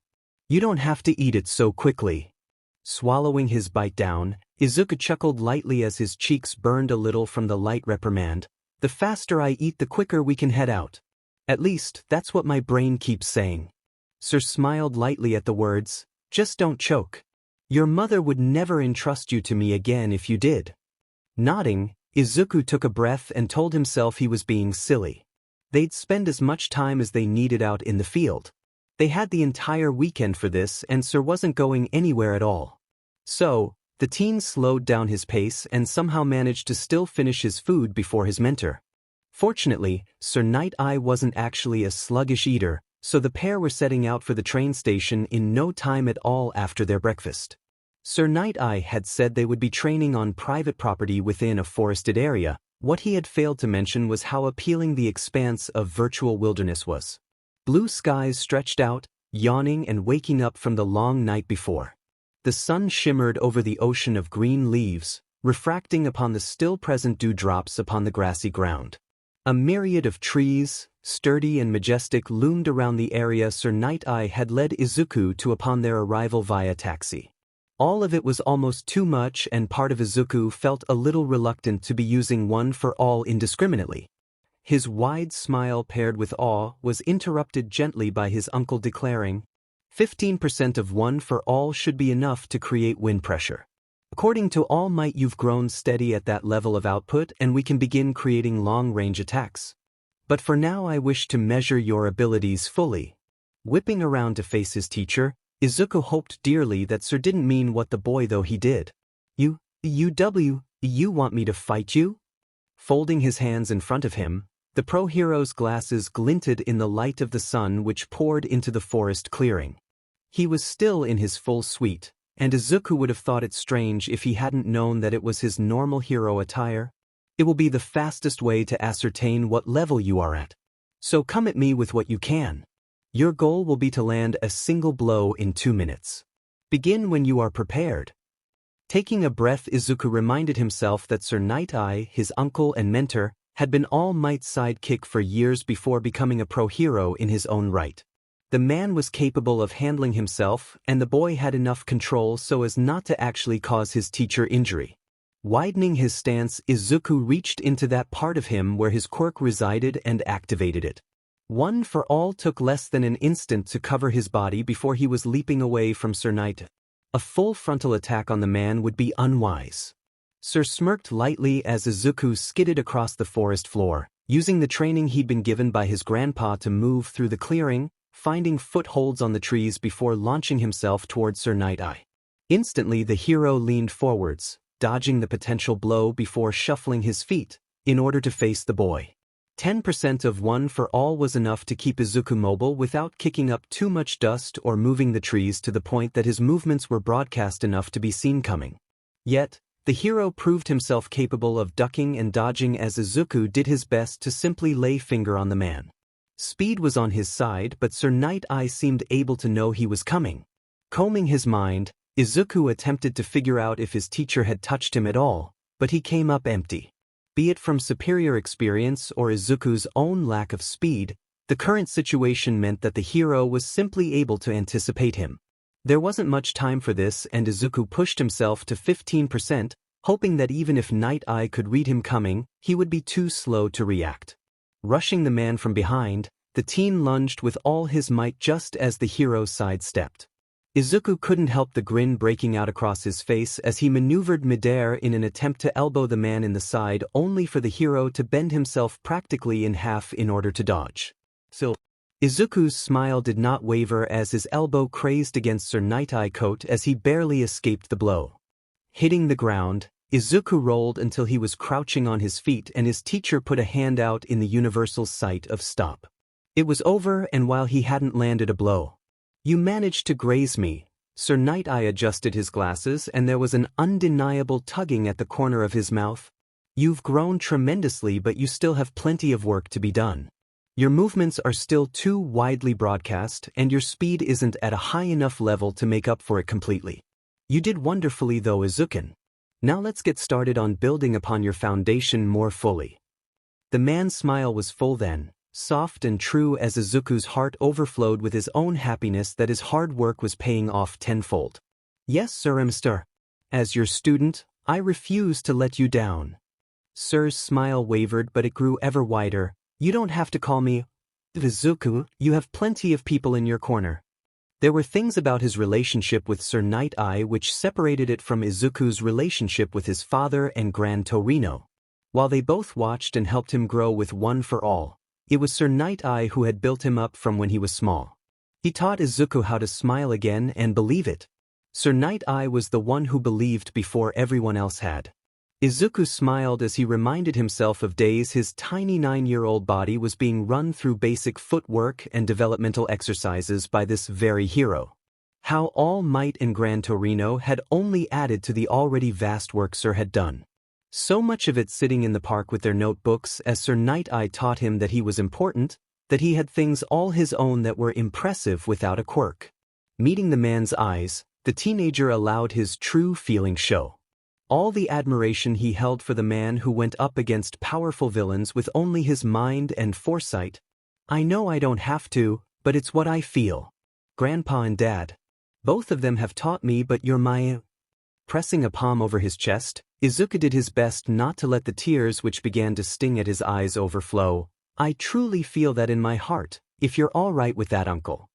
You don't have to eat it so quickly. Swallowing his bite down, Izuku chuckled lightly as his cheeks burned a little from the light reprimand. The faster I eat, the quicker we can head out. At least, that's what my brain keeps saying. Sir smiled lightly at the words. Just don't choke. Your mother would never entrust you to me again if you did. Nodding, Izuku took a breath and told himself he was being silly. They'd spend as much time as they needed out in the field. They had the entire weekend for this, and Sir wasn't going anywhere at all. So, the teen slowed down his pace and somehow managed to still finish his food before his mentor. Fortunately, Sir Night Eye wasn't actually a sluggish eater, so the pair were setting out for the train station in no time at all after their breakfast. Sir Night Eye had said they would be training on private property within a forested area. What he had failed to mention was how appealing the expanse of virtual wilderness was. Blue skies stretched out, yawning and waking up from the long night before. The sun shimmered over the ocean of green leaves, refracting upon the still-present dewdrops upon the grassy ground. A myriad of trees, sturdy and majestic, loomed around the area Sir Night Eye had led Izuku to upon their arrival via taxi. All of it was almost too much, and part of Izuku felt a little reluctant to be using one for all indiscriminately. His wide smile paired with awe was interrupted gently by his uncle declaring, 15% of one for all should be enough to create wind pressure. According to All Might, you've grown steady at that level of output, and we can begin creating long-range attacks. But for now I wish to measure your abilities fully. Whipping around to face his teacher, Izuku hoped dearly that Sir didn't mean what the boy though he did. You want me to fight you? Folding his hands in front of him, the pro-hero's glasses glinted in the light of the sun which poured into the forest clearing. He was still in his full suite, and Izuku would have thought it strange if he hadn't known that it was his normal hero attire. It will be the fastest way to ascertain what level you are at. So come at me with what you can. Your goal will be to land a single blow in 2 minutes. Begin when you are prepared. Taking a breath, Izuku reminded himself that Sir Night-Eye, his uncle and mentor, had been All Might's sidekick for years before becoming a pro-hero in his own right. The man was capable of handling himself, and the boy had enough control so as not to actually cause his teacher injury. Widening his stance, Izuku reached into that part of him where his quirk resided and activated it. One for All took less than an instant to cover his body before he was leaping away from Sir Night. A full frontal attack on the man would be unwise. Sir smirked lightly as Izuku skidded across the forest floor, using the training he'd been given by his grandpa to move through the clearing, finding footholds on the trees before launching himself towards Sir Night-Eye. Instantly the hero leaned forwards, dodging the potential blow before shuffling his feet, in order to face the boy. 10% of One for All was enough to keep Izuku mobile without kicking up too much dust or moving the trees to the point that his movements were broadcast enough to be seen coming. Yet, the hero proved himself capable of ducking and dodging as Izuku did his best to simply lay finger on the man. Speed was on his side, but Sir Night-Eye seemed able to know he was coming. Combing his mind, Izuku attempted to figure out if his teacher had touched him at all, but he came up empty. Be it from superior experience or Izuku's own lack of speed, the current situation meant that the hero was simply able to anticipate him. There wasn't much time for this, and Izuku pushed himself to 15%, hoping that even if Night-Eye could read him coming, he would be too slow to react. Rushing the man from behind, the teen lunged with all his might just as the hero sidestepped. Izuku couldn't help the grin breaking out across his face as he maneuvered midair in an attempt to elbow the man in the side, only for the hero to bend himself practically in half in order to dodge. So, Izuku's smile did not waver as his elbow crazed against Sir Night-Eye coat as he barely escaped the blow. Hitting the ground, Izuku rolled until he was crouching on his feet and his teacher put a hand out in the universal sight of stop. It was over, and while he hadn't landed a blow. You managed to graze me. Sir Night-Eye adjusted his glasses and there was an undeniable tugging at the corner of his mouth. You've grown tremendously, but you still have plenty of work to be done. Your movements are still too widely broadcast and your speed isn't at a high enough level to make up for it completely. You did wonderfully though, Izuku. Now let's get started on building upon your foundation more fully. The man's smile was full then, soft and true as Izuku's heart overflowed with his own happiness that his hard work was paying off tenfold. Yes, Sir Master. As your student, I refuse to let you down. Sir's smile wavered, but it grew ever wider. You don't have to call me Izuku, you have plenty of people in your corner. There were things about his relationship with Sir Night-Eye which separated it from Izuku's relationship with his father and Gran Torino. While they both watched and helped him grow with One for All, it was Sir Night-Eye who had built him up from when he was small. He taught Izuku how to smile again and believe it. Sir Night-Eye was the one who believed before everyone else had. Izuku smiled as he reminded himself of days his tiny 9-year-old body was being run through basic footwork and developmental exercises by this very hero. How All Might and Gran Torino had only added to the already vast work Sir had done. So much of it sitting in the park with their notebooks as Sir Night-Eye taught him that he was important, that he had things all his own that were impressive without a quirk. Meeting the man's eyes, the teenager allowed his true feeling show. All the admiration he held for the man who went up against powerful villains with only his mind and foresight. I know I don't have to, but it's what I feel. Grandpa and Dad. Both of them have taught me, but you're my... Pressing a palm over his chest, Izuku did his best not to let the tears which began to sting at his eyes overflow. I truly feel that in my heart, if you're all right with that, Uncle.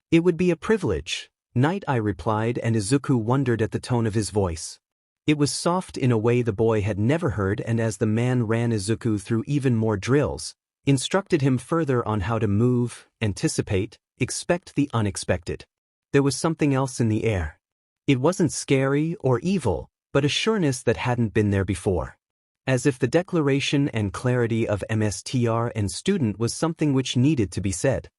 It would be a privilege, Night-Eye replied, and Izuku wondered at the tone of his voice. It was soft in a way the boy had never heard, and as the man ran Izuku through even more drills, instructed him further on how to move, anticipate, expect the unexpected. There was something else in the air. It wasn't scary or evil, but a sureness that hadn't been there before. As if the declaration and clarity of MSTR and student was something which needed to be said.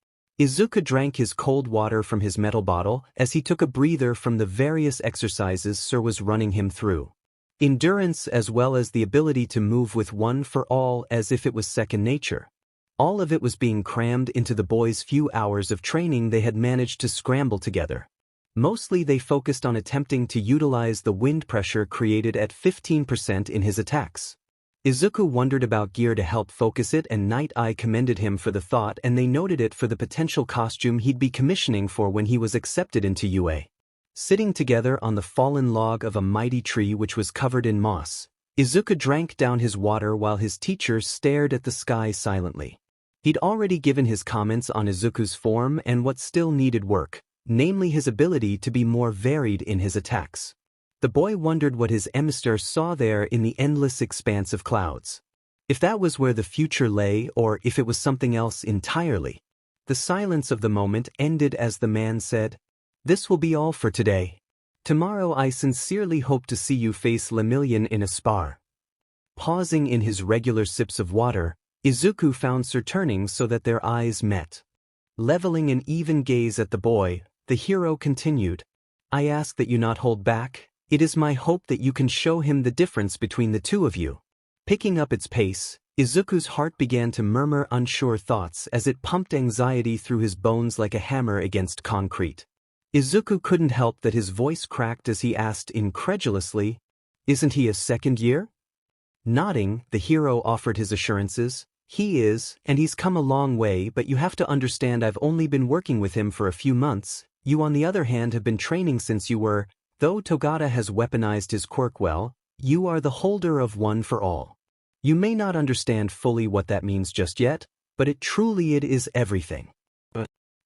Izuku drank his cold water from his metal bottle as he took a breather from the various exercises Sir was running him through. Endurance as well as the ability to move with one for all as if it was second nature. All of it was being crammed into the boys' few hours of training they had managed to scramble together. Mostly they focused on attempting to utilize the wind pressure created at 15% in his attacks. Izuku wondered about gear to help focus it, and Night Eye commended him for the thought, and they noted it for the potential costume he'd be commissioning for when he was accepted into UA. Sitting together on the fallen log of a mighty tree which was covered in moss, Izuku drank down his water while his teacher stared at the sky silently. He'd already given his comments on Izuku's form and what still needed work, namely his ability to be more varied in his attacks. The boy wondered what his emissary saw there in the endless expanse of clouds. If that was where the future lay or if it was something else entirely. The silence of the moment ended as the man said, "This will be all for today. Tomorrow I sincerely hope to see you face Lemillion in a spar." Pausing in his regular sips of water, Izuku found Sir turning so that their eyes met. Leveling an even gaze at the boy, the hero continued, "I ask that you not hold back. It is my hope that you can show him the difference between the two of you." Picking up its pace, Izuku's heart began to murmur unsure thoughts as it pumped anxiety through his bones like a hammer against concrete. Izuku couldn't help that his voice cracked as he asked incredulously, "Isn't he a second year?" Nodding, the hero offered his assurances. "He is, and he's come a long way, but you have to understand I've only been working with him for a few months. You on the other hand have been training since you were. Though Togata has weaponized his quirk well, you are the holder of one for all. You may not understand fully what that means just yet, but it is everything."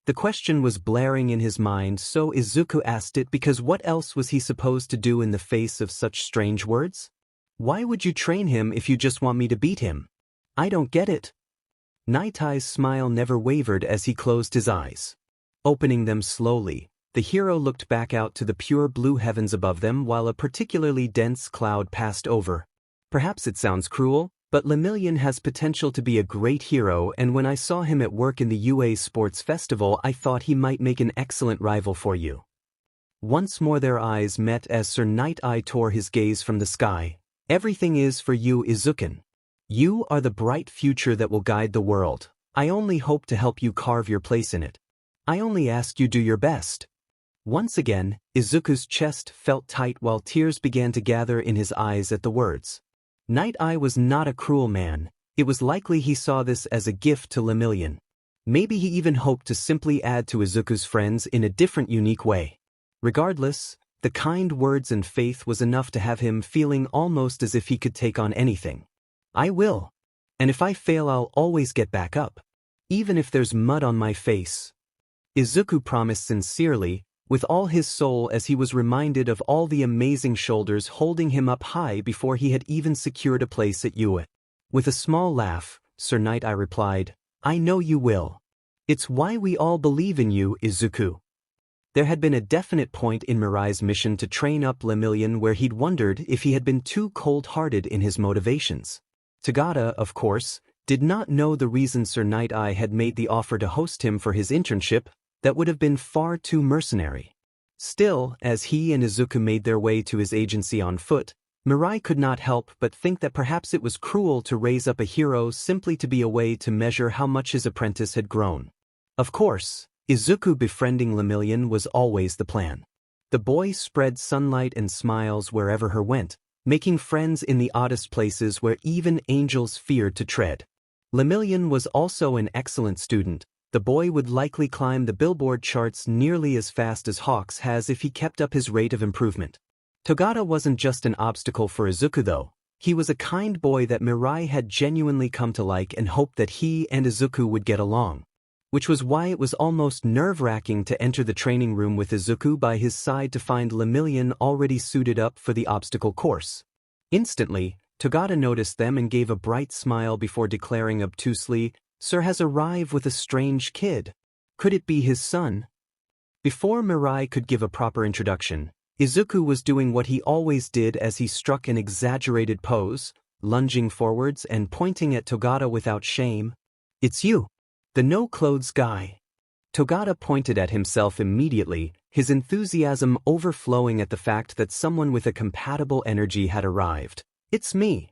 The question was blaring in his mind, so Izuku asked it because what else was he supposed to do in the face of such strange words? "Why would you train him if you just want me to beat him? I don't get it." Night Eye's smile never wavered as he closed his eyes. Opening them slowly, the hero looked back out to the pure blue heavens above them while a particularly dense cloud passed over. "Perhaps it sounds cruel, but Lemillion has potential to be a great hero, and when I saw him at work in the UA Sports Festival I thought he might make an excellent rival for you." Once more their eyes met as Sir Night Eye tore his gaze from the sky. "Everything is for you, Izuku. You are the bright future that will guide the world. I only hope to help you carve your place in it. I only ask you do your best." Once again, Izuku's chest felt tight while tears began to gather in his eyes at the words. Night Eye was not a cruel man. It was likely he saw this as a gift to Lemillion. Maybe he even hoped to simply add to Izuku's friends in a different unique way. Regardless, the kind words and faith was enough to have him feeling almost as if he could take on anything. "I will. And if I fail I'll always get back up. Even if there's mud on my face." Izuku promised sincerely, with all his soul, as he was reminded of all the amazing shoulders holding him up high before he had even secured a place at UA. With a small laugh, Sir Night Eye replied, "I know you will. It's why we all believe in you, Izuku." There had been a definite point in Mirai's mission to train up Lemillion where he'd wondered if he had been too cold-hearted in his motivations. Togata, of course, did not know the reason Sir Night Eye had made the offer to host him for his internship. That would have been far too mercenary. Still, as he and Izuku made their way to his agency on foot, Mirai could not help but think that perhaps it was cruel to raise up a hero simply to be a way to measure how much his apprentice had grown. Of course, Izuku befriending Lemillion was always the plan. The boy spread sunlight and smiles wherever he went, making friends in the oddest places where even angels feared to tread. Lemillion was also an excellent student. The boy would likely climb the Billboard charts nearly as fast as Hawks has if he kept up his rate of improvement. Togata wasn't just an obstacle for Izuku though. He was a kind boy that Mirai had genuinely come to like and hoped that he and Izuku would get along. Which was why it was almost nerve-wracking to enter the training room with Izuku by his side to find Lemillion already suited up for the obstacle course. Instantly, Togata noticed them and gave a bright smile before declaring obtusely, Sir has arrived with a strange kid. Could it be his son? Before Mirai could give a proper introduction, Izuku was doing what he always did as he struck an exaggerated pose, lunging forwards and pointing at Togata without shame. "It's you, the no-clothes guy." Togata pointed at himself immediately, his enthusiasm overflowing at the fact that someone with a compatible energy had arrived. "It's me."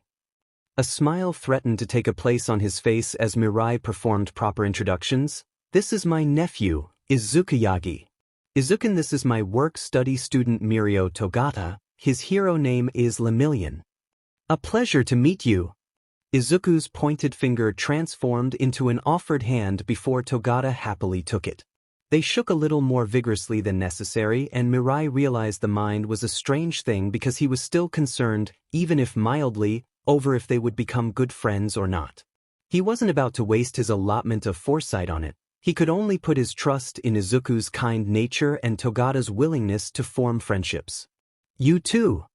A smile threatened to take a place on his face as Mirai performed proper introductions. "This is my nephew, Izuku Yagi. Izuku, this is my work-study student Mirio Togata. His hero name is Lemillion. A pleasure to meet you." Izuku's pointed finger transformed into an offered hand before Togata happily took it. They shook a little more vigorously than necessary, and Mirai realized the mind was a strange thing because he was still concerned, even if mildly, over if they would become good friends or not. He wasn't about to waste his allotment of foresight on it. He could only put his trust in Izuku's kind nature and Togata's willingness to form friendships. "You too."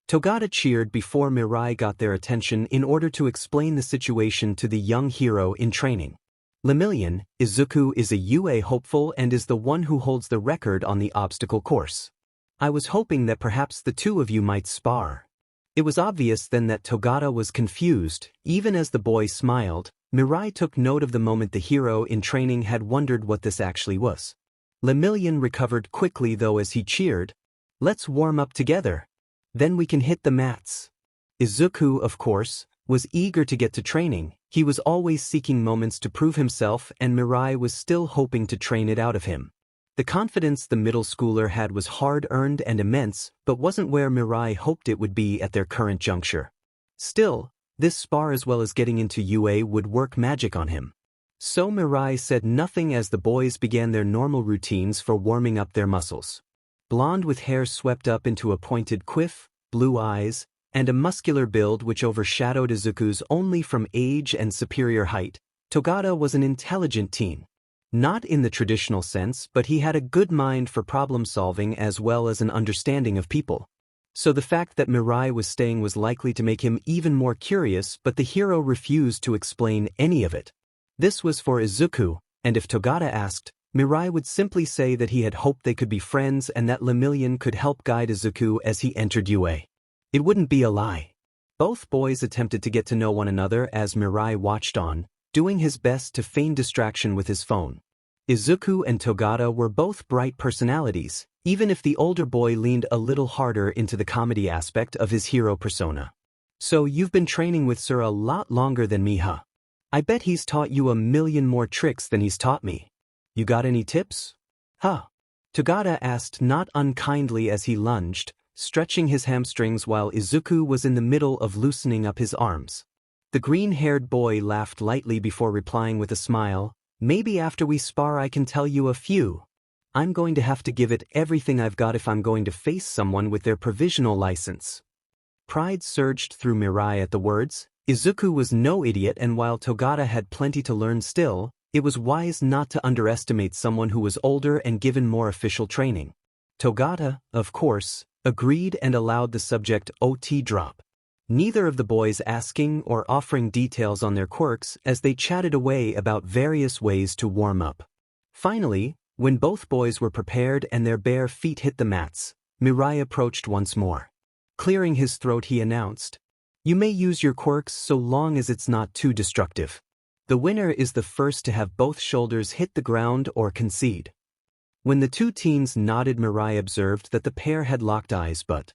Togata cheered before Mirai got their attention in order to explain the situation to the young hero in training. "Lemillion, Izuku is a UA hopeful and is the one who holds the record on the obstacle course. I was hoping that perhaps the two of you might spar." It was obvious then that Togata was confused. Even as the boy smiled, Mirai took note of the moment the hero in training had wondered what this actually was. Lemillion recovered quickly though as he cheered, "Let's warm up together. Then we can hit the mats." Izuku, of course, was eager to get to training. He was always seeking moments to prove himself, and Mirai was still hoping to train it out of him. The confidence the middle schooler had was hard-earned and immense, but wasn't where Mirai hoped it would be at their current juncture. Still, this spar as well as getting into UA would work magic on him. So Mirai said nothing as the boys began their normal routines for warming up their muscles. Blonde with hair swept up into a pointed quiff, blue eyes, and a muscular build which overshadowed Izuku's only from age and superior height, Togata was an intelligent teen. Not in the traditional sense, but he had a good mind for problem-solving as well as an understanding of people. So the fact that Mirai was staying was likely to make him even more curious, but the hero refused to explain any of it. This was for Izuku, and if Togata asked, Mirai would simply say that he had hoped they could be friends and that Lemillion could help guide Izuku as he entered UA. It wouldn't be a lie. Both boys attempted to get to know one another as Mirai watched on, doing his best to feign distraction with his phone. Izuku and Togata were both bright personalities, even if the older boy leaned a little harder into the comedy aspect of his hero persona. "So you've been training with Sir a lot longer than me, huh? I bet he's taught you a million more tricks than he's taught me. You got any tips?" "Huh?" Togata asked not unkindly as he lunged, stretching his hamstrings while Izuku was in the middle of loosening up his arms. The green-haired boy laughed lightly before replying with a smile, "Maybe after we spar I can tell you a few. I'm going to have to give it everything I've got if I'm going to face someone with their provisional license." Pride surged through Mirai at the words. Izuku was no idiot, and while Togata had plenty to learn still, it was wise not to underestimate someone who was older and given more official training. Togata, of course, agreed and allowed the subject OT drop. Neither of the boys asking or offering details on their quirks as they chatted away about various ways to warm up. Finally, when both boys were prepared and their bare feet hit the mats, Mirai approached once more. Clearing his throat he announced, "You may use your quirks so long as it's not too destructive. The winner is the first to have both shoulders hit the ground or concede." When the two teens nodded, Mirai observed that the pair had locked eyes, but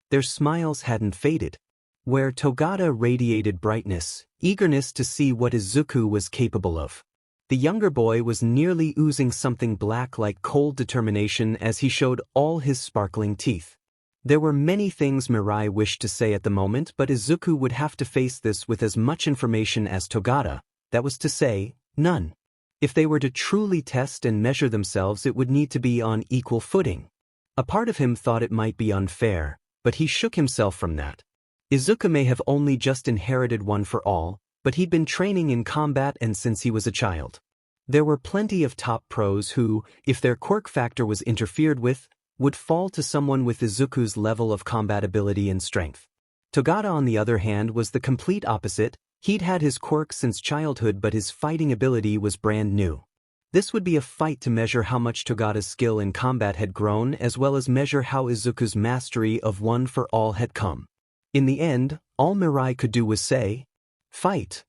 their smiles hadn't faded. Where Togata radiated brightness, eagerness to see what Izuku was capable of. The younger boy was nearly oozing something black like cold determination as he showed all his sparkling teeth. There were many things Mirai wished to say at the moment, but Izuku would have to face this with as much information as Togata, that was to say, none. If they were to truly test and measure themselves, it would need to be on equal footing. A part of him thought it might be unfair, but he shook himself from that. Izuku may have only just inherited one for all, but he'd been training in combat and since he was a child. There were plenty of top pros who, if their quirk factor was interfered with, would fall to someone with Izuku's level of combat ability and strength. Togata, on the other hand, was the complete opposite. He'd had his quirk since childhood, but his fighting ability was brand new. This would be a fight to measure how much Togata's skill in combat had grown, as well as measure how Izuku's mastery of One for All had come. In the end, all Mirai could do was say, "Fight."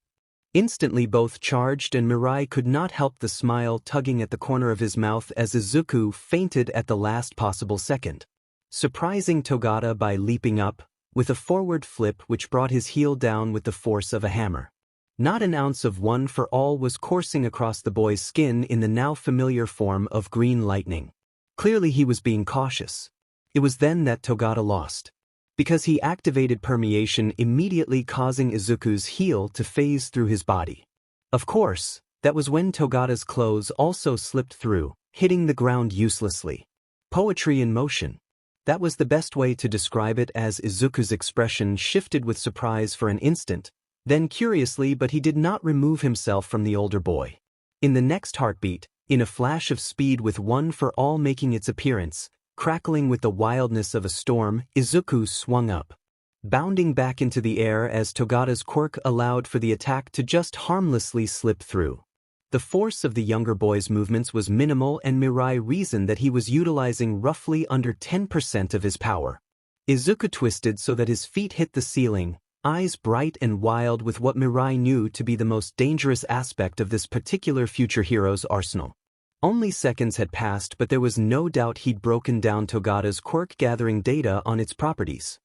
Instantly both charged, and Mirai could not help the smile tugging at the corner of his mouth as Izuku fainted at the last possible second, surprising Togata by leaping up, with a forward flip which brought his heel down with the force of a hammer. Not an ounce of One for All was coursing across the boy's skin in the now familiar form of green lightning. Clearly he was being cautious. It was then that Togata lost, because he activated permeation, immediately causing Izuku's heel to phase through his body. Of course, that was when Togata's clothes also slipped through, hitting the ground uselessly. Poetry in motion. That was the best way to describe it, as Izuku's expression shifted with surprise for an instant, then curiously, but he did not remove himself from the older boy. In the next heartbeat, in a flash of speed, with One for All making its appearance, crackling with the wildness of a storm, Izuku swung up, bounding back into the air as Togata's quirk allowed for the attack to just harmlessly slip through. The force of the younger boy's movements was minimal, and Mirai reasoned that he was utilizing roughly under 10% of his power. Izuku twisted so that his feet hit the ceiling, eyes bright and wild with what Mirai knew to be the most dangerous aspect of this particular future hero's arsenal. Only seconds had passed, but there was no doubt he'd broken down Togata's quirk, gathering data on its properties.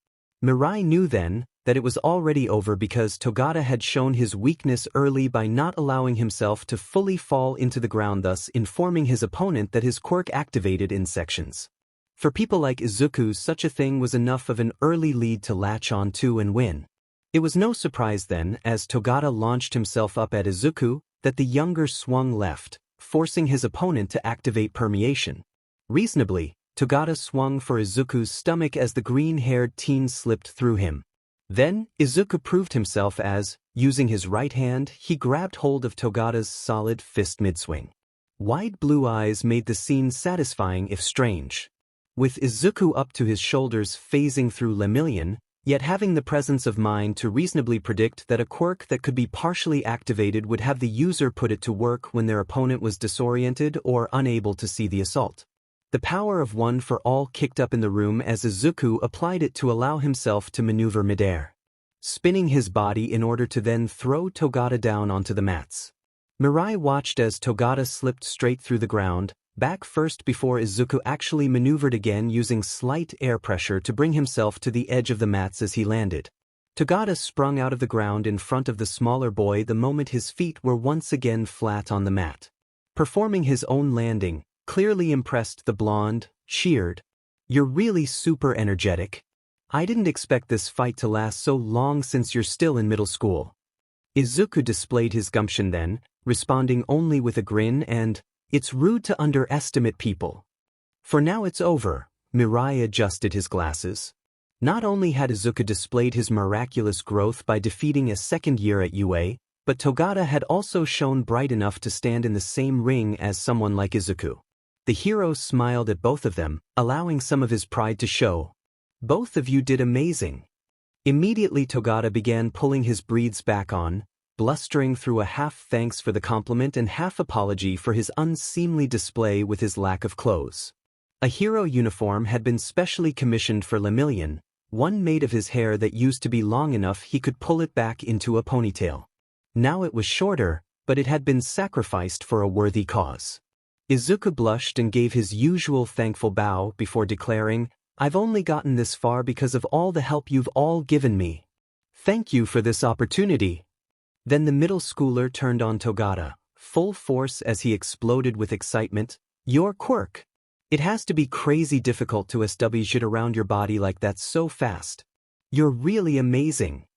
Mirai knew then that it was already over, because Togata had shown his weakness early by not allowing himself to fully fall into the ground, thus informing his opponent that his quirk activated in sections. For people like Izuku, such a thing was enough of an early lead to latch on to and win. It was no surprise then, as Togata launched himself up at Izuku, that the younger swung left, forcing his opponent to activate permeation. Reasonably, Togata swung for Izuku's stomach as the green-haired teen slipped through him. Then, Izuku proved himself as, using his right hand, he grabbed hold of Togata's solid fist mid-swing. Wide blue eyes made the scene satisfying if strange. With Izuku up to his shoulders phasing through Lemillion, yet having the presence of mind to reasonably predict that a quirk that could be partially activated would have the user put it to work when their opponent was disoriented or unable to see the assault. The power of One for All kicked up in the room as Izuku applied it to allow himself to maneuver midair, spinning his body in order to then throw Togata down onto the mats. Mirai watched as Togata slipped straight through the ground, back first before Izuku actually maneuvered again, using slight air pressure to bring himself to the edge of the mats as he landed. Togata sprung out of the ground in front of the smaller boy the moment his feet were once again flat on the mat. Performing his own landing clearly impressed the blonde, cheered, "You're really super energetic. I didn't expect this fight to last so long since you're still in middle school." Izuku displayed his gumption then, responding only with a grin and, "It's rude to underestimate people." "For now it's over." Mirai adjusted his glasses. Not only had Izuku displayed his miraculous growth by defeating a second year at UA, but Togata had also shone bright enough to stand in the same ring as someone like Izuku. The hero smiled at both of them, allowing some of his pride to show. "Both of you did amazing." Immediately Togata began pulling his breathes back on, blustering through a half thanks for the compliment and half apology for his unseemly display with his lack of clothes. A hero uniform had been specially commissioned for Lemillion, one made of his hair that used to be long enough he could pull it back into a ponytail. Now it was shorter, but it had been sacrificed for a worthy cause. Izuku blushed and gave his usual thankful bow before declaring, "I've only gotten this far because of all the help you've all given me. Thank you for this opportunity." Then the middle schooler turned on Togata, full force as he exploded with excitement. "Your quirk. It has to be crazy difficult to SW it around your body like that so fast. You're really amazing."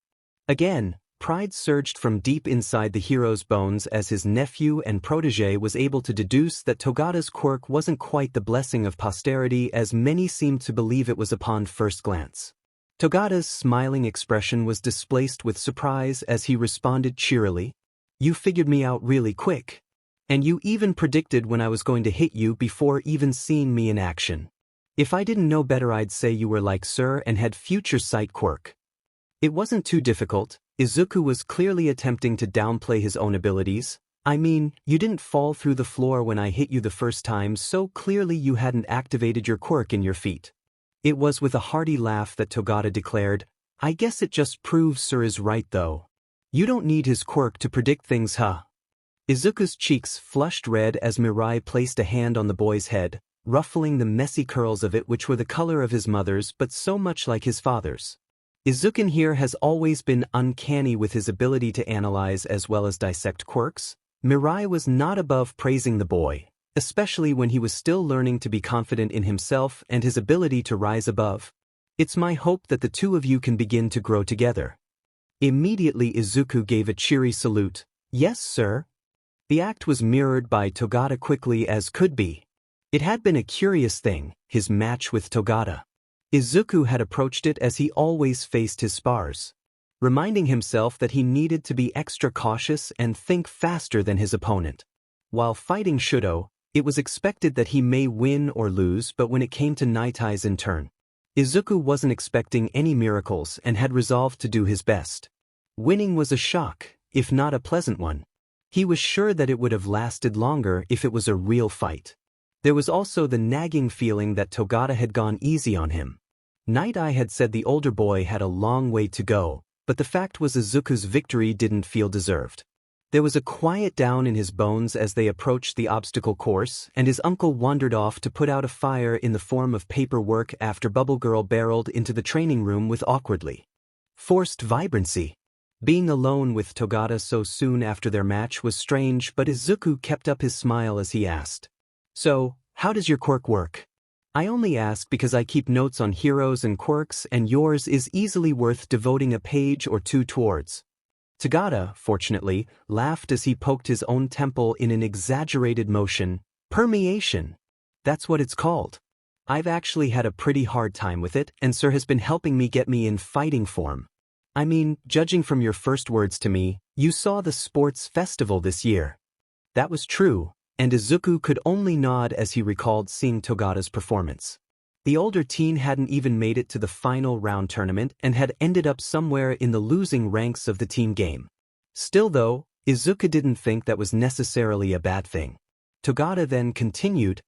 Again, pride surged from deep inside the hero's bones as his nephew and protege was able to deduce that Togata's quirk wasn't quite the blessing of posterity as many seemed to believe it was upon first glance. Togata's smiling expression was displaced with surprise as he responded cheerily, "You figured me out really quick. And you even predicted when I was going to hit you before even seeing me in action. If I didn't know better, I'd say you were like Sir and had future sight quirk." It wasn't too difficult. Izuku was clearly attempting to downplay his own abilities. I mean, you didn't fall through the floor when I hit you the first time, so clearly you hadn't activated your quirk in your feet. It was with a hearty laugh that Togata declared, I guess it just proves Sir is right though. You don't need his quirk to predict things, huh? Izuku's cheeks flushed red as Mirai placed a hand on the boy's head, ruffling the messy curls of it which were the color of his mother's but so much like his father's. Izuku here has always been uncanny with his ability to analyze as well as dissect quirks. Mirai was not above praising the boy, especially when he was still learning to be confident in himself and his ability to rise above. It's my hope that the two of you can begin to grow together. Immediately Izuku gave a cheery salute. Yes, sir. The act was mirrored by Togata quickly as could be. It had been a curious thing, his match with Togata. Izuku had approached it as he always faced his spars, reminding himself that he needed to be extra cautious and think faster than his opponent. While fighting Shudo, it was expected that he may win or lose, but when it came to Nitai's in turn, Izuku wasn't expecting any miracles and had resolved to do his best. Winning was a shock, if not a pleasant one. He was sure that it would have lasted longer if it was a real fight. There was also the nagging feeling that Togata had gone easy on him. Nitai had said the older boy had a long way to go, but the fact was Izuku's victory didn't feel deserved. There was a quiet down in his bones as they approached the obstacle course, and his uncle wandered off to put out a fire in the form of paperwork after Bubble Girl barreled into the training room with awkwardly forced vibrancy. Being alone with Togata so soon after their match was strange, but Izuku kept up his smile as he asked, So, how does your quirk work? I only ask because I keep notes on heroes and quirks, and yours is easily worth devoting a page or two towards. Togata, fortunately, laughed as he poked his own temple in an exaggerated motion. Permeation. That's what it's called. I've actually had a pretty hard time with it, and Sir has been helping me get me in fighting form. I mean, judging from your first words to me, you saw the sports festival this year. That was true, and Izuku could only nod as he recalled seeing Togata's performance. The older teen hadn't even made it to the final round tournament and had ended up somewhere in the losing ranks of the team game. Still though, Izuku didn't think that was necessarily a bad thing. Togata then continued,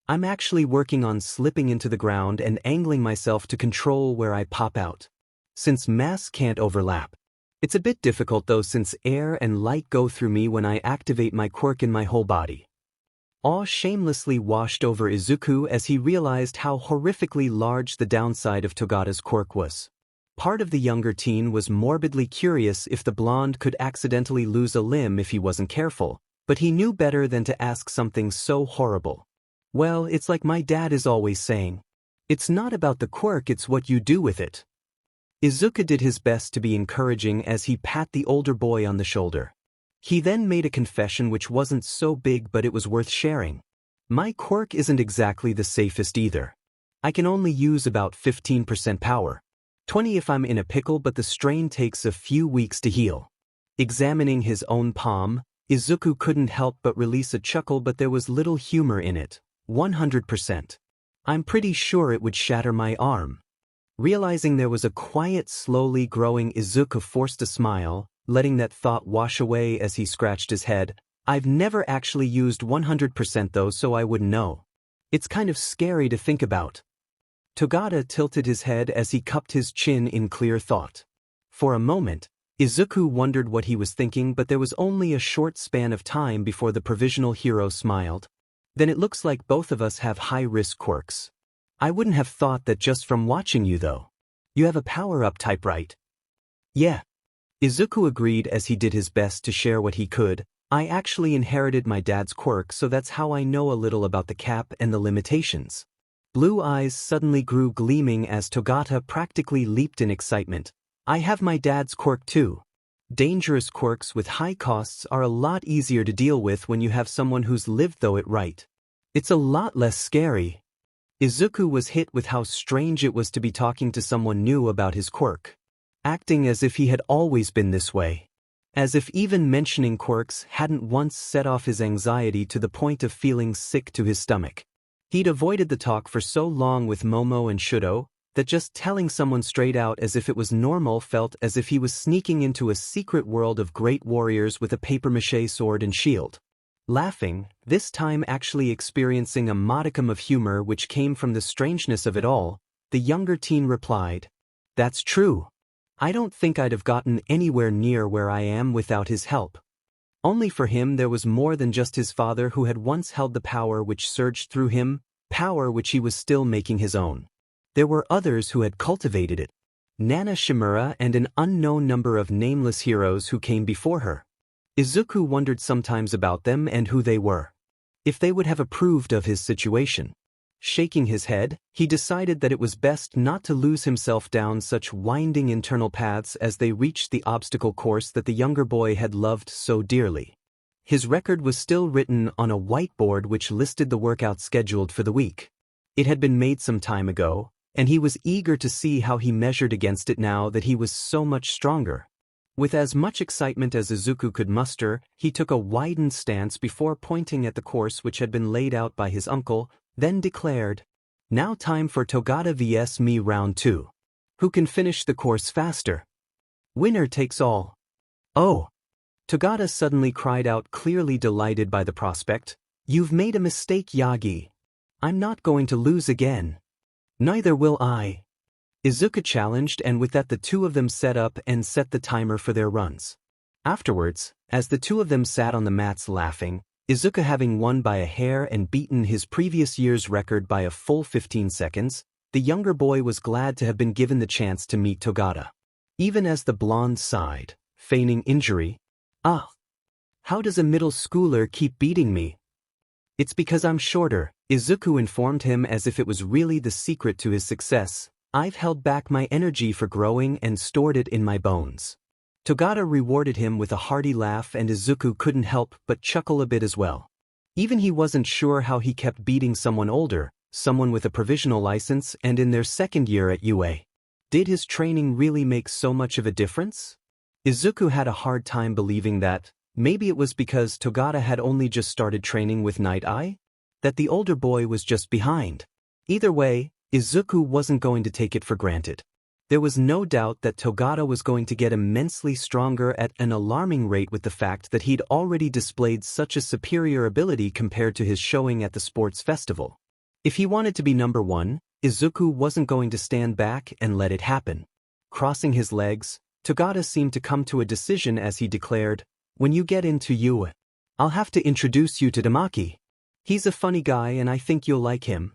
I'm actually working on slipping into the ground and angling myself to control where I pop out. Since mass can't overlap. It's a bit difficult though since air and light go through me when I activate my quirk in my whole body. Awe shamelessly washed over Izuku as he realized how horrifically large the downside of Togata's quirk was. Part of the younger teen was morbidly curious if the blonde could accidentally lose a limb if he wasn't careful, but he knew better than to ask something so horrible. Well, it's like my dad is always saying. It's not about the quirk, it's what you do with it. Izuku did his best to be encouraging as he pat the older boy on the shoulder. He then made a confession which wasn't so big but it was worth sharing. My quirk isn't exactly the safest either. I can only use about 15% power. 20 if I'm in a pickle, but the strain takes a few weeks to heal. Examining his own palm, Izuku couldn't help but release a chuckle, but there was little humor in it. 100%. I'm pretty sure it would shatter my arm. Realizing there was a quiet, slowly growing Izuku forced a smile, letting that thought wash away as he scratched his head. I've never actually used 100% though, so I wouldn't know. It's kind of scary to think about. Togata tilted his head as he cupped his chin in clear thought. For a moment, Izuku wondered what he was thinking, but there was only a short span of time before the provisional hero smiled. Then it looks like both of us have high-risk quirks. I wouldn't have thought that just from watching you though. You have a power-up type, right? Yeah. Izuku agreed as he did his best to share what he could. I actually inherited my dad's quirk, so that's how I know a little about the cap and the limitations. Blue eyes suddenly grew gleaming as Togata practically leaped in excitement. I have my dad's quirk too. Dangerous quirks with high costs are a lot easier to deal with when you have someone who's lived through it right. It's a lot less scary. Izuku was hit with how strange it was to be talking to someone new about his quirk. Acting as if he had always been this way. As if even mentioning quirks hadn't once set off his anxiety to the point of feeling sick to his stomach. He'd avoided the talk for so long with Momo and Shudo that just telling someone straight out as if it was normal felt as if he was sneaking into a secret world of great warriors with a papier-mâché sword and shield. Laughing, this time actually experiencing a modicum of humor which came from the strangeness of it all, the younger teen replied, "That's true. I don't think I'd have gotten anywhere near where I am without his help." Only for him there was more than just his father who had once held the power which surged through him, power which he was still making his own. There were others who had cultivated it. Nana Shimura and an unknown number of nameless heroes who came before her. Isuku wondered sometimes about them and who they were. If they would have approved of his situation. Shaking his head, he decided that it was best not to lose himself down such winding internal paths as they reached the obstacle course that the younger boy had loved so dearly. His record was still written on a whiteboard which listed the workout scheduled for the week. It had been made some time ago, and he was eager to see how he measured against it now that he was so much stronger. With as much excitement as Isuku could muster, he took a widened stance before pointing at the course which had been laid out by his uncle, then declared, "Now time for Togata vs me round 2. Who can finish the course faster? Winner takes all." "Oh!" Togata suddenly cried out, clearly delighted by the prospect. "You've made a mistake, Yagi. I'm not going to lose again." "Neither will I." Isuku challenged, and with that the two of them set up and set the timer for their runs. Afterwards, as the two of them sat on the mats laughing, Isuku having won by a hair and beaten his previous year's record by a full 15 seconds, the younger boy was glad to have been given the chance to meet Togata. Even as the blonde sighed, feigning injury, "Ah! How does a middle schooler keep beating me?" "It's because I'm shorter," Isuku informed him as if it was really the secret to his success. "I've held back my energy for growing and stored it in my bones." Togata rewarded him with a hearty laugh, and Isuku couldn't help but chuckle a bit as well. Even he wasn't sure how he kept beating someone older, someone with a provisional license and in their second year at UA. Did his training really make so much of a difference? Isuku had a hard time believing that. Maybe it was because Togata had only just started training with Night Eye? That the older boy was just behind. Either way, Isuku wasn't going to take it for granted. There was no doubt that Togata was going to get immensely stronger at an alarming rate with the fact that he'd already displayed such a superior ability compared to his showing at the sports festival. If he wanted to be number one, Isuku wasn't going to stand back and let it happen. Crossing his legs, Togata seemed to come to a decision as he declared, "When you get into UA, I'll have to introduce you to Tamaki. He's a funny guy and I think you'll like him."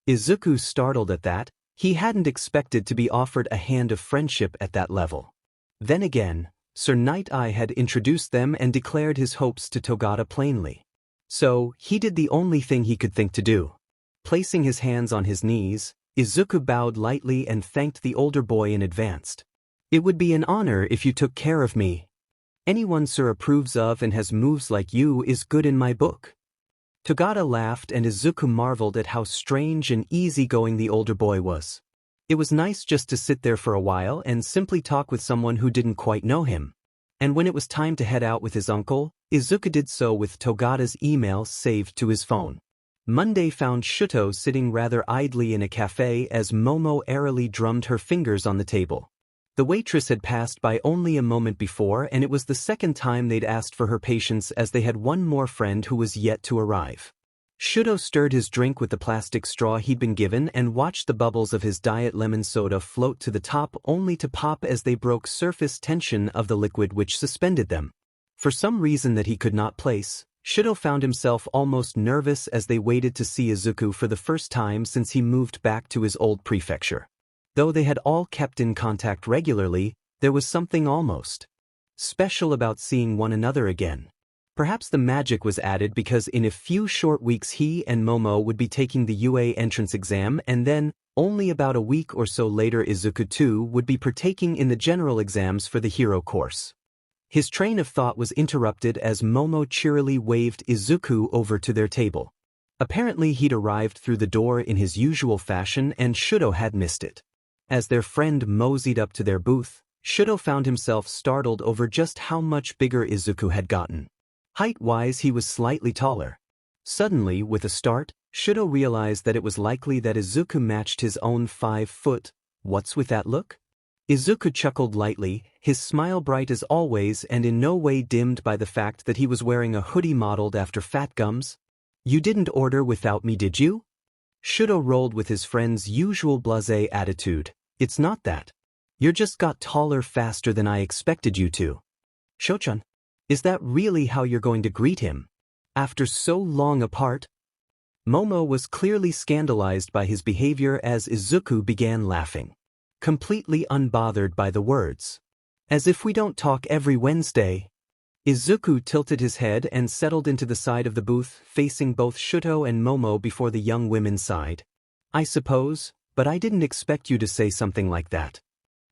Izuku startled at that. He hadn't expected to be offered a hand of friendship at that level. Then again, Sir Night Eye had introduced them and declared his hopes to Togata plainly. So, he did the only thing he could think to do. Placing his hands on his knees, Izuku bowed lightly and thanked the older boy in advance. "It would be an honor if you took care of me. Anyone Sir approves of and has moves like you is good in my book." Togata laughed, and Izuku marveled at how strange and easygoing the older boy was. It was nice just to sit there for a while and simply talk with someone who didn't quite know him. And when it was time to head out with his uncle, Izuku did so with Togata's email saved to his phone. Monday found Shuto sitting rather idly in a cafe as Momo airily drummed her fingers on the table. The waitress had passed by only a moment before, and it was the second time they'd asked for her patience as they had one more friend who was yet to arrive. Shuto stirred his drink with the plastic straw he'd been given and watched the bubbles of his diet lemon soda float to the top only to pop as they broke surface tension of the liquid which suspended them. For some reason that he could not place, Shuto found himself almost nervous as they waited to see Izuku for the first time since he moved back to his old prefecture. Though they had all kept in contact regularly, there was something almost special about seeing one another again. Perhaps the magic was added because in a few short weeks he and Momo would be taking the UA entrance exam, and then, only about a week or so later, Izuku too would be partaking in the general exams for the hero course. His train of thought was interrupted as Momo cheerily waved Izuku over to their table. Apparently he'd arrived through the door in his usual fashion and Shuto had missed it. As their friend moseyed up to their booth, Shuto found himself startled over just how much bigger Izuku had gotten. Height-wise he was slightly taller. Suddenly, with a start, Shuto realized that it was likely that Izuku matched his own 5 foot, What's with that look? Izuku chuckled lightly, his smile bright as always and in no way dimmed by the fact that he was wearing a hoodie modeled after fat gums. You didn't order without me, did you? Shudo rolled with his friend's usual blasé attitude. It's not that. You just got taller faster than I expected you to. Shochan, is that really how you're going to greet him? After so long apart? Momo was clearly scandalized by his behavior as Izuku began laughing, completely unbothered by the words. As if we don't talk every Wednesday. Izuku tilted his head and settled into the side of the booth, facing both Shudo and Momo before the young women sighed. I suppose, but I didn't expect you to say something like that.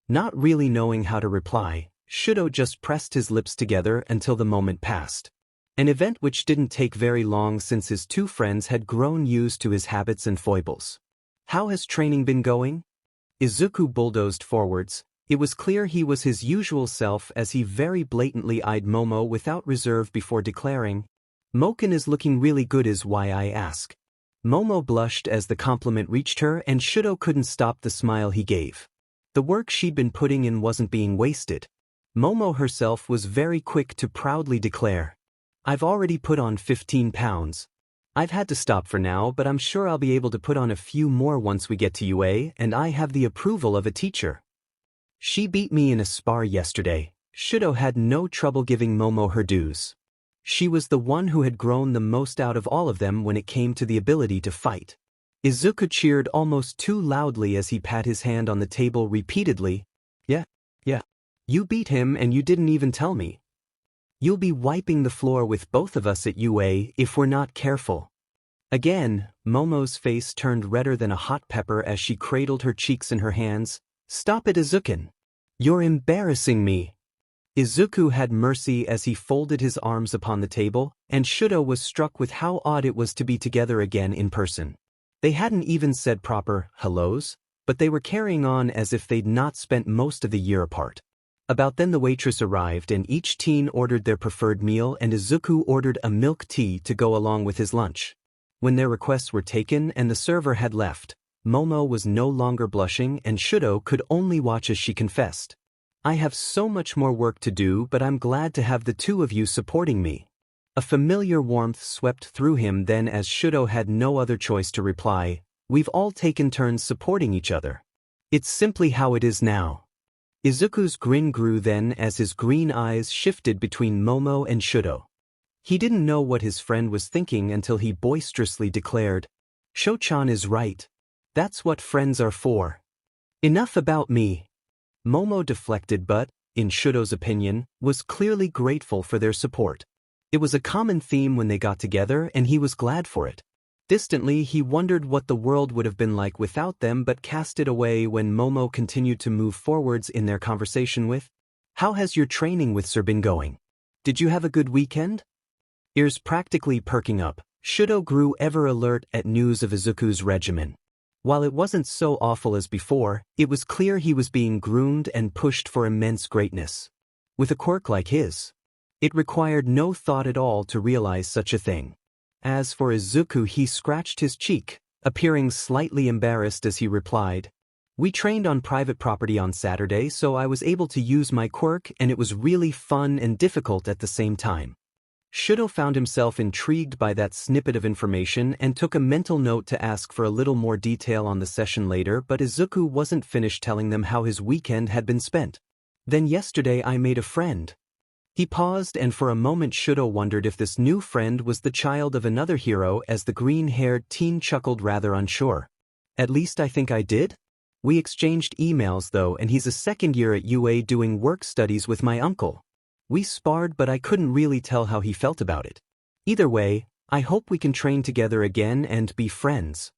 Not really knowing how to reply, Shudo just pressed his lips together until the moment passed. An event which didn't take very long since his two friends had grown used to his habits and foibles. How has training been going? Izuku bulldozed forwards. It was clear he was his usual self as he very blatantly eyed Momo without reserve before declaring, Moken is looking really good is why I ask. Momo blushed as the compliment reached her and Shudo couldn't stop the smile he gave. The work she'd been putting in wasn't being wasted. Momo herself was very quick to proudly declare, I've already put on 15 pounds. I've had to stop for now, but I'm sure I'll be able to put on a few more once we get to UA and I have the approval of a teacher. She beat me in a spar yesterday. Shudo had no trouble giving Momo her dues. She was the one who had grown the most out of all of them when it came to the ability to fight. Izuku cheered almost too loudly as he pat his hand on the table repeatedly. Yeah. You beat him and you didn't even tell me. You'll be wiping the floor with both of us at UA if we're not careful. Again, Momo's face turned redder than a hot pepper as she cradled her cheeks in her hands. Stop it, Izuku. You're embarrassing me. Izuku had mercy as he folded his arms upon the table, and Shudo was struck with how odd it was to be together again in person. They hadn't even said proper hellos, but they were carrying on as if they'd not spent most of the year apart. About then the waitress arrived and each teen ordered their preferred meal and Izuku ordered a milk tea to go along with his lunch. When their requests were taken and the server had left, Momo was no longer blushing and Shudo could only watch as she confessed. I have so much more work to do, but I'm glad to have the two of you supporting me. A familiar warmth swept through him then as Shudo had no other choice to reply, we've all taken turns supporting each other. It's simply how it is now. Izuku's grin grew then as his green eyes shifted between Momo and Shudo. He didn't know what his friend was thinking until he boisterously declared, Shochan is right. That's what friends are for. Enough about me. Momo deflected but, in Shudo's opinion, was clearly grateful for their support. It was a common theme when they got together and he was glad for it. Distantly he wondered what the world would have been like without them but cast it away when Momo continued to move forwards in their conversation with, How has your training with Sir been going? Did you have a good weekend? Ears practically perking up, Shudo grew ever alert at news of Izuku's regimen. While it wasn't so awful as before, it was clear he was being groomed and pushed for immense greatness. With a quirk like his, it required no thought at all to realize such a thing. As for Izuku, he scratched his cheek, appearing slightly embarrassed as he replied, We trained on private property on Saturday, so I was able to use my quirk and it was really fun and difficult at the same time. Shudo found himself intrigued by that snippet of information and took a mental note to ask for a little more detail on the session later, but Izuku wasn't finished telling them how his weekend had been spent. Then yesterday I made a friend. He paused and for a moment Shudo wondered if this new friend was the child of another hero as the green-haired teen chuckled rather unsure. At least I think I did? We exchanged emails though and he's a second year at UA doing work studies with my uncle. We sparred but I couldn't really tell how he felt about it. Either way, I hope we can train together again and be friends.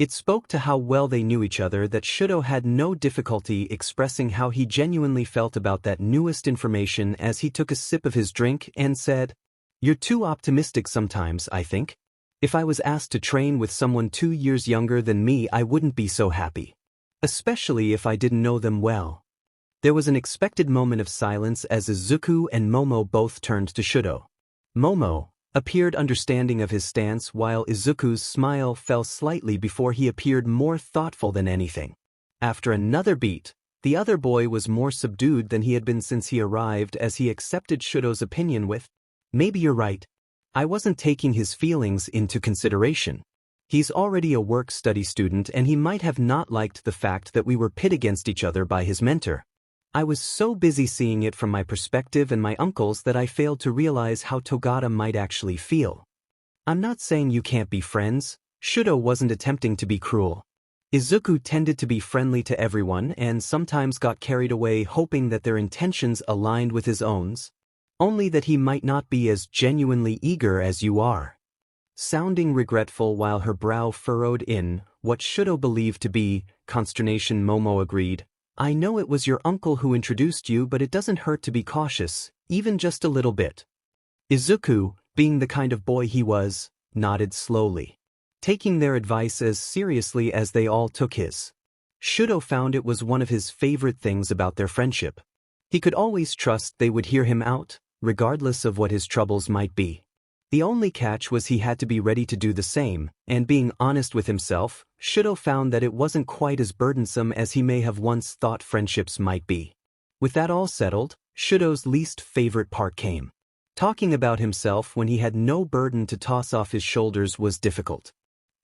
It spoke to how well they knew each other that Shudo had no difficulty expressing how he genuinely felt about that newest information as he took a sip of his drink and said, You're too optimistic sometimes, I think. If I was asked to train with someone 2 years younger than me, I wouldn't be so happy. Especially if I didn't know them well. There was an expected moment of silence as Izuku and Momo both turned to Shudo. Momo appeared understanding of his stance while Izuku's smile fell slightly before he appeared more thoughtful than anything. After another beat, the other boy was more subdued than he had been since he arrived as he accepted Shudo's opinion with, "Maybe you're right. I wasn't taking his feelings into consideration. He's already a work-study student and he might have not liked the fact that we were pit against each other by his mentor. I was so busy seeing it from my perspective and my uncle's that I failed to realize how Togata might actually feel. I'm not saying you can't be friends." Shudo wasn't attempting to be cruel. Izuku tended to be friendly to everyone and sometimes got carried away hoping that their intentions aligned with his own, only that he might not be as genuinely eager as you are. Sounding regretful while her brow furrowed in what Shudo believed to be consternation, Momo agreed, "I know it was your uncle who introduced you, but it doesn't hurt to be cautious, even just a little bit." Izuku, being the kind of boy he was, nodded slowly, taking their advice as seriously as they all took his. Shudo found it was one of his favorite things about their friendship. He could always trust they would hear him out, regardless of what his troubles might be. The only catch was he had to be ready to do the same, and being honest with himself, Shudo found that it wasn't quite as burdensome as he may have once thought friendships might be. With that all settled, Shudo's least favorite part came. Talking about himself when he had no burden to toss off his shoulders was difficult.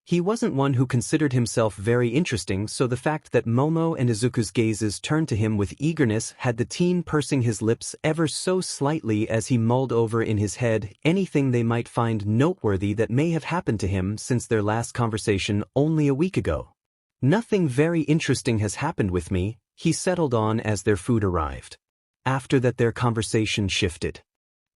He wasn't one who considered himself very interesting, so the fact that Momo and Izuku's gazes turned to him with eagerness had the teen pursing his lips ever so slightly as he mulled over in his head anything they might find noteworthy that may have happened to him since their last conversation only a week ago. "Nothing very interesting has happened with me," he settled on as their food arrived. After that their conversation shifted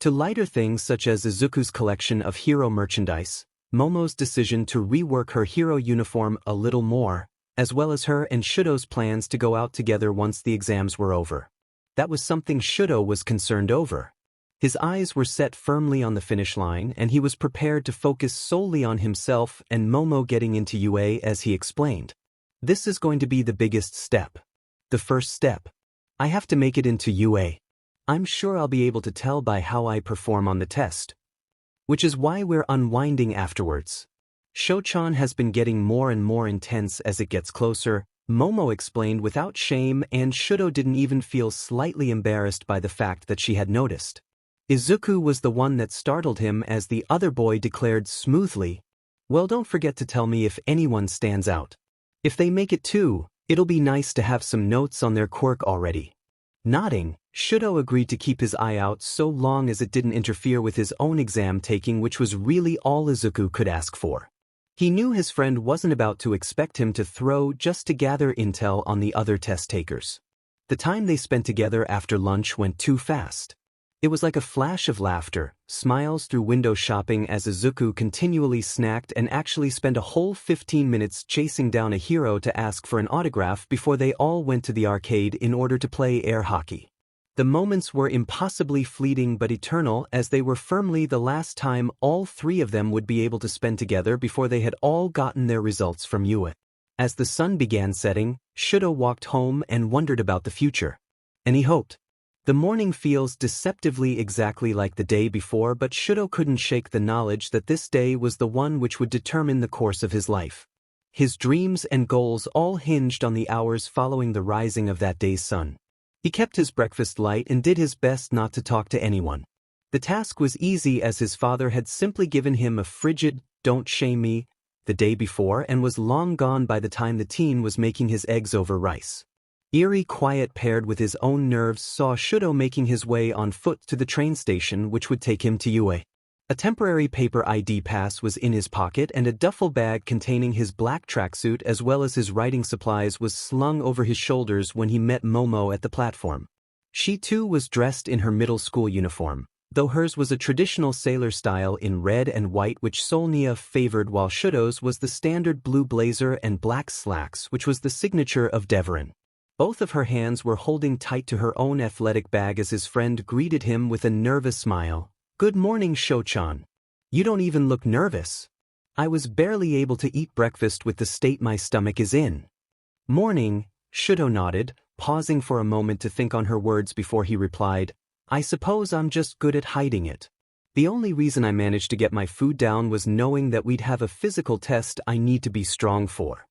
to lighter things such as Izuku's collection of hero merchandise, Momo's decision to rework her hero uniform a little more, as well as her and Shudo's plans to go out together once the exams were over. That was something Shudo was concerned over. His eyes were set firmly on the finish line and he was prepared to focus solely on himself and Momo getting into UA as he explained. "This is going to be the biggest step. The first step. I have to make it into UA. I'm sure I'll be able to tell by how I perform on the test. Which is why we're unwinding afterwards. Shochan has been getting more and more intense as it gets closer," Momo explained without shame, and Shudo didn't even feel slightly embarrassed by the fact that she had noticed. Izuku was the one that startled him as the other boy declared smoothly, "Well, don't forget to tell me if anyone stands out. If they make it too, it'll be nice to have some notes on their quirk already." Nodding, Shudo agreed to keep his eye out so long as it didn't interfere with his own exam taking, which was really all Izuku could ask for. He knew his friend wasn't about to expect him to throw just to gather intel on the other test takers. The time they spent together after lunch went too fast. It was like a flash of laughter, smiles through window shopping as Izuku continually snacked and actually spent a whole 15 minutes chasing down a hero to ask for an autograph before they all went to the arcade in order to play air hockey. The moments were impossibly fleeting but eternal as they were firmly the last time all three of them would be able to spend together before they had all gotten their results from UA. As the sun began setting, Shudo walked home and wondered about the future. And he hoped. The morning feels deceptively exactly like the day before, but Shudo couldn't shake the knowledge that this day was the one which would determine the course of his life. His dreams and goals all hinged on the hours following the rising of that day's sun. He kept his breakfast light and did his best not to talk to anyone. The task was easy as his father had simply given him a frigid, "Don't shame me," the day before and was long gone by the time the teen was making his eggs over rice. Eerie quiet paired with his own nerves saw Shudo making his way on foot to the train station which would take him to UA. A temporary paper ID pass was in his pocket and a duffel bag containing his black tracksuit as well as his writing supplies was slung over his shoulders when he met Momo at the platform. She too was dressed in her middle school uniform, though hers was a traditional sailor style in red and white which Solnia favored, while Shudo's was the standard blue blazer and black slacks which was the signature of Deverin. Both of her hands were holding tight to her own athletic bag as his friend greeted him with a nervous smile. "Good morning, Shochan. You don't even look nervous. I was barely able to eat breakfast with the state my stomach is in." "Morning," Shudo nodded, pausing for a moment to think on her words before he replied, "I suppose I'm just good at hiding it. The only reason I managed to get my food down was knowing that we'd have a physical test I need to be strong for."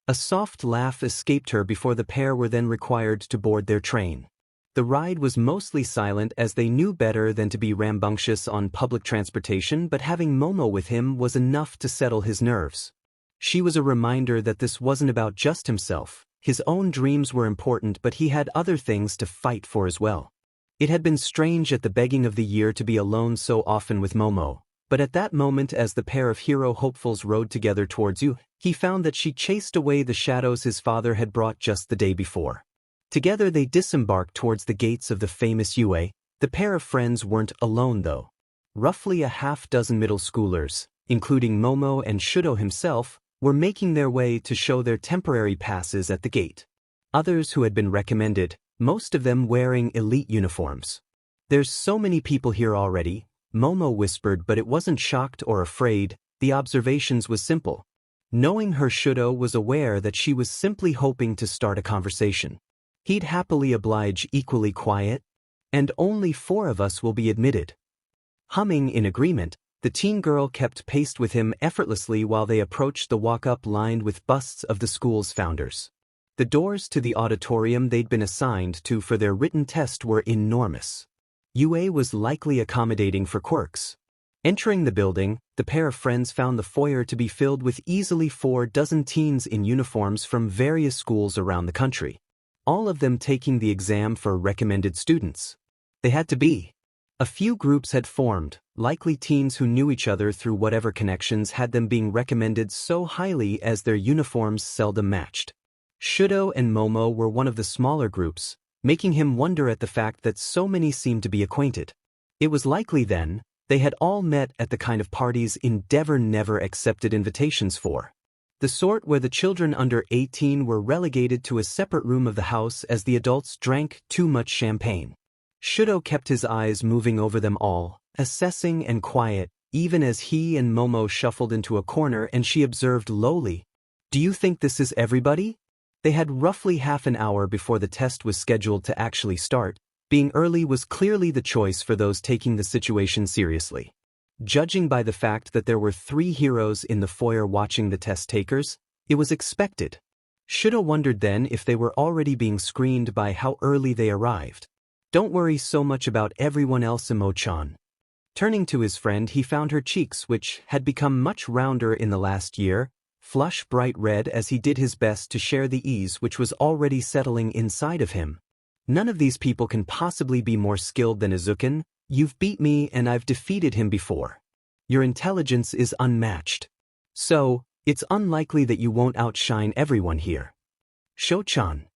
A soft laugh escaped her before the pair were then required to board their train. The ride was mostly silent as they knew better than to be rambunctious on public transportation, but having Momo with him was enough to settle his nerves. She was a reminder that this wasn't about just himself. His own dreams were important, but he had other things to fight for as well. It had been strange at the beginning of the year to be alone so often with Momo, but at that moment as the pair of hero hopefuls rode together towards you, he found that she chased away the shadows his father had brought just the day before. Together they disembarked towards the gates of the famous UA. The pair of friends weren't alone though. Roughly a half-dozen middle schoolers, including Momo and Shudo himself, were making their way to show their temporary passes at the gate. Others who had been recommended, most of them wearing elite uniforms. "There's so many people here already," Momo whispered, but it wasn't shocked or afraid. The observations was simple. Knowing her, Shudo was aware that she was simply hoping to start a conversation. He'd happily oblige, equally quiet. "And only 4 of us will be admitted." Humming in agreement, the teen girl kept pace with him effortlessly while they approached the walk-up lined with busts of the school's founders. The doors to the auditorium they'd been assigned to for their written test were enormous. UA was likely accommodating for quirks. Entering the building, the pair of friends found the foyer to be filled with easily 4 dozen teens in uniforms from various schools around the country. All of them taking the exam for recommended students. They had to be. A few groups had formed, likely teens who knew each other through whatever connections had them being recommended so highly as their uniforms seldom matched. Shudo and Momo were one of the smaller groups, making him wonder at the fact that so many seemed to be acquainted. It was likely then, they had all met at the kind of parties Endeavor never accepted invitations for. The sort where the children under 18 were relegated to a separate room of the house as the adults drank too much champagne. Shudo kept his eyes moving over them all, assessing and quiet, even as he and Momo shuffled into a corner and she observed lowly, "Do you think this is everybody?" They had roughly half an hour before the test was scheduled to actually start. Being early was clearly the choice for those taking the situation seriously. Judging by the fact that there were 3 heroes in the foyer watching the test takers, it was expected. Shudo wondered then if they were already being screened by how early they arrived. "Don't worry so much about everyone else, Imo-chan." Turning to his friend, he found her cheeks, which had become much rounder in the last year, flush bright red as he did his best to share the ease which was already settling inside of him. "None of these people can possibly be more skilled than Izuku. You've beat me and I've defeated him before. Your intelligence is unmatched. So, it's unlikely that you won't outshine everyone here." "Sho-chan."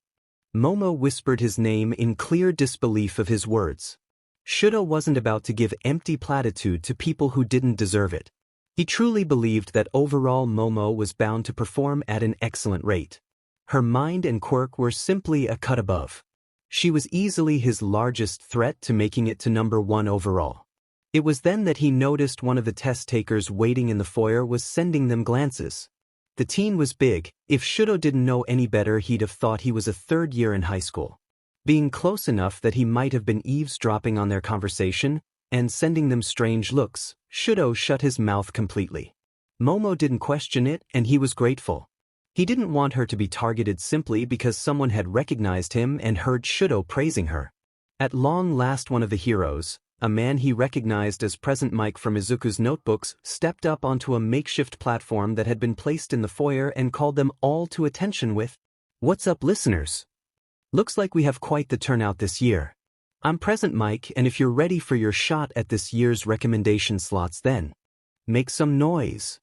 Momo whispered his name in clear disbelief of his words. Shudo wasn't about to give empty platitude to people who didn't deserve it. He truly believed that overall Momo was bound to perform at an excellent rate. Her mind and quirk were simply a cut above. She was easily his largest threat to making it to number 1 overall. It was then that he noticed one of the test takers waiting in the foyer was sending them glances. The teen was big. If Shudo didn't know any better, he'd have thought he was a 3rd year in high school. Being close enough that he might have been eavesdropping on their conversation and sending them strange looks, Shudo shut his mouth completely. Momo didn't question it, and he was grateful. He didn't want her to be targeted simply because someone had recognized him and heard Shudo praising her. At long last, one of the heroes, a man he recognized as Present Mike from Izuku's notebooks, stepped up onto a makeshift platform that had been placed in the foyer and called them all to attention with, "What's up, listeners? Looks like we have quite the turnout this year. I'm Present Mike, and if you're ready for your shot at this year's recommendation slots, then make some noise."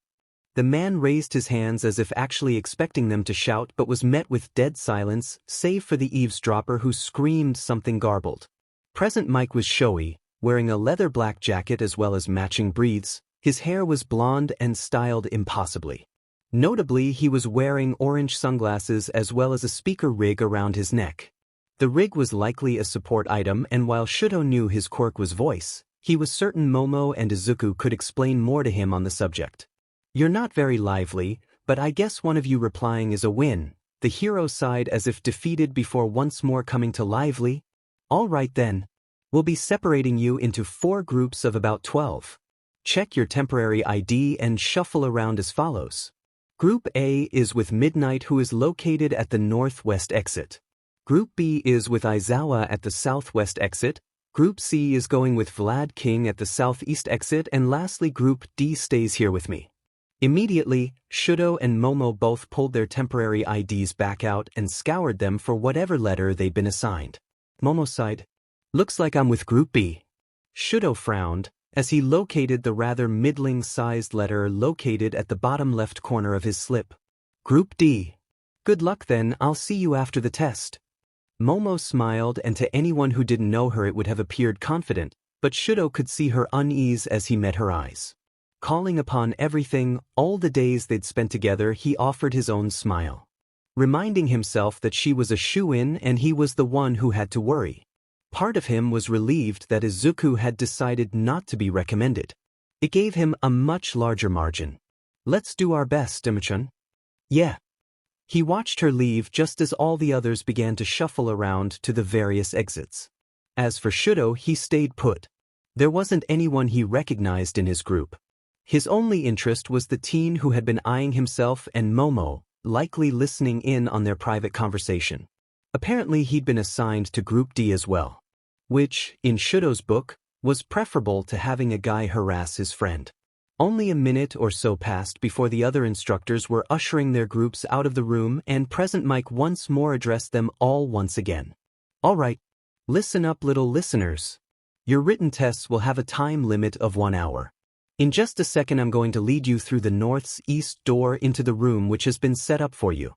The man raised his hands as if actually expecting them to shout, but was met with dead silence, save for the eavesdropper who screamed something garbled. Present Mike was showy, wearing a leather black jacket as well as matching breathes. His hair was blonde and styled impossibly. Notably, he was wearing orange sunglasses as well as a speaker rig around his neck. The rig was likely a support item, and while Shudo knew his quirk was voice, he was certain Momo and Izuku could explain more to him on the subject. "You're not very lively, but I guess one of you replying is a win," the hero sighed as if defeated before once more coming to lively. "All right then. We'll be separating you into 4 groups of about 12. Check your temporary ID and shuffle around as follows. Group A is with Midnight, who is located at the northwest exit. Group B is with Aizawa at the southwest exit. Group C is going with Vlad King at the southeast exit, and lastly Group D stays here with me. Immediately, Shudo and Momo both pulled their temporary IDs back out and scoured them for whatever letter they'd been assigned. Momo sighed. Looks like I'm with Group B. Shudo frowned as he located the rather middling-sized letter located at the bottom left corner of his slip. Group D. Good luck then, I'll see you after the test. Momo smiled, and to anyone who didn't know her it would have appeared confident, but Shudo could see her unease as he met her eyes. Calling upon everything, all the days they'd spent together, he offered his own smile, reminding himself that she was a shoo-in and he was the one who had to worry. Part of him was relieved that Isuku had decided not to be recommended. It gave him a much larger margin. Let's do our best, Imogen. Yeah. He watched her leave just as all the others began to shuffle around to the various exits. As for Shudo, he stayed put. There wasn't anyone he recognized in his group. His only interest was the teen who had been eyeing himself and Momo, likely listening in on their private conversation. Apparently he'd been assigned to Group D as well, which, in Shudo's book, was preferable to having a guy harass his friend. Only a minute or so passed before the other instructors were ushering their groups out of the room, and Present Mike once more addressed them all once again. All right, listen up, little listeners. Your written tests will have a time limit of 1 hour. In just a second I'm going to lead you through the northeast door into the room which has been set up for you.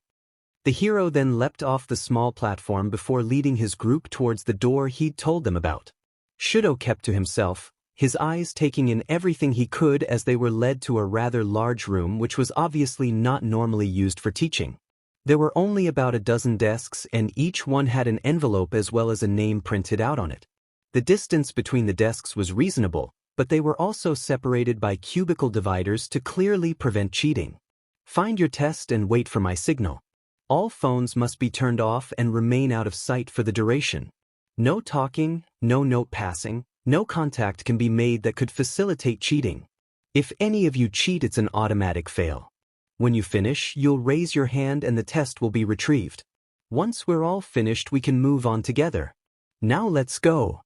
The hero then leapt off the small platform before leading his group towards the door he'd told them about. Shudo kept to himself, his eyes taking in everything he could as they were led to a rather large room which was obviously not normally used for teaching. There were only about a dozen desks, and each one had an envelope as well as a name printed out on it. The distance between the desks was reasonable, but they were also separated by cubicle dividers to clearly prevent cheating. Find your test and wait for my signal. All phones must be turned off and remain out of sight for the duration. No talking, no note passing, no contact can be made that could facilitate cheating. If any of you cheat, it's an automatic fail. When you finish, you'll raise your hand and the test will be retrieved. Once we're all finished, we can move on together. Now let's go.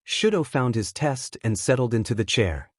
Shudo found his test and settled into the chair.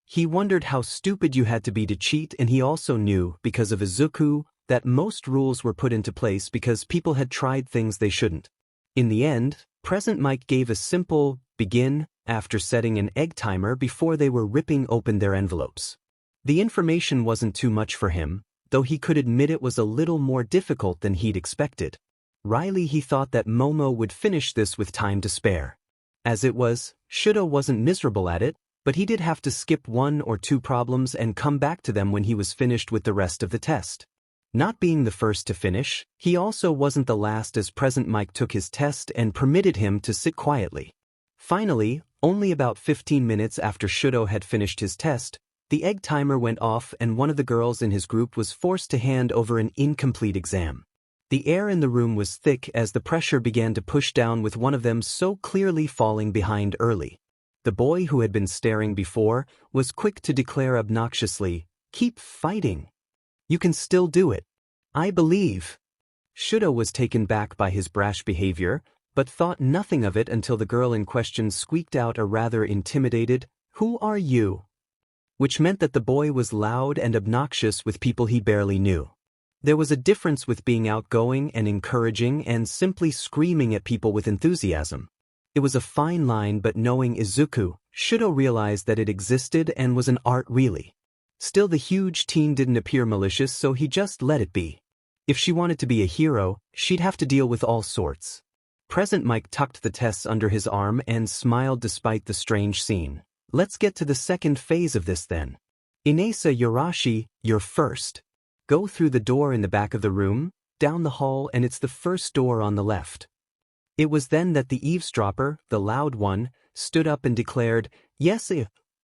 He wondered how stupid you had to be to cheat, and he also knew, because of Isuku, that most rules were put into place because people had tried things they shouldn't. In the end, Present Mike gave a simple begin after setting an egg timer before they were ripping open their envelopes. The information wasn't too much for him, though he could admit it was a little more difficult than he'd expected. He thought that Momo would finish this with time to spare. As it was, Shudo wasn't miserable at it, but he did have to skip 1 or 2 problems and come back to them when he was finished with the rest of the test. Not being the first to finish, he also wasn't the last, as Present Mike took his test and permitted him to sit quietly. Finally, only about 15 minutes after Shudo had finished his test, the egg timer went off and one of the girls in his group was forced to hand over an incomplete exam. The air in the room was thick as the pressure began to push down, with one of them so clearly falling behind early. The boy who had been staring before was quick to declare obnoxiously, "Keep fighting. You can still do it. I believe." Shudo was taken back by his brash behavior, but thought nothing of it until the girl in question squeaked out a rather intimidated, "Who are you?" which meant that the boy was loud and obnoxious with people he barely knew. There was a difference with being outgoing and encouraging and simply screaming at people with enthusiasm. It was a fine line, but knowing Isuku, Shudo realized that it existed and was an art really. Still, the huge teen didn't appear malicious, so he just let it be. If she wanted to be a hero, she'd have to deal with all sorts. Present Mike tucked the tests under his arm and smiled despite the strange scene. Let's get to the second phase of this then. Inesa Yorashi, you're first. Go through the door in the back of the room, down the hall, and it's the first door on the left. It was then that the eavesdropper, the loud one, stood up and declared, "Yes,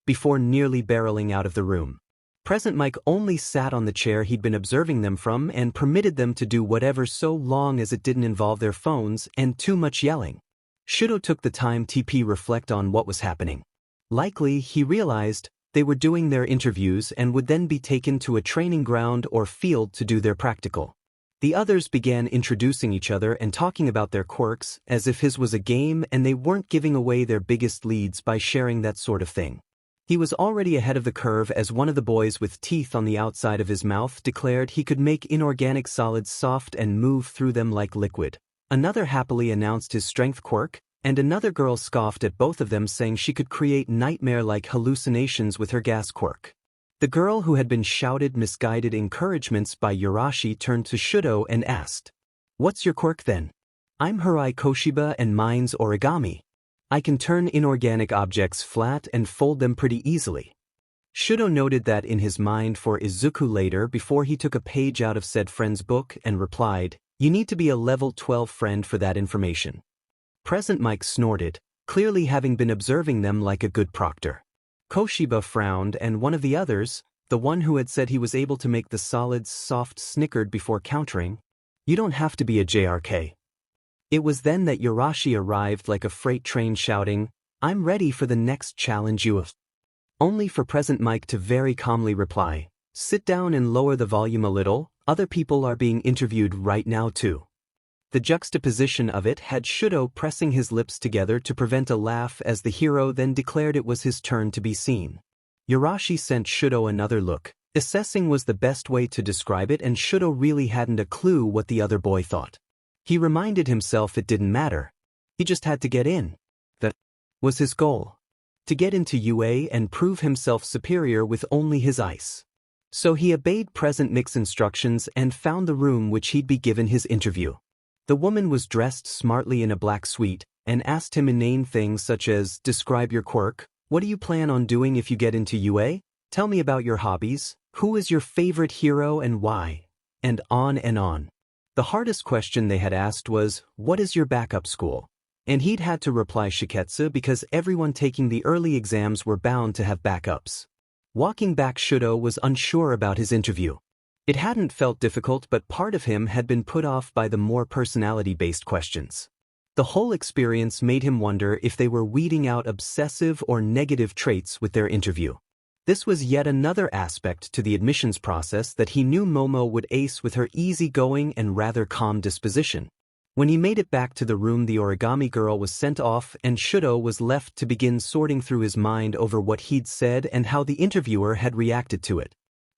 before nearly barreling out of the room. Present Mike only sat on the chair he'd been observing them from and permitted them to do whatever so long as it didn't involve their phones and too much yelling. Shudo took the time to reflect on what was happening. Likely, he realized, They were doing their interviews and would then be taken to a training ground or field to do their practical. The others began introducing each other and talking about their quirks as if his was a game and they weren't giving away their biggest leads by sharing that sort of thing. He was already ahead of the curve as one of the boys with teeth on the outside of his mouth declared he could make inorganic solids soft and move through them like liquid. Another happily announced his strength quirk, and another girl scoffed at both of them saying she could create nightmare-like hallucinations with her gas quirk. The girl who had been shouted misguided encouragements by Yurashi turned to Shudo and asked, "What's your quirk then?" "I'm Harai Koshiba and mine's origami. I can turn inorganic objects flat and fold them pretty easily." Shudo noted that in his mind for Izuku later before he took a page out of said friend's book and replied, "You need to be a level 12 friend for that information." Present Mike snorted, clearly having been observing them like a good proctor. Koshiba frowned and one of the others, the one who had said he was able to make the solids soft, snickered before countering, "You don't have to be a JRK." It was then that Yurashi arrived like a freight train shouting, "I'm ready for the next challenge you have." Only for Present Mike to very calmly reply, "Sit down and lower the volume a little, other people are being interviewed right now too." The juxtaposition of it had Shudo pressing his lips together to prevent a laugh as the hero then declared it was his turn to be seen. Yurashi sent Shudo another look. Assessing was the best way to describe it and Shudo really hadn't a clue what the other boy thought. He reminded himself it didn't matter. He just had to get in. That was his goal. To get into UA and prove himself superior with only his ice. So he obeyed Present Mix instructions and found the room which he'd be given his interview. The woman was dressed smartly in a black suite and asked him inane things such as, "Describe your quirk, what do you plan on doing if you get into UA? Tell me about your hobbies, who is your favorite hero and why?" And on and on. The hardest question they had asked was, "What is your backup school?" And he'd had to reply Shiketsu because everyone taking the early exams were bound to have backups. Walking back, Shudo was unsure about his interview. It hadn't felt difficult, but part of him had been put off by the more personality-based questions. The whole experience made him wonder if they were weeding out obsessive or negative traits with their interview. This was yet another aspect to the admissions process that he knew Momo would ace with her easygoing and rather calm disposition. When he made it back to the room, the origami girl was sent off and Shudo was left to begin sorting through his mind over what he'd said and how the interviewer had reacted to it.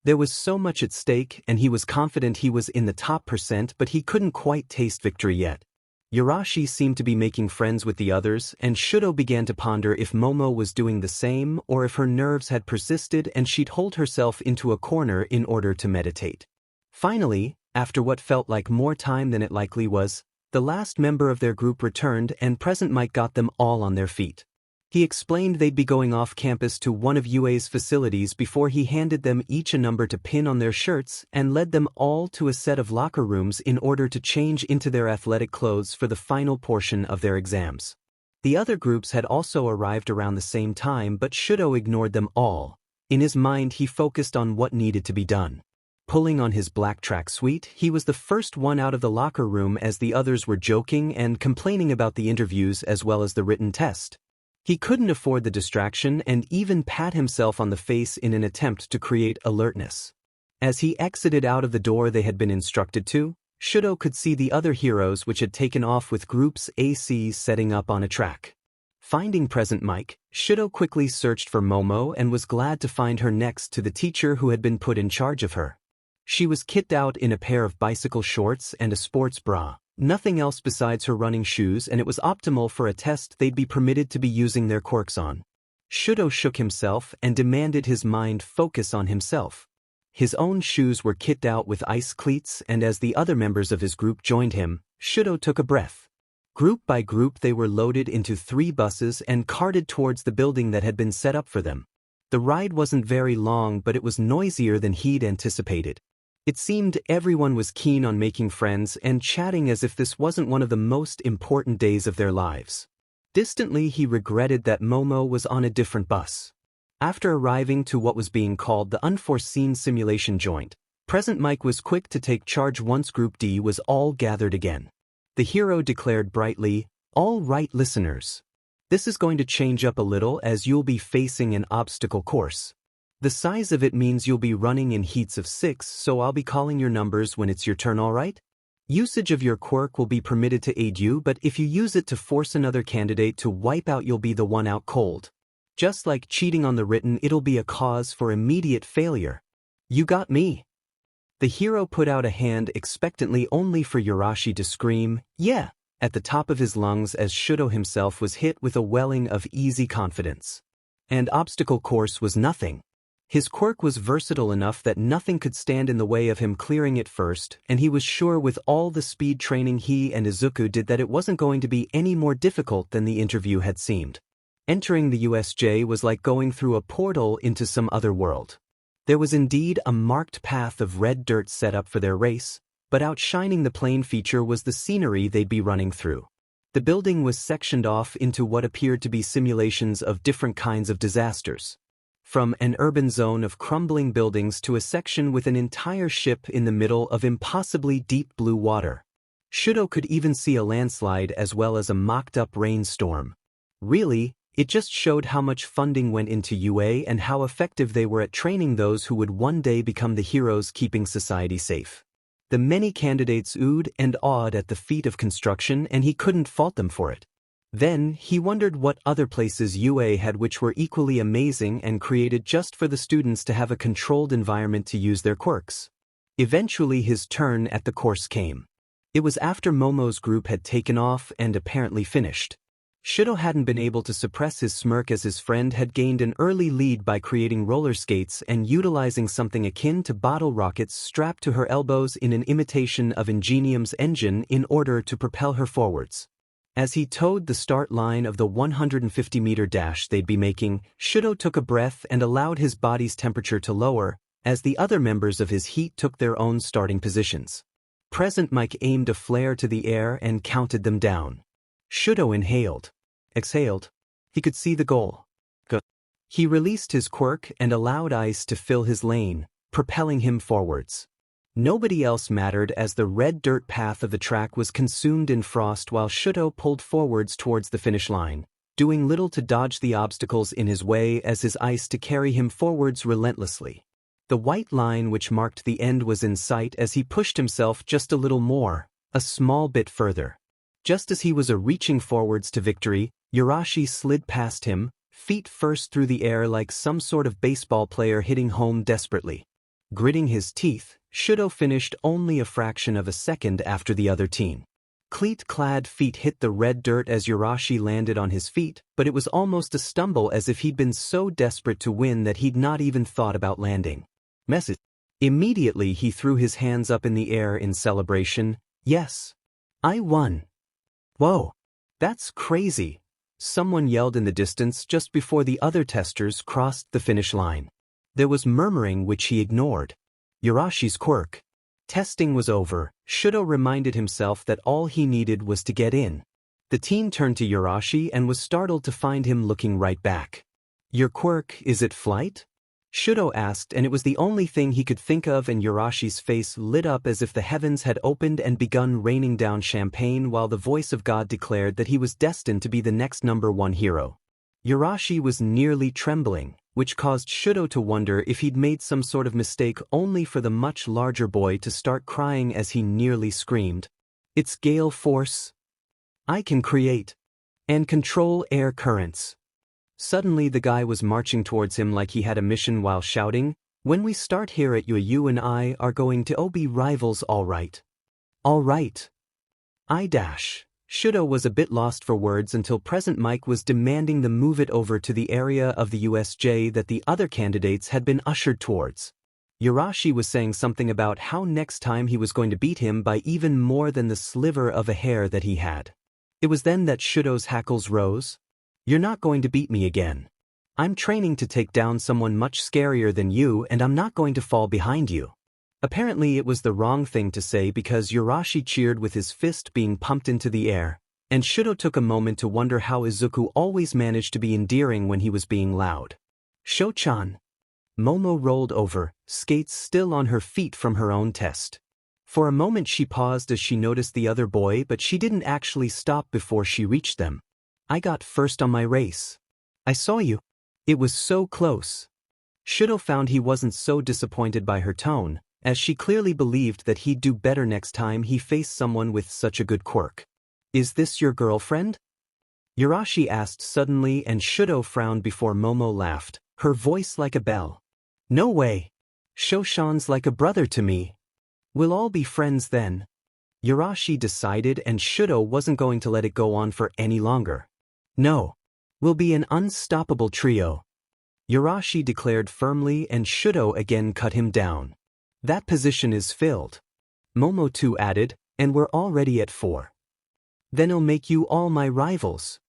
There was so much at stake and he was confident he was in the top %, but he couldn't quite taste victory yet. Yurashi seemed to be making friends with the others and Shudo began to ponder if Momo was doing the same or if her nerves had persisted and she'd hold herself into a corner in order to meditate. Finally, after what felt like more time than it likely was, the last member of their group returned and Present Mike got them all on their feet. He explained they'd be going off campus to one of UA's facilities before he handed them each a number to pin on their shirts and led them all to a set of locker rooms in order to change into their athletic clothes for the final portion of their exams. The other groups had also arrived around the same time, but Shudo ignored them all. In his mind, he focused on what needed to be done. Pulling on his black tracksuit, he was the first one out of the locker room as the others were joking and complaining about the interviews as well as the written test. He couldn't afford the distraction and even pat himself on the face in an attempt to create alertness. As he exited out of the door they had been instructed to, Shudo could see the other heroes which had taken off with groups AC setting up on a track. Finding Present Mike, Shudo quickly searched for Momo and was glad to find her next to the teacher who had been put in charge of her. She was kitted out in a pair of bicycle shorts and a sports bra. Nothing else besides her running shoes, and it was optimal for a test they'd be permitted to be using their quirks on. Shudo shook himself and demanded his mind focus on himself. His own shoes were kitted out with ice cleats, and as the other members of his group joined him, Shudo took a breath. Group by group they were loaded into 3 buses and carted towards the building that had been set up for them. The ride wasn't very long, but it was noisier than he'd anticipated. It seemed everyone was keen on making friends and chatting as if this wasn't one of the most important days of their lives. Distantly he regretted that Momo was on a different bus. After arriving to what was being called the unforeseen simulation joint, Present Mike was quick to take charge once Group D was all gathered again. The hero declared brightly, "All right, listeners. This is going to change up a little as you'll be facing an obstacle course. The size of it means you'll be running in heats of 6, so I'll be calling your numbers when it's your turn, alright? Usage of your quirk will be permitted to aid you, but if you use it to force another candidate to wipe out, you'll be the one out cold. Just like cheating on the written, it'll be a cause for immediate failure. You got me. The hero put out a hand expectantly, only for Yurashi to scream, "Yeah!" at the top of his lungs as Shudo himself was hit with a welling of easy confidence. And obstacle course was nothing. His quirk was versatile enough that nothing could stand in the way of him clearing it first, and he was sure with all the speed training he and Isuku did that it wasn't going to be any more difficult than the interview had seemed. Entering the USJ was like going through a portal into some other world. There was indeed a marked path of red dirt set up for their race, but outshining the plain feature was the scenery they'd be running through. The building was sectioned off into what appeared to be simulations of different kinds of disasters. From an urban zone of crumbling buildings to a section with an entire ship in the middle of impossibly deep blue water. Shudo could even see a landslide as well as a mocked-up rainstorm. Really, it just showed how much funding went into UA and how effective they were at training those who would one day become the heroes keeping society safe. The many candidates oohed and awed at the feat of construction, and he couldn't fault them for it. Then, he wondered what other places UA had which were equally amazing and created just for the students to have a controlled environment to use their quirks. Eventually his turn at the course came. It was after Momo's group had taken off and apparently finished. Shudo hadn't been able to suppress his smirk as his friend had gained an early lead by creating roller skates and utilizing something akin to bottle rockets strapped to her elbows in an imitation of Ingenium's engine in order to propel her forwards. As he towed the start line of the 150-meter dash they'd be making, Shudo took a breath and allowed his body's temperature to lower, as the other members of his heat took their own starting positions. Present Mike aimed a flare to the air and counted them down. Shudo inhaled. Exhaled. He could see the goal. Go. He released his quirk and allowed ice to fill his lane, propelling him forwards. Nobody else mattered as the red dirt path of the track was consumed in frost while Shudo pulled forwards towards the finish line, doing little to dodge the obstacles in his way as his ice to carry him forwards relentlessly. The white line which marked the end was in sight as he pushed himself just a little more, a small bit further. Just as he was reaching forwards to victory, Yurashi slid past him, feet first through the air like some sort of baseball player hitting home desperately. Gritting his teeth, Shudo finished only a fraction of a second after the other teen. Cleat-clad feet hit the red dirt as Yurashi landed on his feet, but it was almost a stumble as if he'd been so desperate to win that he'd not even thought about landing. Message. Immediately he threw his hands up in the air in celebration. Yes. I won. Whoa. That's crazy. Someone yelled in the distance just before the other testers crossed the finish line. There was murmuring which he ignored. Yurashi's quirk. Testing was over. Shudo reminded himself that all he needed was to get in. The teen turned to Yurashi and was startled to find him looking right back. Your quirk, is it flight? Shudo asked, and it was the only thing he could think of, and Yurashi's face lit up as if the heavens had opened and begun raining down champagne while the voice of God declared that he was destined to be the next #1 hero. Yurashi was nearly trembling, which caused Shudo to wonder if he'd made some sort of mistake, only for the much larger boy to start crying as he nearly screamed. It's gale force. I can create and control air currents. Suddenly the guy was marching towards him like he had a mission while shouting, when we start here at you and I are going to be rivals, all right. All right. Shudo was a bit lost for words until Present Mike was demanding them move it over to the area of the USJ that the other candidates had been ushered towards. Yurashi was saying something about how next time he was going to beat him by even more than the sliver of a hair that he had. It was then that Shudo's hackles rose. You're not going to beat me again. I'm training to take down someone much scarier than you, and I'm not going to fall behind you. Apparently it was the wrong thing to say because Yurashi cheered with his fist being pumped into the air, and Shudo took a moment to wonder how Isuku always managed to be endearing when he was being loud. Sho-chan. Momo rolled over, skates still on her feet from her own test. For a moment she paused as she noticed the other boy, but she didn't actually stop before she reached them. I got first on my race. I saw you. It was so close. Shudo found he wasn't so disappointed by her tone, as she clearly believed that he'd do better next time he faced someone with such a good quirk. Is this your girlfriend? Yurashi asked suddenly, and Shudo frowned before Momo laughed, her voice like a bell. No way. Shoshan's like a brother to me. We'll all be friends then. Yurashi decided, and Shudo wasn't going to let it go on for any longer. No. We'll be an unstoppable trio. Yurashi declared firmly, and Shudo again cut him down. That position is filled. Momo too added, and we're already at 4. Then I'll make you all my rivals.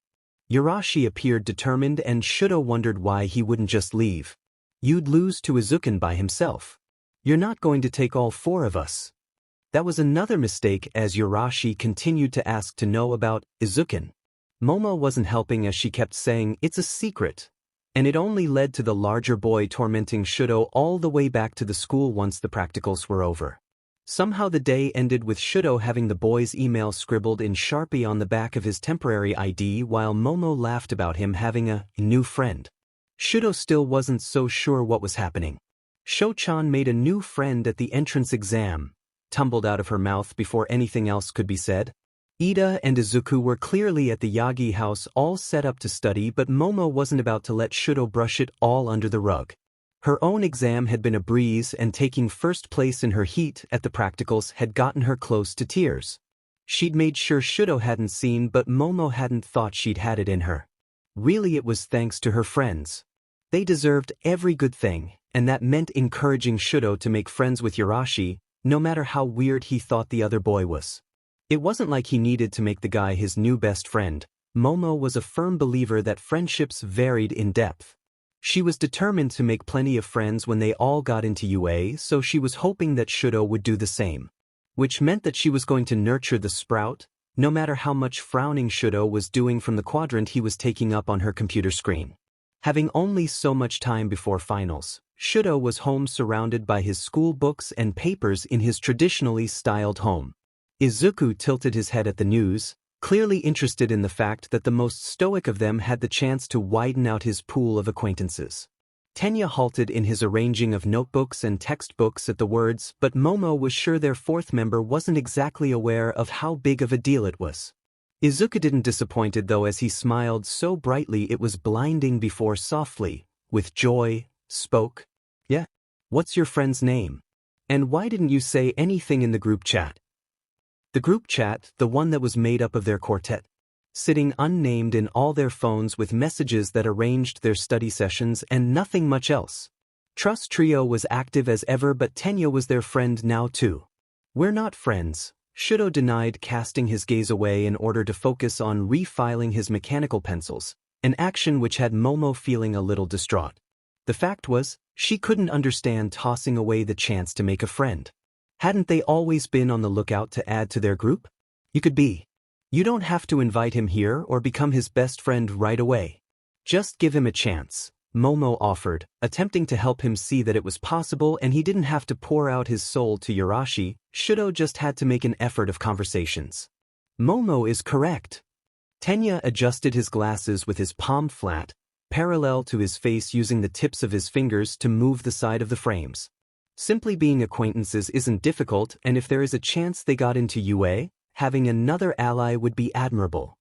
Yurashi appeared determined, and Shudo wondered why he wouldn't just leave. You'd lose to Izuku by himself. You're not going to take all 4 of us. That was another mistake, as Yurashi continued to ask to know about Izuku. Momo wasn't helping, as she kept saying it's a secret, and it only led to the larger boy tormenting Shudo all the way back to the school once the practicals were over. Somehow the day ended with Shudo having the boy's email scribbled in Sharpie on the back of his temporary ID, while Momo laughed about him having a new friend. Shudo still wasn't so sure what was happening. Sho-chan made a new friend at the entrance exam, tumbled out of her mouth before anything else could be said. Ida and Izuku were clearly at the Yagi house, all set up to study, but Momo wasn't about to let Shudo brush it all under the rug. Her own exam had been a breeze, and taking first place in her heat at the practicals had gotten her close to tears. She'd made sure Shudo hadn't seen, but Momo hadn't thought she'd had it in her. Really, it was thanks to her friends. They deserved every good thing, and that meant encouraging Shudo to make friends with Yurashi, no matter how weird he thought the other boy was. It wasn't like he needed to make the guy his new best friend. Momo was a firm believer that friendships varied in depth. She was determined to make plenty of friends when they all got into UA, so she was hoping that Shudo would do the same. Which meant that she was going to nurture the sprout, no matter how much frowning Shudo was doing from the quadrant he was taking up on her computer screen. Having only so much time before finals, Shudo was home surrounded by his school books and papers in his traditionally styled home. Izuku tilted his head at the news, clearly interested in the fact that the most stoic of them had the chance to widen out his pool of acquaintances. Tenya halted in his arranging of notebooks and textbooks at the words, but Momo was sure their 4th member wasn't exactly aware of how big of a deal it was. Izuku didn't disappointed though, as he smiled so brightly it was blinding before softly, with joy, spoke. Yeah? What's your friend's name? And why didn't you say anything in the group chat? The group chat, the one that was made up of their quartet, sitting unnamed in all their phones with messages that arranged their study sessions and nothing much else. Trust Trio was active as ever, but Tenya was their friend now too. We're not friends, Shudo denied, casting his gaze away in order to focus on refiling his mechanical pencils, an action which had Momo feeling a little distraught. The fact was, she couldn't understand tossing away the chance to make a friend. Hadn't they always been on the lookout to add to their group? You could be. You don't have to invite him here or become his best friend right away. Just give him a chance, Momo offered, attempting to help him see that it was possible and he didn't have to pour out his soul to Yurashi. Shudo just had to make an effort of conversations. Momo is correct. Tenya adjusted his glasses with his palm flat, parallel to his face, using the tips of his fingers to move the side of the frames. Simply being acquaintances isn't difficult, and if there is a chance they got into UA, having another ally would be admirable.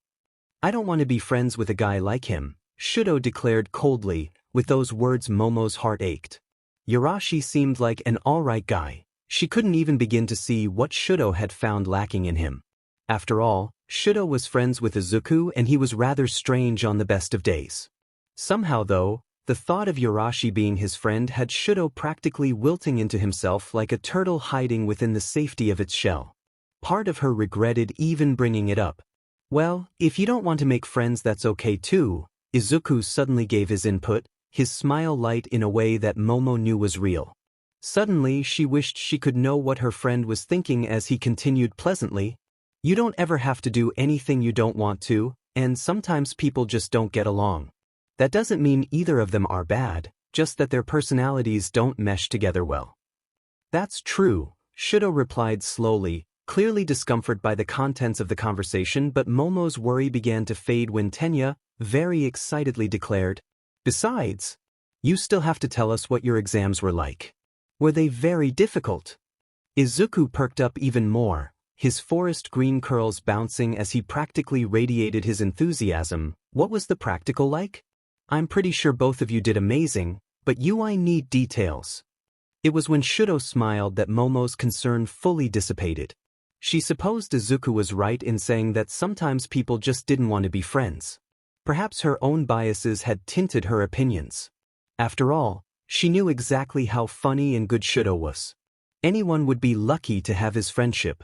I don't want to be friends with a guy like him, Shudo declared coldly. With those words, Momo's heart ached. Yurashi seemed like an alright guy. She couldn't even begin to see what Shudo had found lacking in him. After all, Shudo was friends with Izuku, and he was rather strange on the best of days. Somehow though, the thought of Yurashi being his friend had Shudo practically wilting into himself like a turtle hiding within the safety of its shell. Part of her regretted even bringing it up. Well, if you don't want to make friends, that's okay too. Izuku suddenly gave his input, his smile light in a way that Momo knew was real. Suddenly she wished she could know what her friend was thinking as he continued pleasantly. You don't ever have to do anything you don't want to, and sometimes people just don't get along. That doesn't mean either of them are bad, just that their personalities don't mesh together well. That's true, Shudo replied slowly, clearly discomforted by the contents of the conversation, but Momo's worry began to fade when Tenya, very excitedly, declared, "Besides, You still have to tell us what your exams were like. Were they very difficult? Izuku perked up even more, his forest green curls bouncing as he practically radiated his enthusiasm. What was the practical like? I'm pretty sure both of you did amazing, but I need details. It was when Shudo smiled that Momo's concern fully dissipated. She supposed Izuku was right in saying that sometimes people just didn't want to be friends. Perhaps her own biases had tinted her opinions. After all, she knew exactly how funny and good Shudo was. Anyone would be lucky to have his friendship.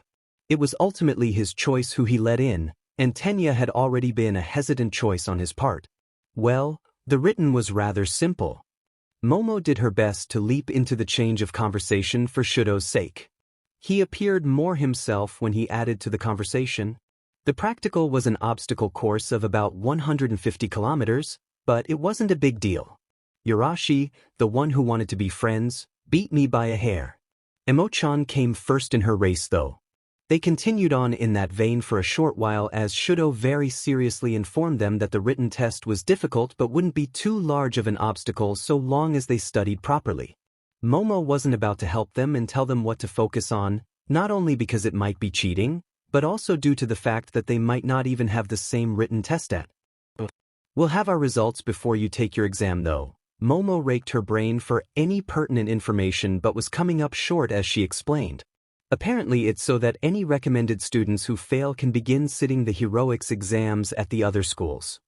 It was ultimately his choice who he let in, and Tenya had already been a hesitant choice on his part. Well, the written was rather simple. Momo did her best to leap into the change of conversation for Shudo's sake. He appeared more himself when he added to the conversation. The practical was an obstacle course of about 150 kilometers, but it wasn't a big deal. Yurashi, the one who wanted to be friends, beat me by a hair. Emo-chan came first in her race though. They continued on in that vein for a short while as Shudo very seriously informed them that the written test was difficult but wouldn't be too large of an obstacle so long as they studied properly. Momo wasn't about to help them and tell them what to focus on, not only because it might be cheating, but also due to the fact that they might not even have the same written test at. We'll have our results before you take your exam though. Momo raked her brain for any pertinent information but was coming up short as she explained. Apparently it's so that any recommended students who fail can begin sitting the heroics exams at the other schools.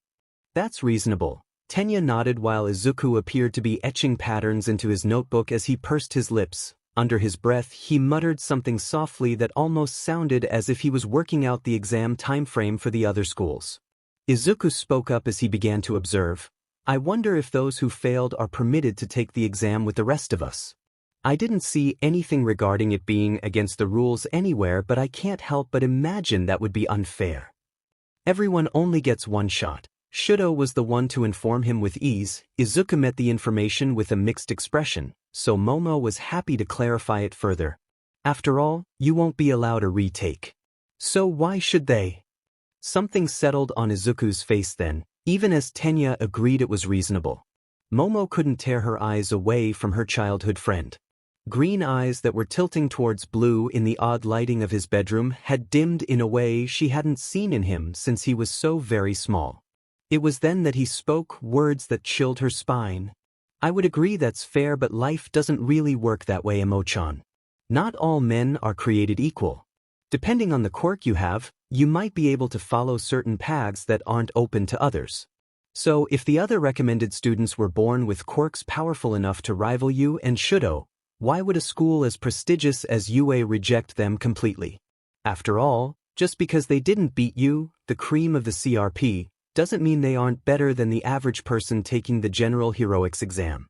That's reasonable. Tenya nodded while Izuku appeared to be etching patterns into his notebook as he pursed his lips. Under his breath he muttered something softly that almost sounded as if he was working out the exam timeframe for the other schools. Izuku spoke up as he began to observe. I wonder if those who failed are permitted to take the exam with the rest of us. I didn't see anything regarding it being against the rules anywhere, but I can't help but imagine that would be unfair. Everyone only gets one shot. Shudo was the one to inform him with ease. Izuku met the information with a mixed expression, so Momo was happy to clarify it further. After all, you won't be allowed a retake. So why should they? Something settled on Izuku's face then, even as Tenya agreed it was reasonable. Momo couldn't tear her eyes away from her childhood friend. Green eyes that were tilting towards blue in the odd lighting of his bedroom had dimmed in a way she hadn't seen in him since he was so very small. It was then that he spoke words that chilled her spine. I would agree that's fair, but life doesn't really work that way, Emo-chan. Not all men are created equal. Depending on the quirk you have, you might be able to follow certain paths that aren't open to others. So if the other recommended students were born with quirks powerful enough to rival you and Shudo, why would a school as prestigious as UA reject them completely? After all, just because they didn't beat you, the cream of the CRP, doesn't mean they aren't better than the average person taking the general heroics exam.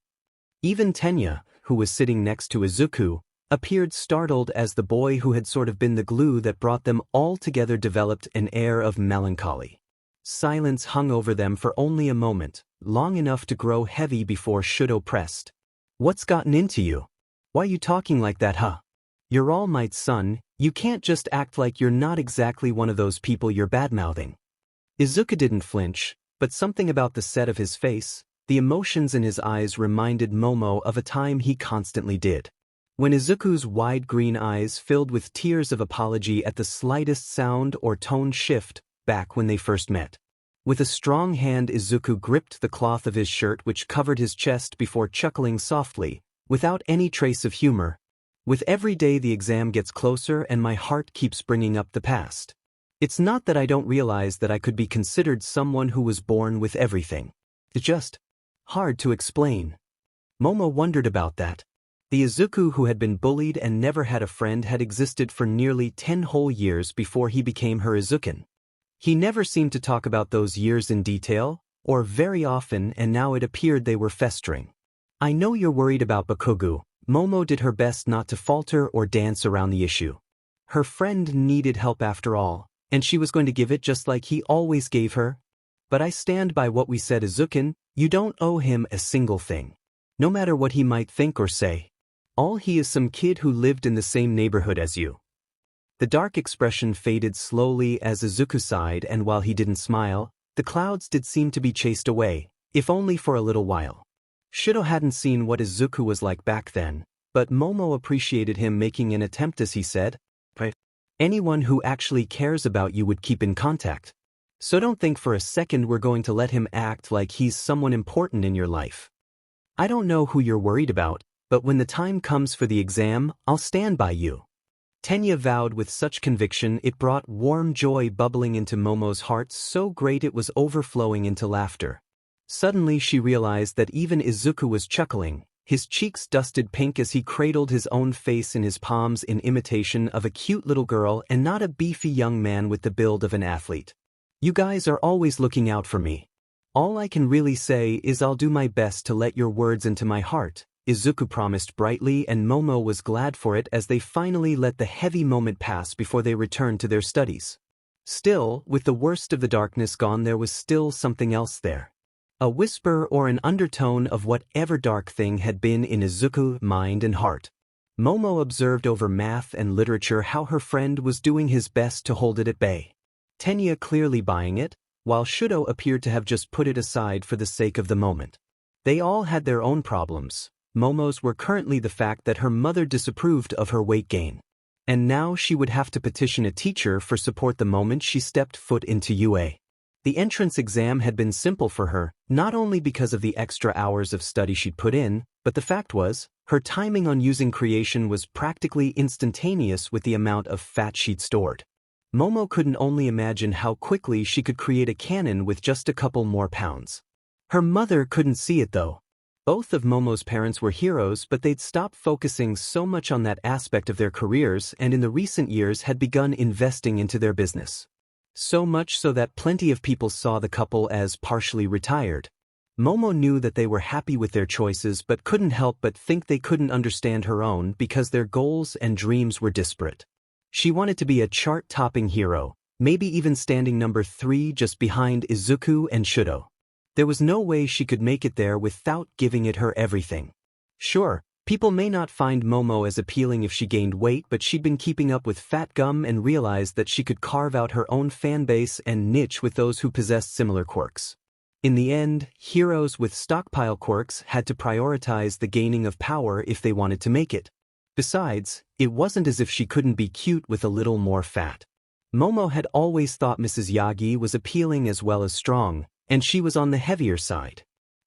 Even Tenya, who was sitting next to Izuku, appeared startled as the boy who had sort of been the glue that brought them all together developed an air of melancholy. Silence hung over them for only a moment, long enough to grow heavy before Shudo pressed. What's gotten into you? Why you talking like that, huh? You're All Might's son, you can't just act like you're not exactly one of those people you're badmouthing. Izuku didn't flinch, but something about the set of his face, the emotions in his eyes reminded Momo of a time he constantly did. When Izuku's wide green eyes filled with tears of apology at the slightest sound or tone shift, back when they first met. With a strong hand Izuku gripped the cloth of his shirt which covered his chest before chuckling softly, without any trace of humor. With every day the exam gets closer and my heart keeps bringing up the past. It's not that I don't realize that I could be considered someone who was born with everything. It's just hard to explain. Momo wondered about that. The Izuku who had been bullied and never had a friend had existed for nearly 10 whole years before he became her Izukan. He never seemed to talk about those years in detail, or very often, and now it appeared they were festering. I know you're worried about Bakugo. Momo did her best not to falter or dance around the issue. Her friend needed help after all, and she was going to give it just like he always gave her. But I stand by what we said, Izukan, you don't owe him a single thing. No matter what he might think or say. All he is some kid who lived in the same neighborhood as you. The dark expression faded slowly as Izuku sighed, and while he didn't smile, the clouds did seem to be chased away, if only for a little while. Shudo hadn't seen what Izuku was like back then, but Momo appreciated him making an attempt as he said, anyone who actually cares about you would keep in contact. So don't think for a second we're going to let him act like he's someone important in your life. I don't know who you're worried about, but when the time comes for the exam, I'll stand by you. Tenya vowed with such conviction it brought warm joy bubbling into Momo's heart so great it was overflowing into laughter. Suddenly she realized that even Izuku was chuckling, his cheeks dusted pink as he cradled his own face in his palms in imitation of a cute little girl and not a beefy young man with the build of an athlete. You guys are always looking out for me. All I can really say is I'll do my best to let your words into my heart, Izuku promised brightly, and Momo was glad for it as they finally let the heavy moment pass before they returned to their studies. Still, with the worst of the darkness gone, there was still something else there. A whisper or an undertone of whatever dark thing had been in Izuku's mind and heart. Momo observed over math and literature how her friend was doing his best to hold it at bay. Tenya clearly buying it, while Shudo appeared to have just put it aside for the sake of the moment. They all had their own problems. Momo's were currently the fact that her mother disapproved of her weight gain. And now she would have to petition a teacher for support the moment she stepped foot into UA. The entrance exam had been simple for her, not only because of the extra hours of study she'd put in, but the fact was, her timing on using creation was practically instantaneous with the amount of fat she'd stored. Momo couldn't only imagine how quickly she could create a cannon with just a couple more pounds. Her mother couldn't see it though. Both of Momo's parents were heroes, but they'd stopped focusing so much on that aspect of their careers and in the recent years had begun investing into their business. So much so that plenty of people saw the couple as partially retired. Momo knew that they were happy with their choices but couldn't help but think they couldn't understand her own because their goals and dreams were disparate. She wanted to be a chart-topping hero, maybe even standing number 3 just behind Izuku and Shudo. There was no way she could make it there without giving it her everything. Sure, people may not find Momo as appealing if she gained weight, but she'd been keeping up with fat gum and realized that she could carve out her own fanbase and niche with those who possessed similar quirks. In the end, heroes with stockpile quirks had to prioritize the gaining of power if they wanted to make it. Besides, it wasn't as if she couldn't be cute with a little more fat. Momo had always thought Mrs. Yagi was appealing as well as strong, and she was on the heavier side.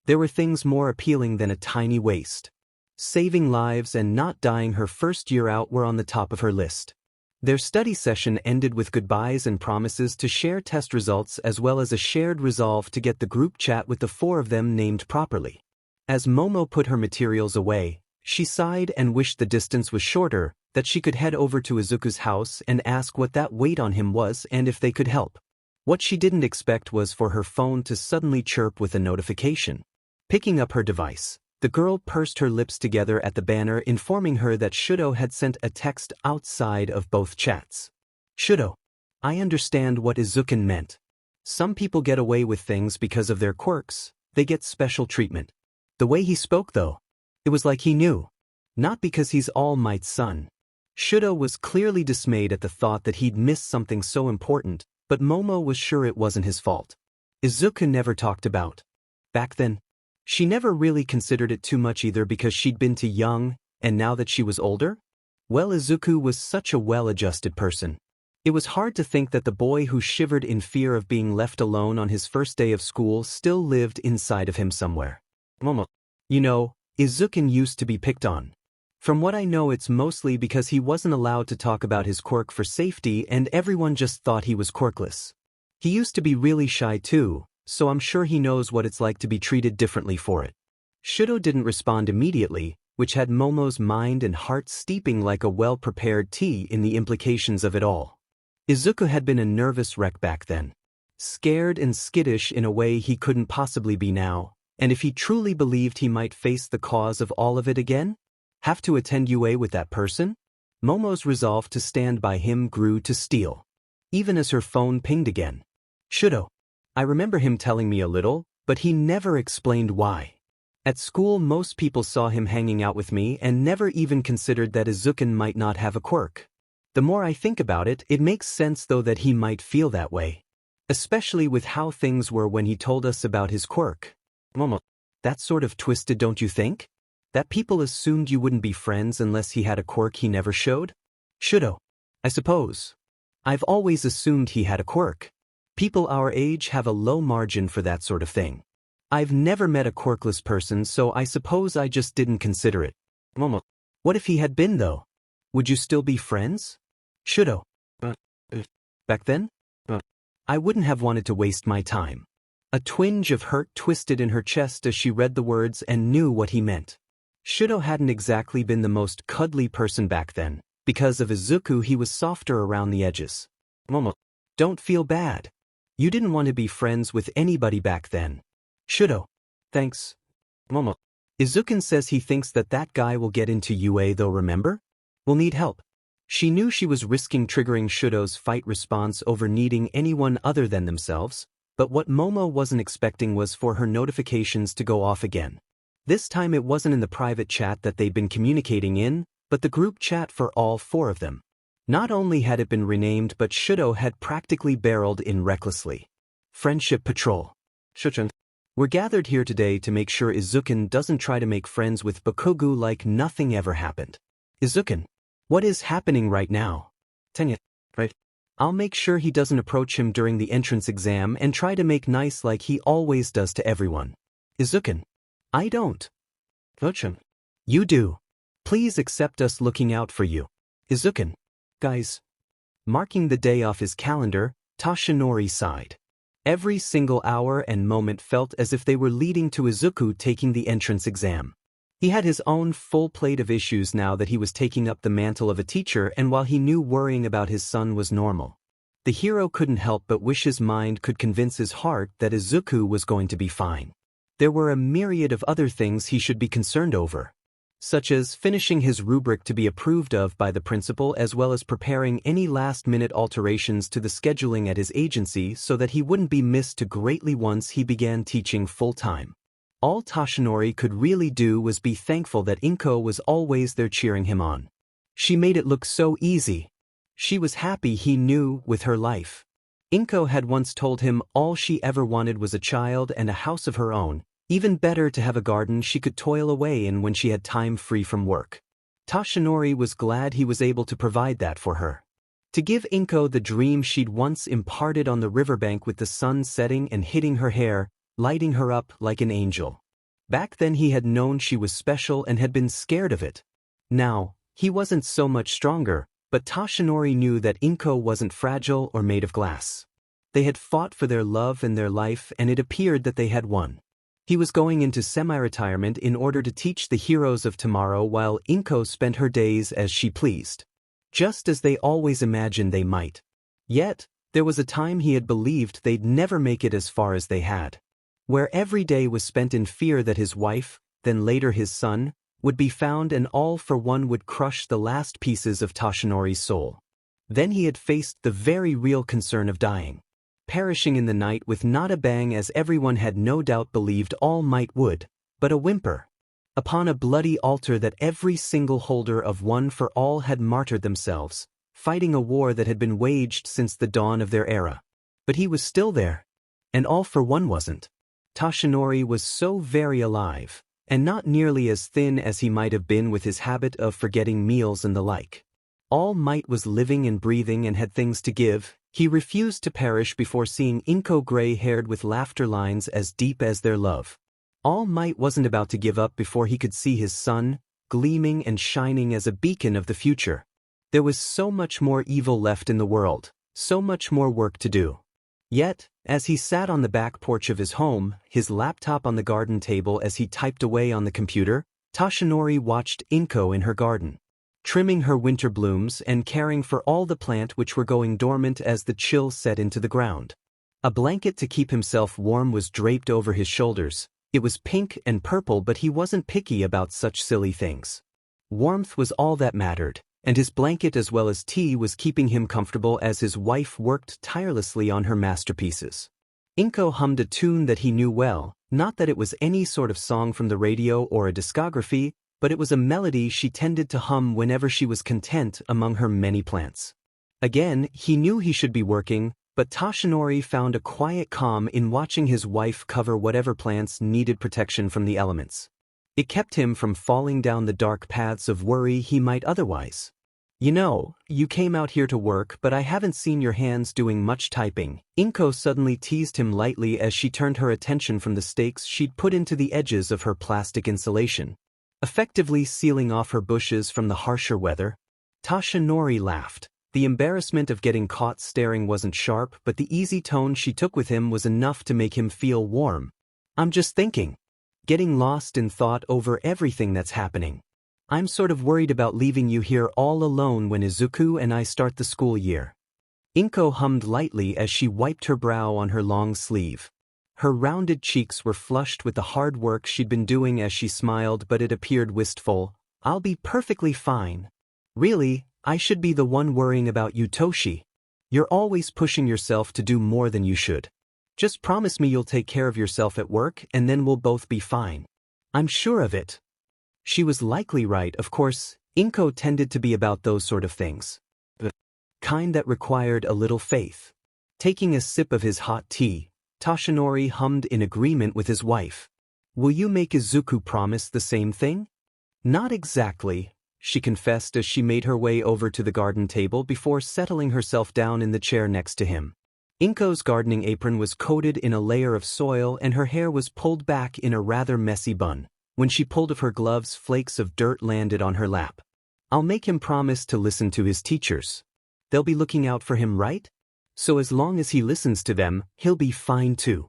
There were things more appealing than a tiny waist. Saving lives and not dying her first year out were on the top of her list. Their study session ended with goodbyes and promises to share test results as well as a shared resolve to get the group chat with the 4 of them named properly. As Momo put her materials away, she sighed and wished the distance was shorter, that she could head over to Izuku's house and ask what that weight on him was and if they could help. What she didn't expect was for her phone to suddenly chirp with a notification. Picking up her device, the girl pursed her lips together at the banner informing her that Shudo had sent a text outside of both chats. Shudo, I understand what Izuku meant. Some people get away with things because of their quirks, they get special treatment. The way he spoke though, it was like he knew. Not because he's All Might's son. Shudo was clearly dismayed at the thought that he'd missed something so important, but Momo was sure it wasn't his fault. Izuku never talked about. Back then, she never really considered it too much either because she'd been too young, and now that she was older? Well, Izuku was such a well-adjusted person. It was hard to think that the boy who shivered in fear of being left alone on his first day of school still lived inside of him somewhere. Momo. You know, Izuku used to be picked on. From what I know, it's mostly because he wasn't allowed to talk about his quirk for safety and everyone just thought he was quirkless. He used to be really shy too, so I'm sure he knows what it's like to be treated differently for it. Shudo didn't respond immediately, which had Momo's mind and heart steeping like a well-prepared tea in the implications of it all. Izuku had been a nervous wreck back then. Scared and skittish in a way he couldn't possibly be now, and if he truly believed he might face the cause of all of it again? Have to attend UA with that person? Momo's resolve to stand by him grew to steel. Even as her phone pinged again. Shudo. I remember him telling me a little, but he never explained why. At school most people saw him hanging out with me and never even considered that Izuku might not have a quirk. The more I think about it, it makes sense though that he might feel that way. Especially with how things were when he told us about his quirk. Momo. That's sort of twisted, don't you think? That people assumed you wouldn't be friends unless he had a quirk he never showed? Shudo. I suppose. I've always assumed he had a quirk. People our age have a low margin for that sort of thing. I've never met a quirkless person, so I suppose I just didn't consider it. Momo. What if he had been, though? Would you still be friends? Shudo. Back then? I wouldn't have wanted to waste my time. A twinge of hurt twisted in her chest as she read the words and knew what he meant. Shudo hadn't exactly been the most cuddly person back then. Because of Isuku, he was softer around the edges. Momo. Don't feel bad. You didn't want to be friends with anybody back then. Shudo. Thanks. Momo. Izuku says he thinks that guy will get into UA though, remember? We'll need help. She knew she was risking triggering Shudo's fight response over needing anyone other than themselves, but what Momo wasn't expecting was for her notifications to go off again. This time it wasn't in the private chat that they'd been communicating in, but the group chat for all four of them. Not only had it been renamed, but Shudo had practically barreled in recklessly. Friendship Patrol. Shuchun. We're gathered here today to make sure Izuku doesn't try to make friends with Bakugo like nothing ever happened. Izuku. What is happening right now? Tenya. Right. I'll make sure he doesn't approach him during the entrance exam and try to make nice like he always does to everyone. Izuku. I don't. Fuchun. You do. Please accept us looking out for you. Izuku. Guys. Marking the day off his calendar, Toshinori sighed. Every single hour and moment felt as if they were leading to Isuku taking the entrance exam. He had his own full plate of issues now that he was taking up the mantle of a teacher, and while he knew worrying about his son was normal, the hero couldn't help but wish his mind could convince his heart that Isuku was going to be fine. There were a myriad of other things he should be concerned over, such as finishing his rubric to be approved of by the principal, as well as preparing any last-minute alterations to the scheduling at his agency so that he wouldn't be missed too greatly once he began teaching full-time. All Toshinori could really do was be thankful that Inko was always there cheering him on. She made it look so easy. She was happy, he knew, with her life. Inko had once told him all she ever wanted was a child and a house of her own, even better to have a garden she could toil away in when she had time free from work. Toshinori was glad he was able to provide that for her. To give Inko the dream she'd once imparted on the riverbank with the sun setting and hitting her hair, lighting her up like an angel. Back then he had known she was special and had been scared of it. Now, he wasn't so much stronger, but Toshinori knew that Inko wasn't fragile or made of glass. They had fought for their love and their life, and it appeared that they had won. He was going into semi-retirement in order to teach the heroes of tomorrow while Inko spent her days as she pleased. Just as they always imagined they might. Yet, there was a time he had believed they'd never make it as far as they had. Where every day was spent in fear that his wife, then later his son, would be found, and all for one would crush the last pieces of Toshinori's soul. Then he had faced the very real concern of dying. Perishing in the night with not a bang, as everyone had no doubt believed All Might would, but a whimper. Upon a bloody altar that every single holder of One for All had martyred themselves, fighting a war that had been waged since the dawn of their era. But he was still there. And All for One wasn't. Toshinori was so very alive, and not nearly as thin as he might have been with his habit of forgetting meals and the like. All Might was living and breathing and had things to give. He refused to perish before seeing Inko gray-haired with laughter lines as deep as their love. All Might wasn't about to give up before he could see his son, gleaming and shining as a beacon of the future. There was so much more evil left in the world, so much more work to do. Yet, as he sat on the back porch of his home, his laptop on the garden table as he typed away on the computer, Toshinori watched Inko in her garden, trimming her winter blooms and caring for all the plant which were going dormant as the chill set into the ground. A blanket to keep himself warm was draped over his shoulders. It was pink and purple, but he wasn't picky about such silly things. Warmth was all that mattered, and his blanket as well as tea was keeping him comfortable as his wife worked tirelessly on her masterpieces. Inko hummed a tune that he knew well, not that it was any sort of song from the radio or a discography, but it was a melody she tended to hum whenever she was content among her many plants. Again, he knew he should be working, but Toshinori found a quiet calm in watching his wife cover whatever plants needed protection from the elements. It kept him from falling down the dark paths of worry he might otherwise. You know, you came out here to work, but I haven't seen your hands doing much typing. Inko suddenly teased him lightly as she turned her attention from the stakes she'd put into the edges of her plastic insulation, effectively sealing off her bushes from the harsher weather. Toshinori laughed. The embarrassment of getting caught staring wasn't sharp, but the easy tone she took with him was enough to make him feel warm. I'm just thinking. Getting lost in thought over everything that's happening. I'm sort of worried about leaving you here all alone when Izuku and I start the school year. Inko hummed lightly as she wiped her brow on her long sleeve. Her rounded cheeks were flushed with the hard work she'd been doing as she smiled, but it appeared wistful. I'll be perfectly fine. Really, I should be the one worrying about you, Toshi. You're always pushing yourself to do more than you should. Just promise me you'll take care of yourself at work and then we'll both be fine. I'm sure of it. She was likely right, of course. Inko tended to be about those sort of things. The kind that required a little faith. Taking a sip of his hot tea, Toshinori hummed in agreement with his wife. Will you make Izuku promise the same thing? Not exactly, she confessed as she made her way over to the garden table before settling herself down in the chair next to him. Inko's gardening apron was coated in a layer of soil and her hair was pulled back in a rather messy bun. When she pulled off her gloves, flakes of dirt landed on her lap. I'll make him promise to listen to his teachers. They'll be looking out for him, right? So as long as he listens to them, he'll be fine too.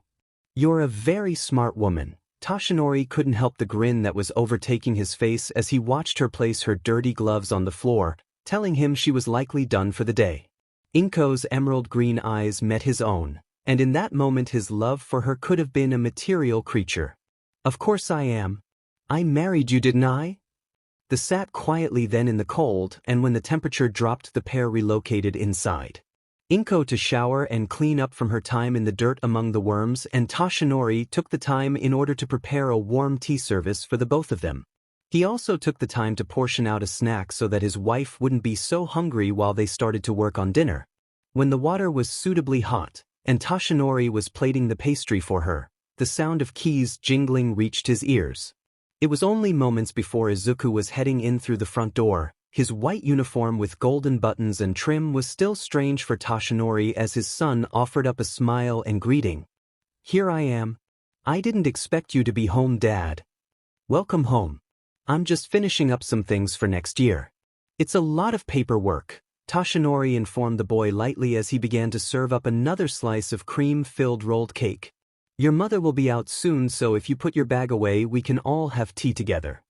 You're a very smart woman. Toshinori couldn't help the grin that was overtaking his face as he watched her place her dirty gloves on the floor, telling him she was likely done for the day. Inko's emerald green eyes met his own, and in that moment his love for her could have been a material creature. Of course I am. I married you, didn't I? They sat quietly then in the cold, and when the temperature dropped the pair relocated inside. Inko to shower and clean up from her time in the dirt among the worms, and Toshinori took the time in order to prepare a warm tea service for the both of them. He also took the time to portion out a snack so that his wife wouldn't be so hungry while they started to work on dinner. When the water was suitably hot, and Toshinori was plating the pastry for her, the sound of keys jingling reached his ears. It was only moments before Izuku was heading in through the front door. His white uniform with golden buttons and trim was still strange for Toshinori as his son offered up a smile and greeting. Here I am. I didn't expect you to be home, Dad. Welcome home. I'm just finishing up some things for next year. It's a lot of paperwork, Toshinori informed the boy lightly as he began to serve up another slice of cream-filled rolled cake. Your mother will be out soon, so if you put your bag away we can all have tea together.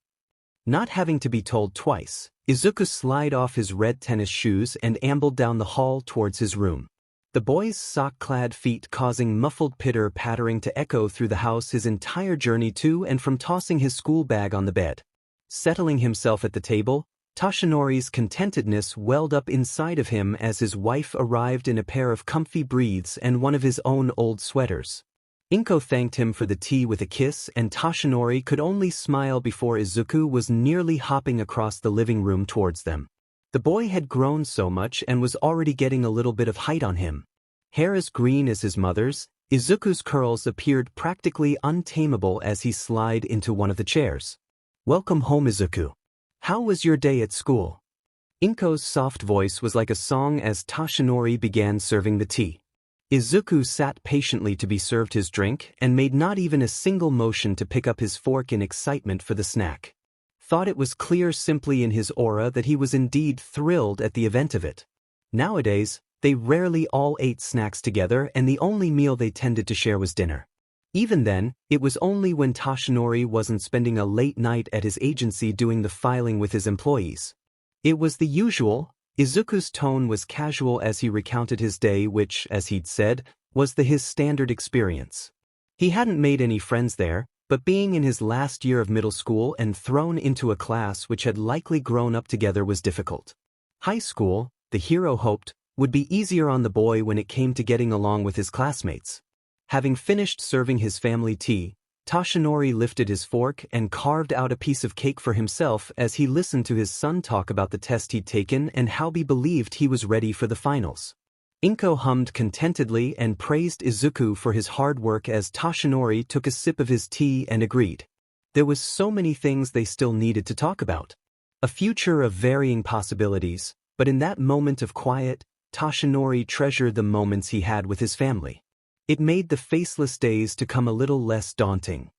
Not having to be told twice, Izuku slid off his red tennis shoes and ambled down the hall towards his room. The boy's sock-clad feet causing muffled pitter-pattering to echo through the house his entire journey to and from tossing his school bag on the bed. Settling himself at the table, Toshinori's contentedness welled up inside of him as his wife arrived in a pair of comfy breathes and one of his own old sweaters. Inko thanked him for the tea with a kiss, and Toshinori could only smile before Izuku was nearly hopping across the living room towards them. The boy had grown so much and was already getting a little bit of height on him. Hair as green as his mother's, Izuku's curls appeared practically untamable as he slid into one of the chairs. Welcome home, Izuku. How was your day at school? Inko's soft voice was like a song as Toshinori began serving the tea. Izuku sat patiently to be served his drink and made not even a single motion to pick up his fork in excitement for the snack. Thought it was clear simply in his aura that he was indeed thrilled at the event of it. Nowadays, they rarely all ate snacks together and the only meal they tended to share was dinner. Even then, it was only when Toshinori wasn't spending a late night at his agency doing the filing with his employees. It was the usual. Izuku's tone was casual as he recounted his day, which, as he'd said, was his standard experience. He hadn't made any friends there, but being in his last year of middle school and thrown into a class which had likely grown up together was difficult. High school, the hero hoped, would be easier on the boy when it came to getting along with his classmates. Having finished serving his family tea, Toshinori lifted his fork and carved out a piece of cake for himself as he listened to his son talk about the test he'd taken and how he believed he was ready for the finals. Inko hummed contentedly and praised Izuku for his hard work as Toshinori took a sip of his tea and agreed. There was so many things they still needed to talk about. A future of varying possibilities, but in that moment of quiet, Toshinori treasured the moments he had with his family. It made the faceless days to come a little less daunting.